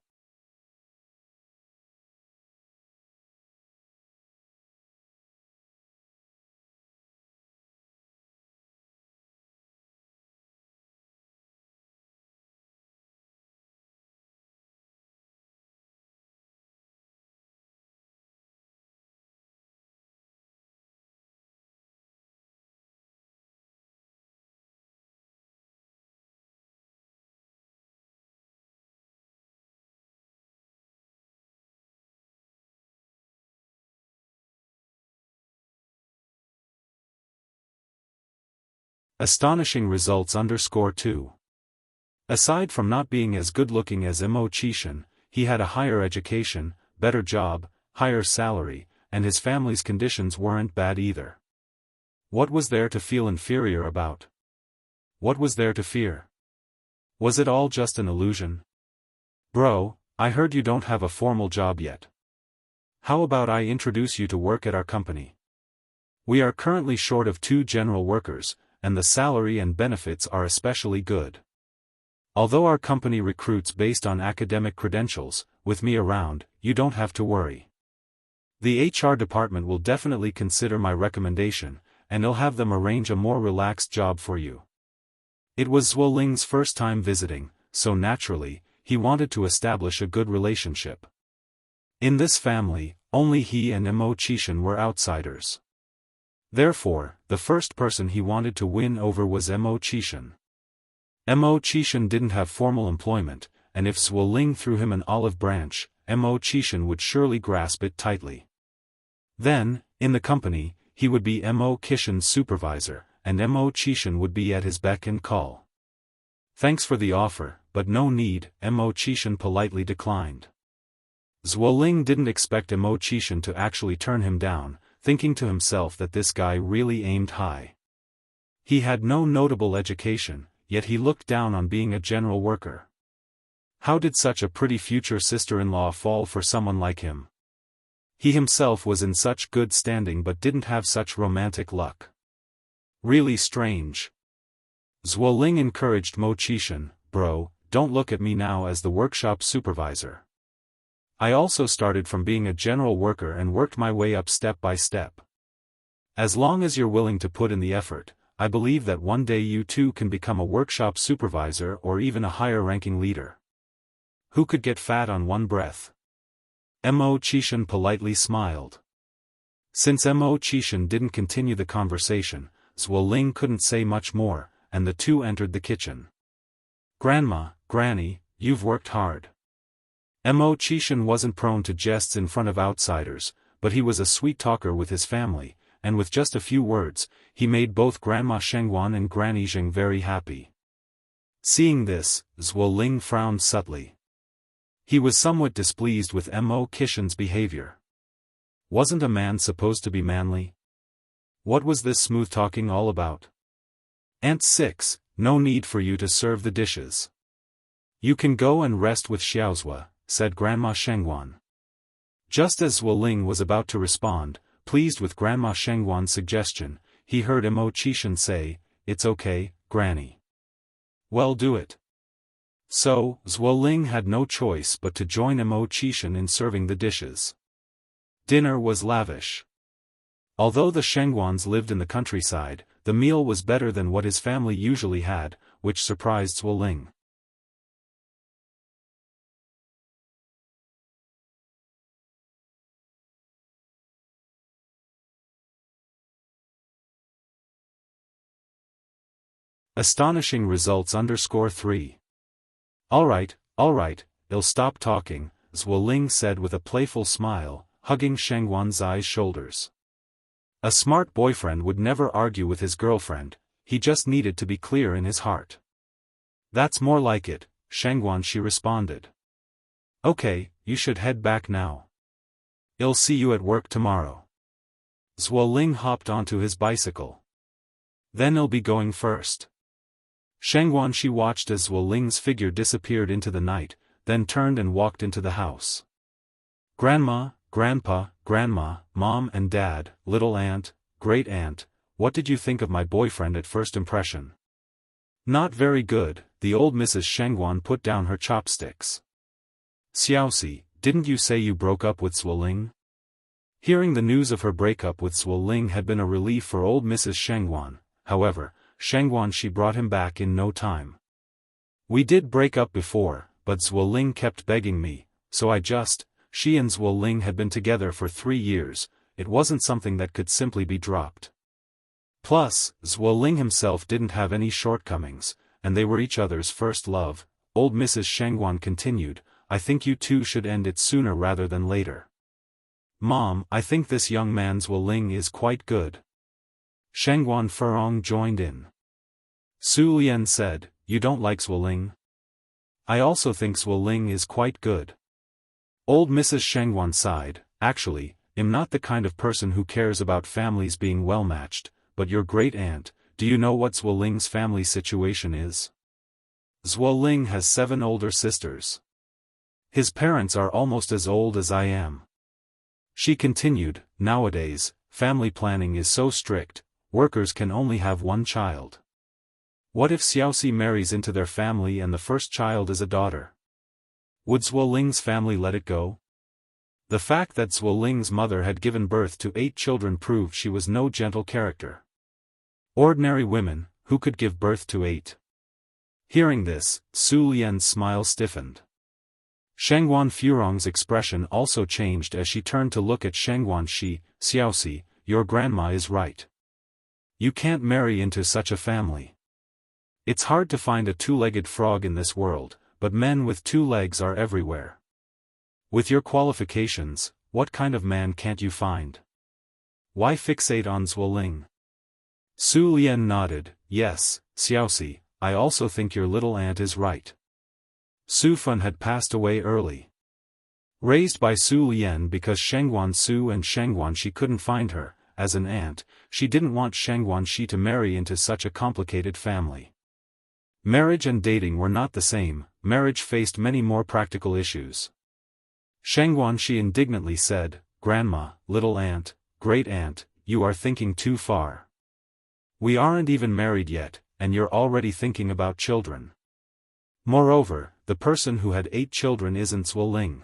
Astonishing results _2. Aside from not being as good-looking as Imo-chishan, he had a higher education, better job, higher salary, and his family's conditions weren't bad either. What was there to feel inferior about? What was there to fear? Was it all just an illusion? Bro, I heard you don't have a formal job yet. how about I introduce you to work at our company? We are currently short of 2 general workers, and the salary and benefits are especially good. Although our company recruits based on academic credentials, with me around, you don't have to worry. The HR department will definitely consider my recommendation, and they'll have them arrange a more relaxed job for you. It was Zwilling's first time visiting, so naturally, he wanted to establish a good relationship. In this family, only he and Mo Qishan were outsiders. Therefore, the first person he wanted to win over was Mo Qishan. Mo Qishan didn't have formal employment, and if Zwilling threw him an olive branch, Mo Qishan would surely grasp it tightly. Then, in the company, he would be Mo Qishan's supervisor, and Mo Qishan would be at his beck and call. Thanks for the offer, but no need, Mo Qishan politely declined. Zwilling didn't expect Mo Qishan to actually turn him down, thinking to himself that this guy really aimed high. He had no notable education, yet he looked down on being a general worker. How did such a pretty future sister-in-law fall for someone like him? He himself was in such good standing but didn't have such romantic luck. Really strange. Zwilling encouraged Mo Qishan, bro, don't look at me now as the workshop supervisor. I also started from being a general worker and worked my way up step by step. As long as you're willing to put in the effort, I believe that one day you too can become a workshop supervisor or even a higher-ranking leader. Who could get fat on one breath? Mo Qishan politely smiled. Since Mo Qishan didn't continue the conversation, Zwilling couldn't say much more, and the two entered the kitchen. Grandma, Granny, you've worked hard. Mo Qishan wasn't prone to jests in front of outsiders, but he was a sweet talker with his family, and with just a few words, he made both Grandma Shengwan and Granny Zheng very happy. Seeing this, Zwilling frowned subtly. He was somewhat displeased with Mo Qishan's behavior. Wasn't a man supposed to be manly? What was this smooth talking all about? Aunt 6, no need for you to serve the dishes. You can go and rest with Xiaozhua, said Grandma Shengwan. Just as Zwilling was about to respond, pleased with Grandma Shengwan's suggestion, he heard Mo Qishan say, "It's okay, Granny. Well, do it." So, Zwilling had no choice but to join Mo Qishan in serving the dishes. Dinner was lavish. Although the Shengwans lived in the countryside, the meal was better than what his family usually had, which surprised Zwilling. Astonishing results _3. Alright, I'll stop talking, Zwilling said with a playful smile, hugging Shengwan Zai's shoulders. A smart boyfriend would never argue with his girlfriend, he just needed to be clear in his heart. That's more like it, Shengwan, she responded. Okay, you should head back now. I'll see you at work tomorrow. Zwilling hopped onto his bicycle. Then I'll be going first. Shengwan, she watched as Zwilling's figure disappeared into the night, then turned and walked into the house. Grandma, Grandpa, Grandma, Mom and Dad, little aunt, great aunt, what did you think of my boyfriend at first impression? Not very good, the old Mrs. Shengwan put down her chopsticks. Xiaoxi, didn't you say you broke up with Zwilling? Hearing the news of her breakup with Zwilling had been a relief for old Mrs. Shengwan, however, Shengwan, she brought him back in no time. We did break up before, but Zwilling kept begging me, so she and Zwilling had been together for 3 years, it wasn't something that could simply be dropped. Plus, Zwilling himself didn't have any shortcomings, and they were each other's first love. Old Mrs. Shengwan continued, I think you two should end it sooner rather than later. Mom, I think this young man Zwilling is quite good. Shengwan Furong joined in. Su Lian said, you don't like Zwilling? I also think Zwilling is quite good. Old Mrs. Shengwan sighed, actually, I'm not the kind of person who cares about families being well matched, but your great aunt, do you know what Zwilling's family situation is? Zwilling has 7 older sisters. His parents are almost as old as I am. She continued, nowadays, family planning is so strict, workers can only have one child. What if Xiaoxi marries into their family and the first child is a daughter? Would Zwilling's family let it go? The fact that Zwilling's mother had given birth to 8 children proved she was no gentle character. Ordinary women, who could give birth to 8? Hearing this, Su Lian's smile stiffened. Shengguan Furong's expression also changed as she turned to look at Shengguan Shi. Xiaoxi, your grandma is right. You can't marry into such a family. It's hard to find a 2-legged frog in this world, but men with 2 legs are everywhere. With your qualifications, what kind of man can't you find? Why fixate on Zwilling? Su Lian nodded, yes, Xiaoxi, I also think your little aunt is right. Su Fun had passed away early. Raised by Su Lian because Shengguan Su and Shengguan Shi couldn't find her, as an aunt, she didn't want Shengguan Shi to marry into such a complicated family. Marriage and dating were not the same, marriage faced many more practical issues. Shengguan Shi indignantly said, Grandma, little aunt, great aunt, you are thinking too far. We aren't even married yet, and you're already thinking about children. Moreover, the person who had 8 children isn't Zwilling.